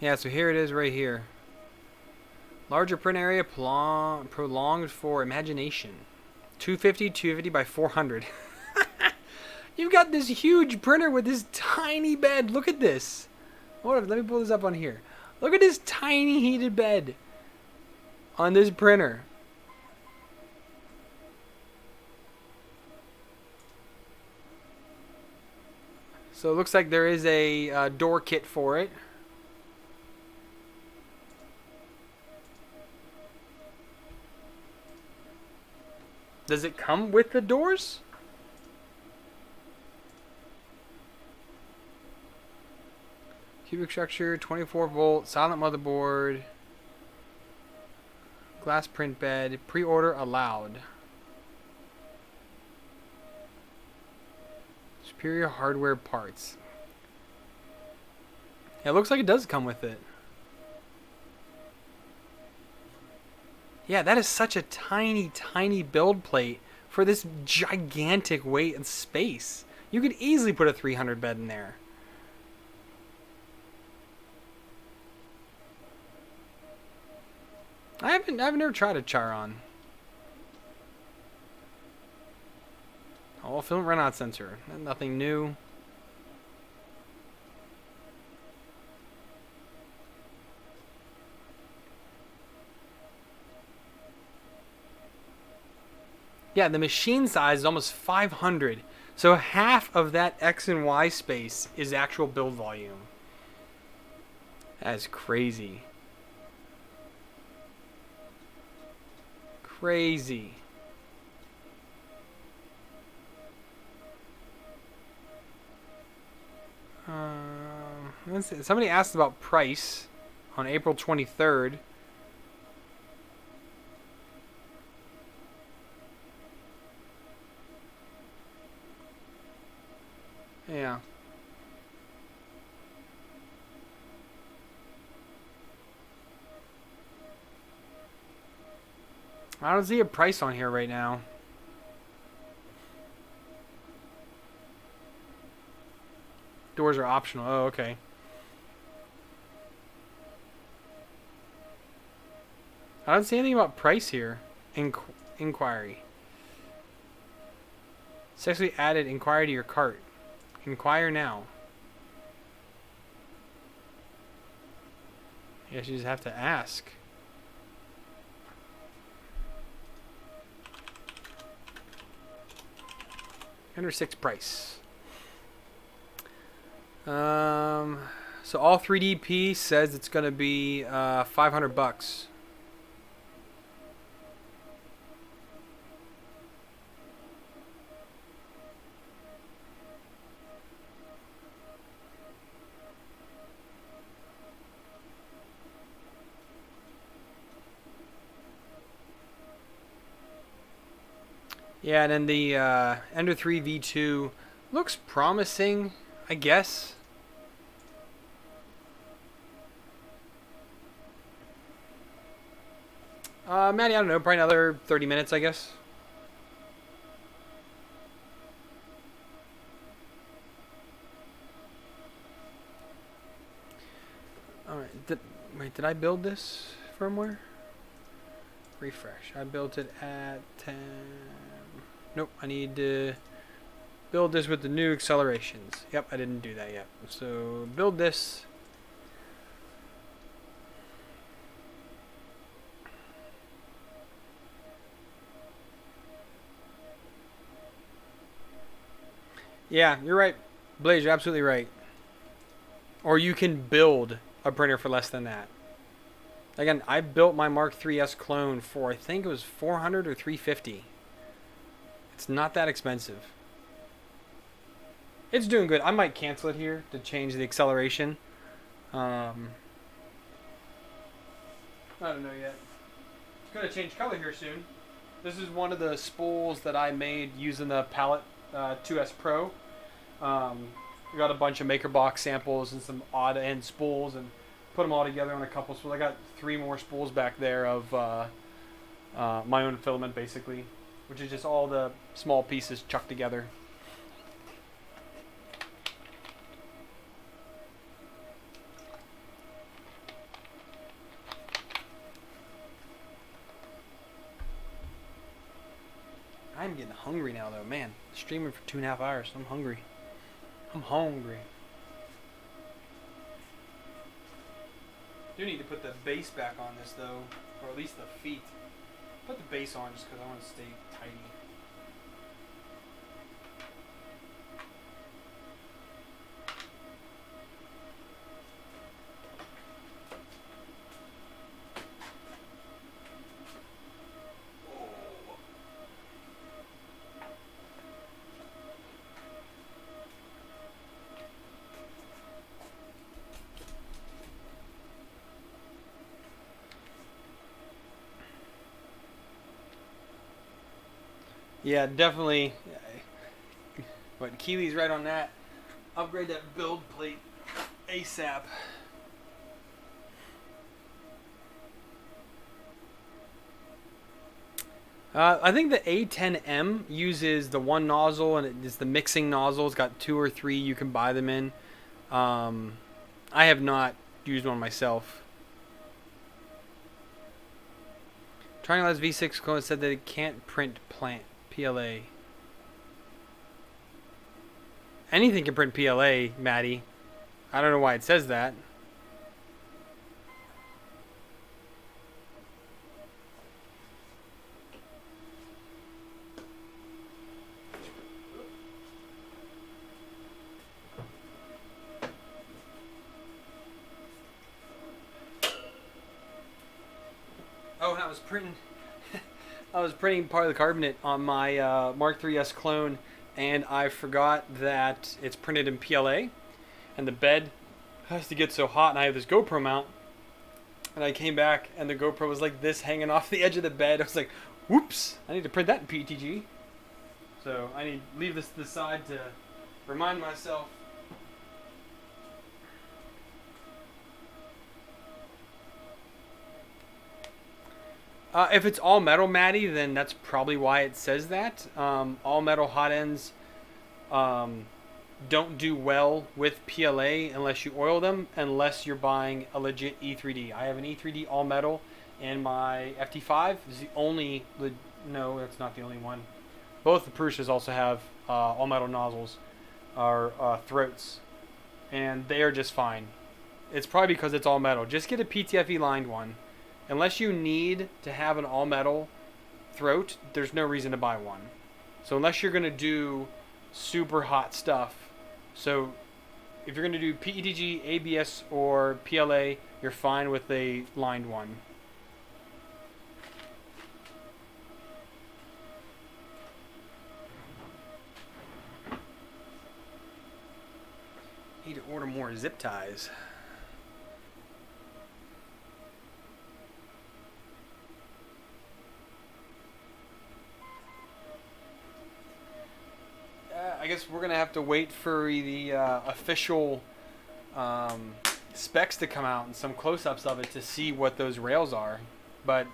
Yeah, so here it is right here. Larger print area prolonged for imagination. 250 by 400. You've got this huge printer with this tiny bed. Look at this. Hold on, let me pull this up on here. Look at this tiny heated bed on this printer. So it looks like there is a door kit for it. Does it come with the doors? Cubic structure, 24 volt, silent motherboard, glass print bed, pre-order allowed. Superior hardware parts. Yeah, it looks like it does come with it. Yeah, that is such a tiny, tiny build plate for this gigantic weight and space. You could easily put a 300 bed in there. I've never tried a Charon. Oh, filament runout sensor. Nothing new. Yeah, the machine size is almost 500. So half of that X and Y space is actual build volume. That's crazy. Crazy. Let's see. Somebody asked about price on April 23rd. Yeah. I don't see a price on here right now. Doors are optional. Oh, okay. I don't see anything about price here. Inquiry. Successfully added inquiry to your cart. Inquire now. I guess you just have to ask. Under 6 price. So all 3DP says it's gonna be $500. Yeah, and then the Ender 3 V2 looks promising, I guess. Maddie, I don't know, probably another 30 minutes, I guess. Alright, wait, did I build this firmware? Refresh. I built it at 10. Nope, I need to build this with the new accelerations. Yep, I didn't do that yet. So, build this. Yeah, you're right. Blaze, you're absolutely right. Or you can build a printer for less than that. Again, I built my Mark 3S clone for, I think it was 400 or 350. It's not that expensive. It's doing good. I might cancel it here to change the acceleration. I don't know yet. It's going to change color here soon. This is one of the spools that I made using the Palette 2S Pro. We got a bunch of MakerBox samples and some odd end spools and put them all together on a couple spools. I got 3 more spools back there of my own filament, basically, which is just all the small pieces chucked together. I'm getting hungry now, though. Man, streaming for 2.5 hours. I'm hungry. I'm hungry. Do need to put the base back on this, though, or at least the feet. Put the base on just because I want to stay tidy. Yeah, definitely. But Keely's right on that. Upgrade that build plate ASAP. I think the A10M uses the one nozzle, and it is the mixing nozzle. It's got 2 or 3. You can buy them in. I have not used one myself. Triangle V6 code said that it can't print PLA. Anything can print PLA, Maddie. I don't know why it says that. was printing I was printing part of the carbonate on my Mark 3S clone, and I forgot that it's printed in PLA, and the bed has to get so hot, and I have this GoPro mount, and I came back, and the GoPro was like this, hanging off the edge of the bed. I was like, whoops, I need to print that in PETG. So I need to leave this to the side to remind myself. If it's all metal, Maddie, then that's probably why it says that. All metal hot ends don't do well with PLA unless you oil them, unless you're buying a legit E3D. I have an E3D all metal, and my FT5 is the only. No, that's not the only one. Both the Prussias also have all metal nozzles, or throats, and they are just fine. It's probably because it's all metal. Just get a PTFE lined one. Unless you need to have an all metal throat, there's no reason to buy one. So unless you're going to do super hot stuff, so if you're going to do PETG, ABS, or PLA, you're fine with a lined one. Need to order more zip ties. I guess we're gonna have to wait for the official specs to come out and some close-ups of it to see what those rails are. But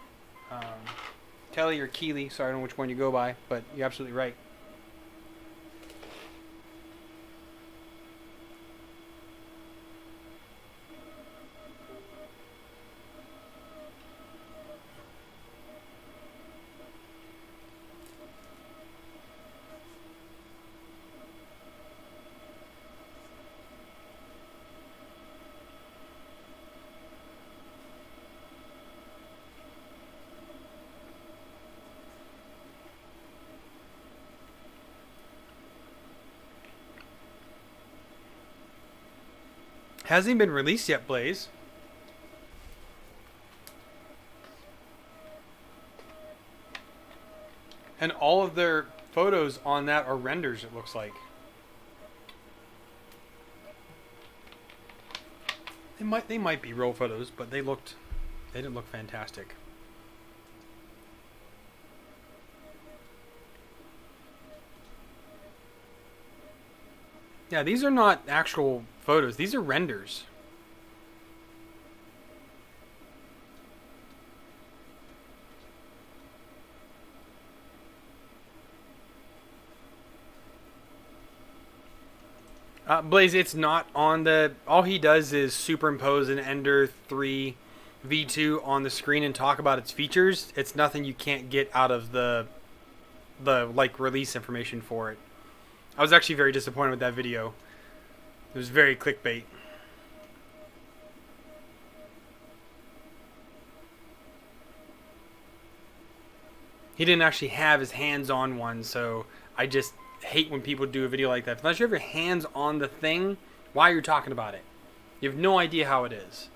Kelly or Keeley, sorry, I don't know which one you go by, but you're absolutely right. Hasn't even been released yet, Blaze. And all of their photos on that are renders, it looks like. They might be real photos, but they didn't look fantastic. Yeah, these are not actual photos. These are renders. Blaze, it's not on the... All he does is superimpose an Ender 3 V2 on the screen and talk about its features. It's nothing you can't get out of the like release information for it. I was actually very disappointed with that video. It was very clickbait. He didn't actually have his hands on one, so I just hate when people do a video like that. Unless you have your hands on the thing, why are you talking about it? You have no idea how it is.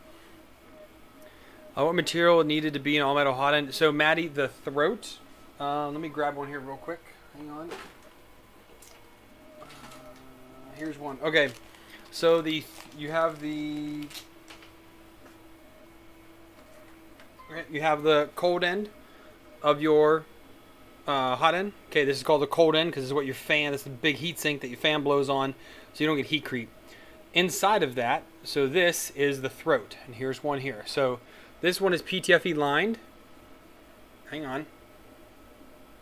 What material needed to be an all metal hot end? So Maddie, the throat. Let me grab one here real quick. Hang on. Here's one. Okay, so you have the cold end of your hot end. Okay, this is called the cold end because this is what your fan. This is the big heat sink that your fan blows on, so you don't get heat creep. Inside of that, so this is the throat, and here's one here. So this one is PTFE lined. Hang on.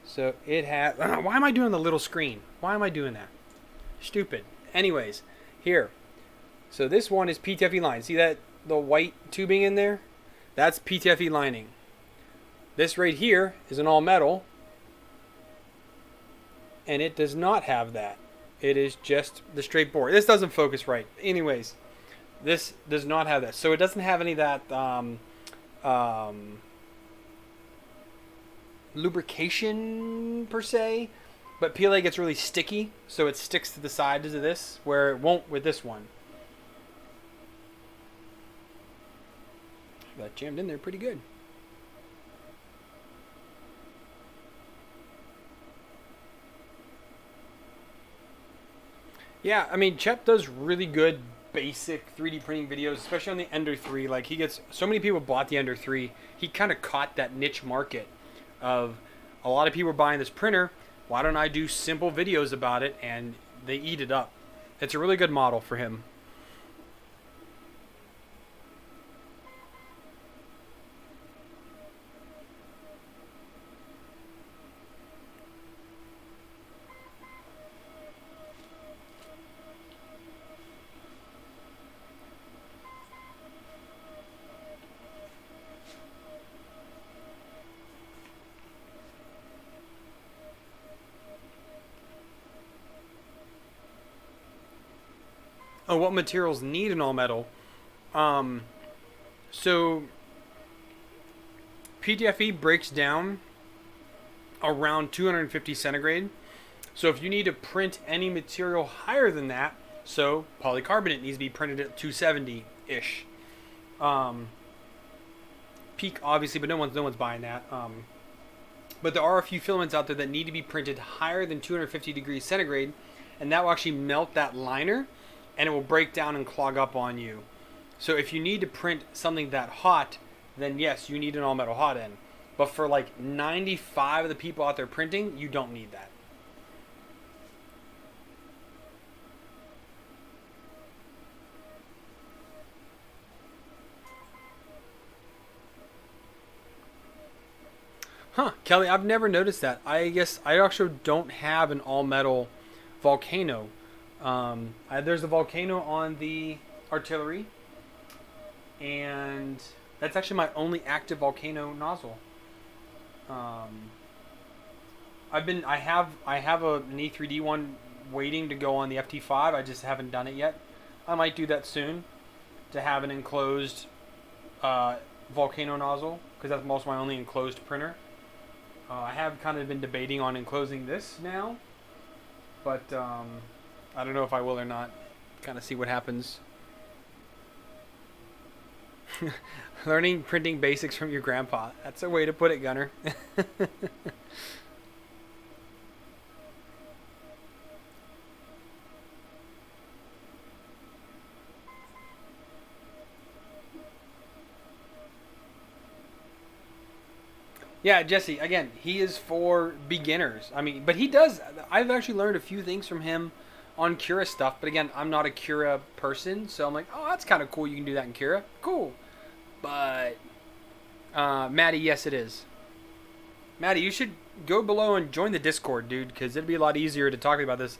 So it has. Why am I doing the little screen? Why am I doing that? Stupid. Anyways, here. So this one is PTFE lined. See that the white tubing in there? That's PTFE lining. This right here is an all metal, and it does not have that. It is just the straight bore. This doesn't focus right. Anyways, this does not have that. So it doesn't have any of that lubrication per se. But PLA gets really sticky, so it sticks to the sides of this, where it won't with this one. That jammed in there pretty good. Yeah, I mean, Chep does really good basic 3D printing videos, especially on the Ender 3. Like, he gets so many people bought the Ender 3. He kind of caught that niche market of a lot of people are buying this printer. Why don't I do simple videos about it? And they eat it up. It's a really good model for him. Oh, what materials need an all metal? Um, so PTFE breaks down around 250 centigrade. So if you need to print any material higher than that, so polycarbonate needs to be printed at 270 ish. Peak obviously, but no one's buying that. But there are a few filaments out there that need to be printed higher than 250 degrees centigrade, and that will actually melt that liner, and it will break down and clog up on you. So if you need to print something that hot, then yes, you need an all metal hot end. But for like 95 of the people out there printing, you don't need that. Huh, Kelly, I've never noticed that. I guess I actually don't have an all metal volcano. There's a volcano on the artillery, and that's actually my only active volcano nozzle. Um, I have an E3D one waiting to go on the FT5. I just haven't done it yet. I might do that soon to have an enclosed uh, volcano nozzle because that's most of my only enclosed printer. I have kind of been debating on enclosing this now, but I don't know if I will or not. Kind of see what happens. Learning printing basics from your grandpa. That's a way to put it, Gunner. Yeah, Jesse, again, he is for beginners. I mean, but he does. I've actually learned a few things from him on Cura stuff. But again, I'm not a Cura person. So I'm like, oh, that's kind of cool. You can do that in Cura. Cool. But, Maddie, yes, it is. Maddie, you should go below and join the Discord, dude, because it'd be a lot easier to talk about this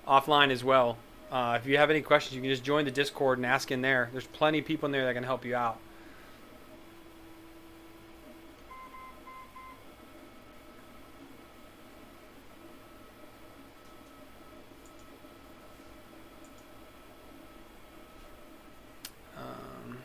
offline as well. If you have any questions, you can just join the Discord and ask in there. There's plenty of people in there that can help you out. Um,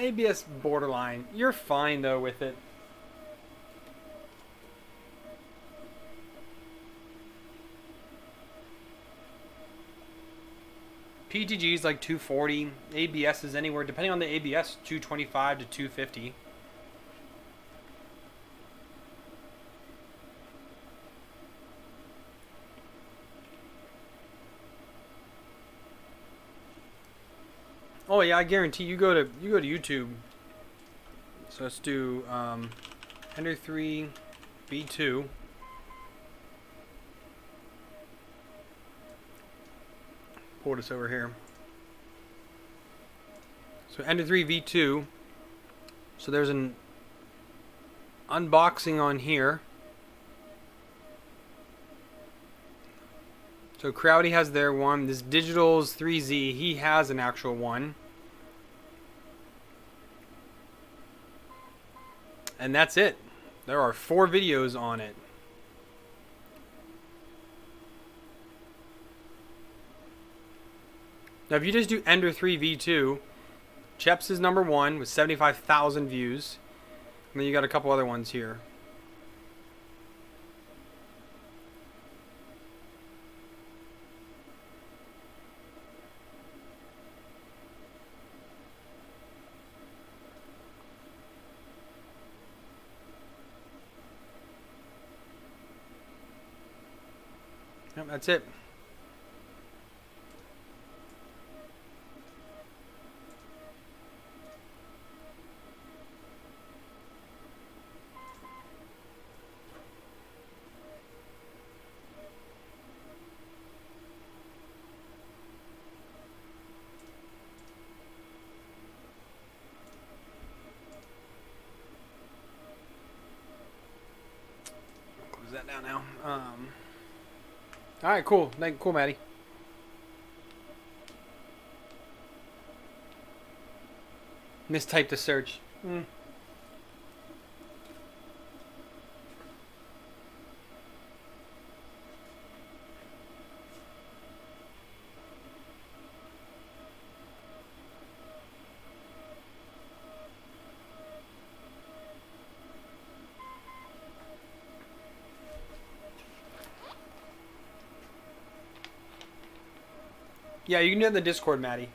ABS borderline. You're fine though with it. PTG is like 240. ABS is anywhere, depending on the ABS, 225 to 250. Oh yeah, I guarantee you go to YouTube. So let's do Ender 3 V2. Pull this over here. So Ender 3 V2. So there's an unboxing on here. So Crowdy has their one. This Digital's 3Z, he has an actual one. And that's it. There are 4 videos on it. Now if you just do Ender 3 V2, Cheps is number 1 with 75,000 views. And then you got a couple other ones here. Yep, that's it. Close that down now. All right, cool. Cool, Maddie. Mistyped the search. Yeah, you can do it in the Discord, Maddie.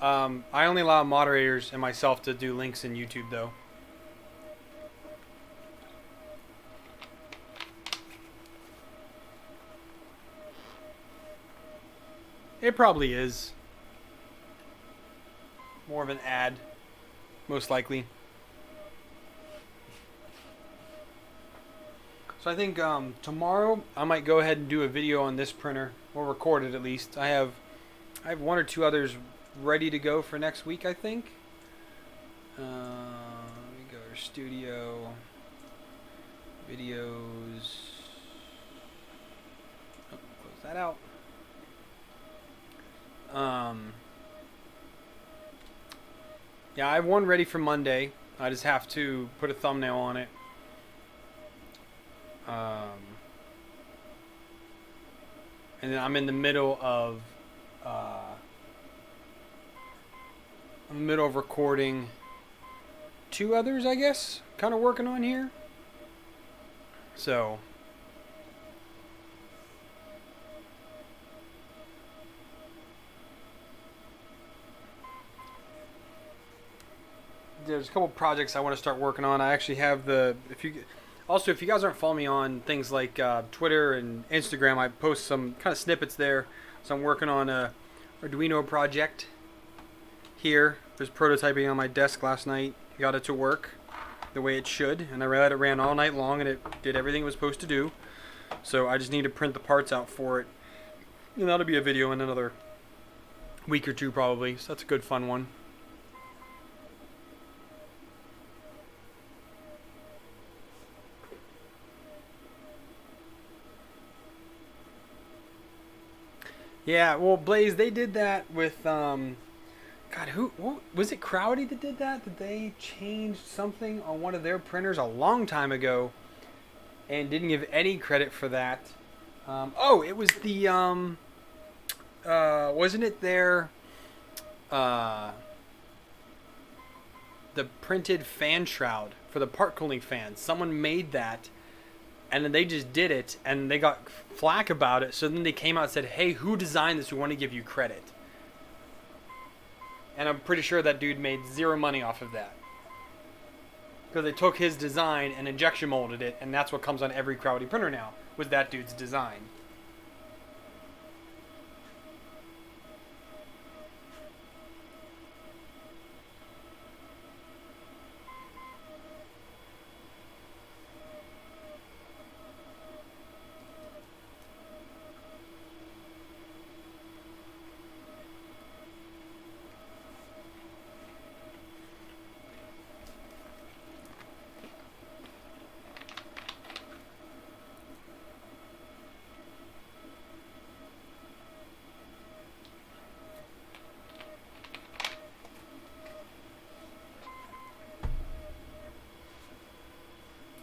I only allow moderators and myself to do links in YouTube, though. It probably is. More of an ad, most likely. So I think tomorrow I might go ahead and do a video on this printer, or record it at least. I have one or two others ready to go for next week, I think. Let me go to studio, videos. Oh, close that out. Yeah, I have one ready for Monday. I just have to put a thumbnail on it. And then I'm in the middle of recording two others, I guess, kind of working on here. So there's a couple projects I want to start working on. I actually have if you guys aren't following me on things like Twitter and Instagram, I post some kind of snippets there. So I'm working on a Arduino project here. There's prototyping on my desk last night. Got it to work the way it should, and I let it ran all night long, and it did everything it was supposed to do. So I just need to print the parts out for it, and that'll be a video in another week or two probably. So that's a good fun one. Yeah, well, Blaze, they did that with God, who was it? Crowdy that did that? Did they change something on one of their printers a long time ago, and didn't give any credit for that? Oh, it was the wasn't it their the printed fan shroud for the part cooling fans? Someone made that, and then they just did it, and they got flack about it. So then they came out and said, "Hey, who designed this? We want to give you credit." And I'm pretty sure that dude made zero money off of that. Because they took his design and injection molded it, and that's what comes on every Crowdy printer now, was that dude's design.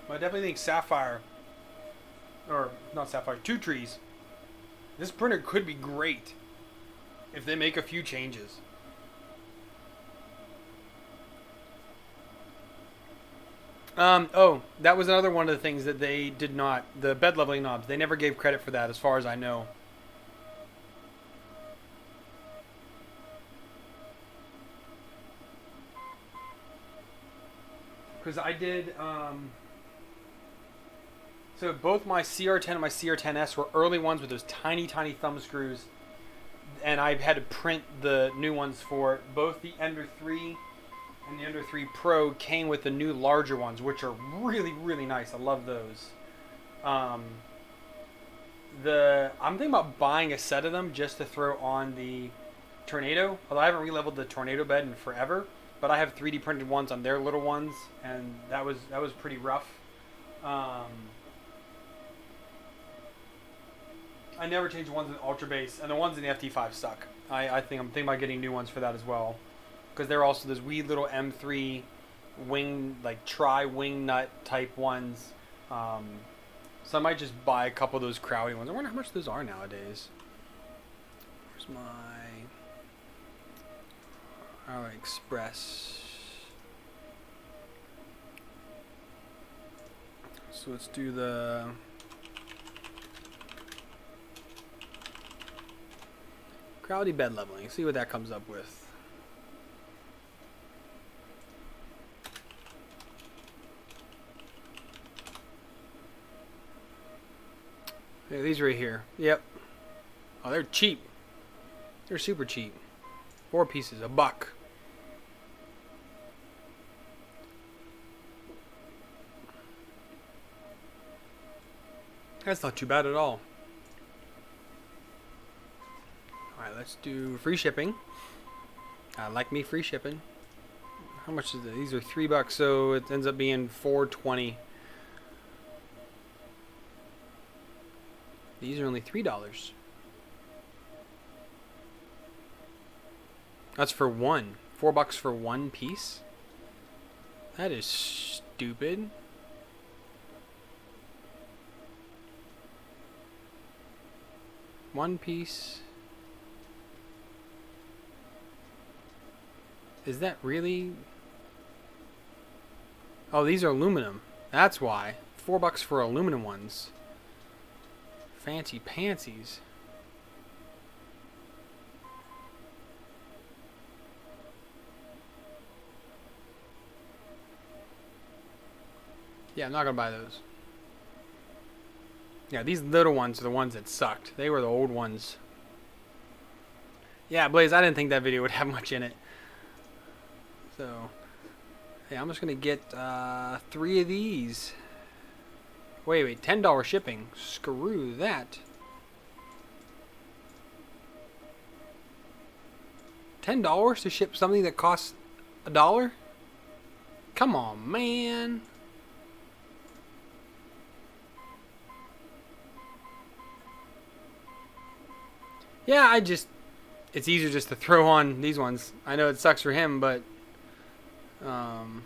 I definitely think Sapphire, or not Sapphire, Two Trees, this printer could be great if they make a few changes. Oh, that was another one of the things that they did not. The bed leveling knobs. They never gave credit for that, as far as I know. Because I did. So both my CR10 and my CR10S were early ones with those tiny, tiny thumb screws, and I had to print the new ones for it. Both the Ender 3 and the Ender 3 Pro came with the new larger ones, which are really, really nice. I love those. Um, I'm thinking about buying a set of them just to throw on the Tornado. Although I haven't re-leveled the Tornado bed in forever, but I have 3D printed ones on their little ones, and that was pretty rough. Um, I never changed the ones in Ultra Base, and the ones in the FT5 suck. I think I'm thinking about getting new ones for that as well, because they're also those wee little M3 wing, like tri wing nut type ones. Um, so I might just buy a couple of those Crowdy ones. I wonder how much those are nowadays. Where's my AliExpress? So let's do the Crowdy bed leveling. See what that comes up with. Yeah, these right here. Yep. Oh, they're cheap. They're super cheap. 4 pieces, $1. That's not too bad at all. Alright, let's do free shipping. Like me, free shipping. How much is it? These are $3, so it ends up being $4.20. These are only $3. That's for one. $4 for one piece? That is stupid. One piece. Is that really? Oh, these are aluminum. That's why. $4 for aluminum ones. Fancy pantsies. Yeah, I'm not gonna buy those. Yeah, these little ones are the ones that sucked. They were the old ones. Yeah, Blaze, I didn't think that video would have much in it. So, yeah, I'm just gonna get 3 of these. Wait, $10 shipping. Screw that. $10 to ship something that costs $1? Come on, man. Yeah, it's easier just to throw on these ones. I know it sucks for him, but um,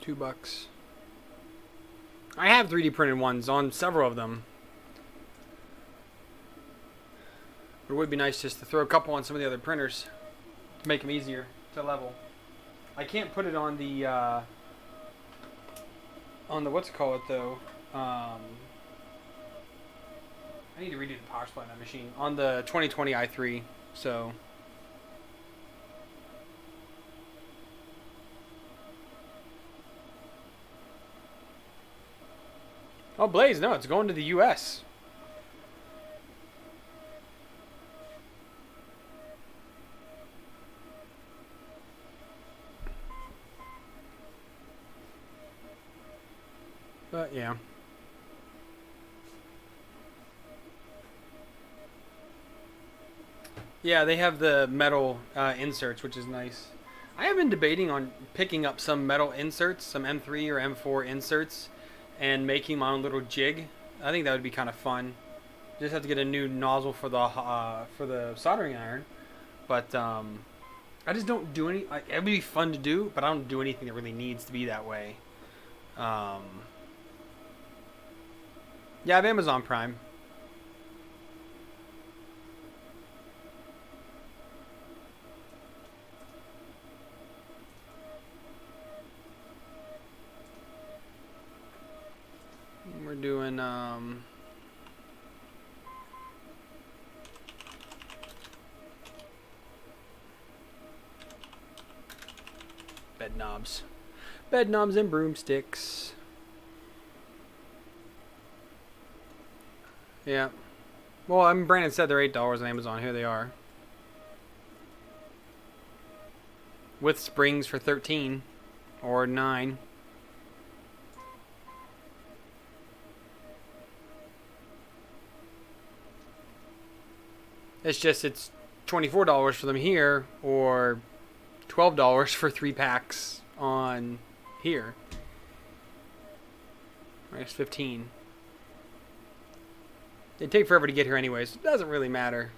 $2. I have 3D printed ones on several of them. But it would be nice just to throw a couple on some of the other printers to make them easier to level. I can't put it on the what's it called though. I need to redo the power supply on that machine on the 2020 i3. So. Oh, Blaze, no, it's going to the U.S. But, yeah. Yeah, they have the metal inserts, which is nice. I have been debating on picking up some metal inserts, some M3 or M4 inserts, and making my own little jig. I think that would be kind of fun. Just have to get a new nozzle for the soldering iron, but I just don't do any. Like, it would be fun to do, but I don't do anything that really needs to be that way. Um, Yeah, I have Amazon Prime. We're doing bed knobs. Bed knobs and broomsticks. Yeah. Well, I mean, Brandon said they're $8 on Amazon. Here they are. With springs for 13 or 9. It's $24 for them here, or $12 for 3 packs on here. Right, it's 15. They take forever to get here anyways. It doesn't really matter.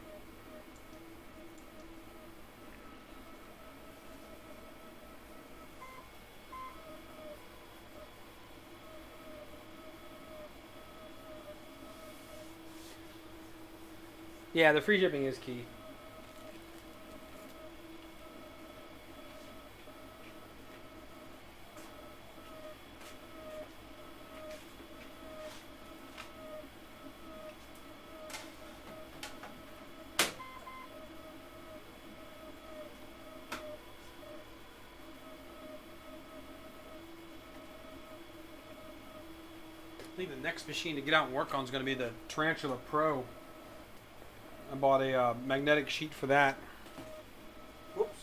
Yeah, the free shipping is key. I think the next machine to get out and work on is going to be the Tarantula Pro. I bought a magnetic sheet for that. Whoops.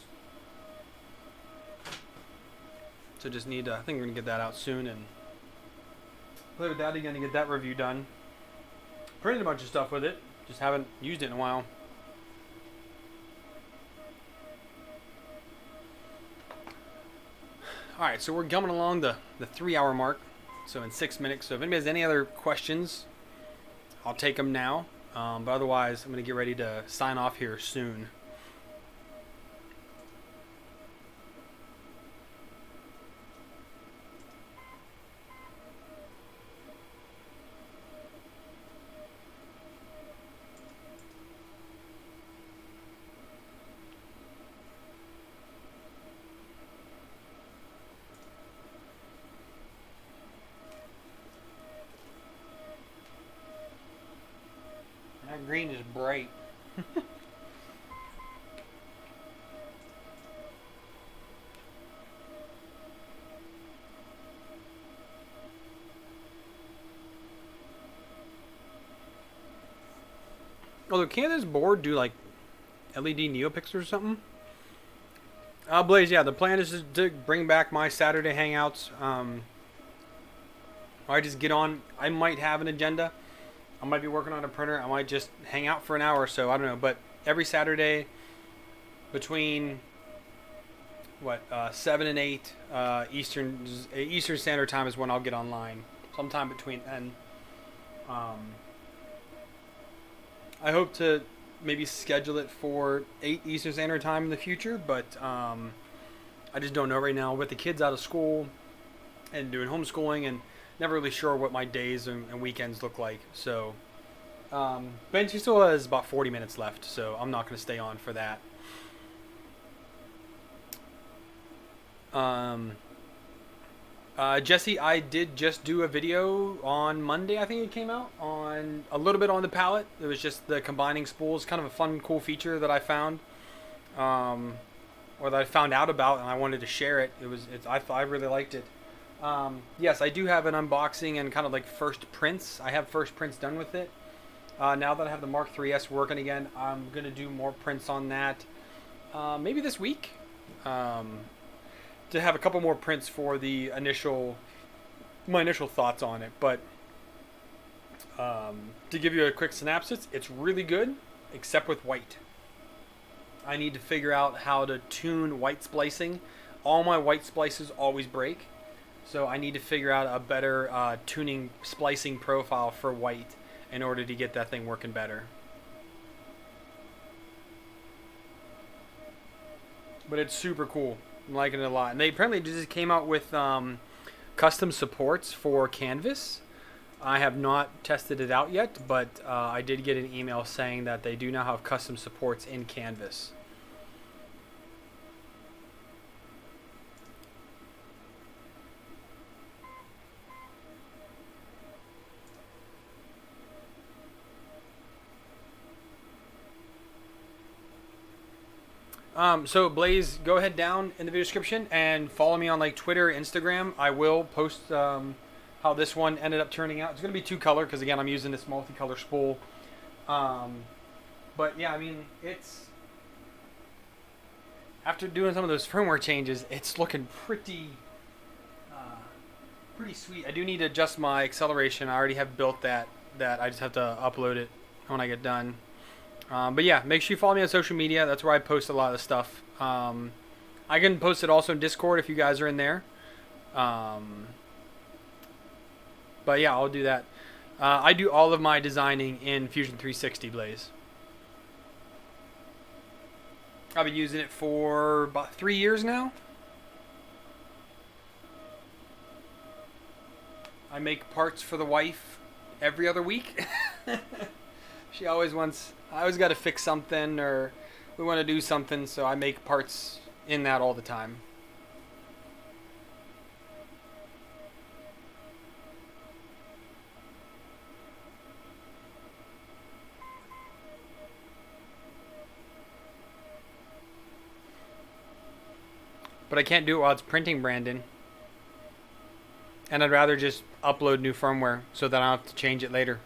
So just need to, I think we're going to get that out soon and play with that again to get that review done. Printed a bunch of stuff with it. Just haven't used it in a while. Alright, so we're coming along the 3-hour mark. So in 6 minutes. So if anybody has any other questions, I'll take them now. But otherwise, I'm going to get ready to sign off here soon. That green is bright. Although, can't this board do like LED Neopixels or something? Blaze, yeah, the plan is to bring back my Saturday hangouts. I just get on. I might have an agenda. I might be working on a printer. I might just hang out for an hour or so. I don't know. But every Saturday between 7 and 8 Eastern Standard Time is when I'll get online. Sometime between then. I hope to maybe schedule it for 8 Eastern Standard Time in the future, but I just don't know right now. With the kids out of school and doing homeschooling, and never really sure what my days and weekends look like. So, Benji still has about 40 minutes left, so I'm not going to stay on for that. Jesse, I did just do a video on Monday, I think it came out, on a little bit on the palette. It was just the combining spools, kind of a fun, cool feature that I found, or that I found out about, and I wanted to share it. I really liked it. Yes, I do have an unboxing and kind of like first prints. I have first prints done with it. Now that I have the Mark 3S working again, I'm going to do more prints on that. Maybe this week. To have a couple more prints for the my initial thoughts on it. But to give you a quick synopsis, it's really good, except with white. I need to figure out how to tune white splicing. All my white splices always break. So I need to figure out a better tuning splicing profile for white in order to get that thing working better. But it's super cool. I'm liking it a lot. And they apparently just came out with custom supports for Canvas. I have not tested it out yet, but I did get an email saying that they do now have custom supports in Canvas. So Blaze, go ahead down in the video description and follow me on like Twitter, Instagram. I will post how this one ended up turning out. It's going to be 2-color because again I'm using this multicolor spool. But yeah, I mean it's after doing some of those firmware changes, it's looking pretty sweet. I do need to adjust my acceleration. I already have built that. I just have to upload it when I get done. But yeah, make sure you follow me on social media. That's where I post a lot of the stuff. I can post it also in Discord if you guys are in there. But yeah, I'll do that. I do all of my designing in Fusion 360 Blaze. I've been using it for about 3 years now. I make parts for the wife every other week. She always wants, I always got to fix something or we want to do something, so I make parts in that all the time. But I can't do it while it's printing, Brandon. And I'd rather just upload new firmware so that I don't have to change it later.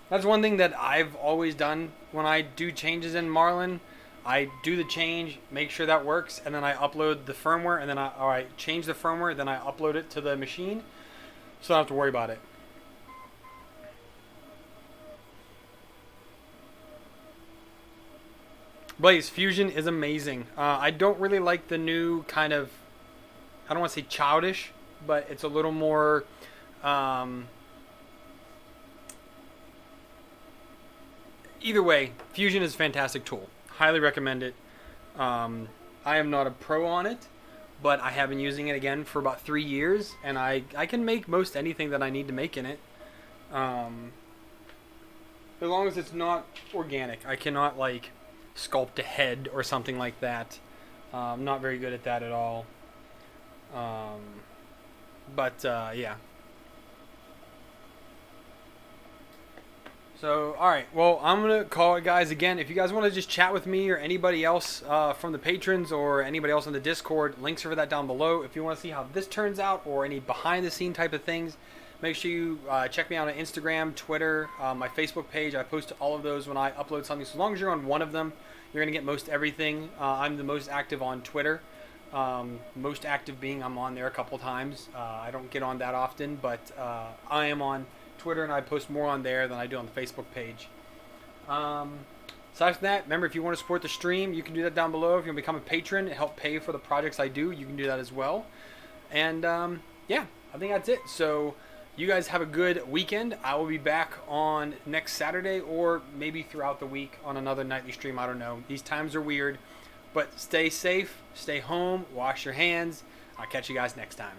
That's one thing that I've always done when I do changes in Marlin. I do the change, make sure that works, and then I upload the firmware, and then I change the firmware, then I upload it to the machine, so I don't have to worry about it. Blaze, Fusion is amazing. I don't really like the new kind of, I don't want to say childish, but it's a little more, either way, Fusion is a fantastic tool. Highly recommend it. I am not a pro on it, but I have been using it again for about 3 years, and I can make most anything that I need to make in it. As long as it's not organic. I cannot like sculpt a head or something like that. I'm not very good at that at all. Yeah. So, alright, well, I'm going to call it, guys. Again, if you guys want to just chat with me or anybody else from the patrons or anybody else on the Discord, links are for that down below. If you want to see how this turns out or any behind-the-scene type of things, make sure you check me out on Instagram, Twitter, my Facebook page. I post all of those when I upload something. So as long as you're on one of them, you're going to get most everything. I'm the most active on Twitter. Most active being I'm on there a couple times. I don't get on that often, but I am on Twitter, and I post more on there than I do on the Facebook page. Aside from that, remember, if you want to support the stream, you can do that down below. If you want to become a patron and help pay for the projects I do, you can do that as well. And yeah, I think that's it. So you guys have a good weekend. I will be back on next Saturday or maybe throughout the week on another nightly stream. I don't know. These times are weird. But stay safe, stay home, wash your hands. I'll catch you guys next time.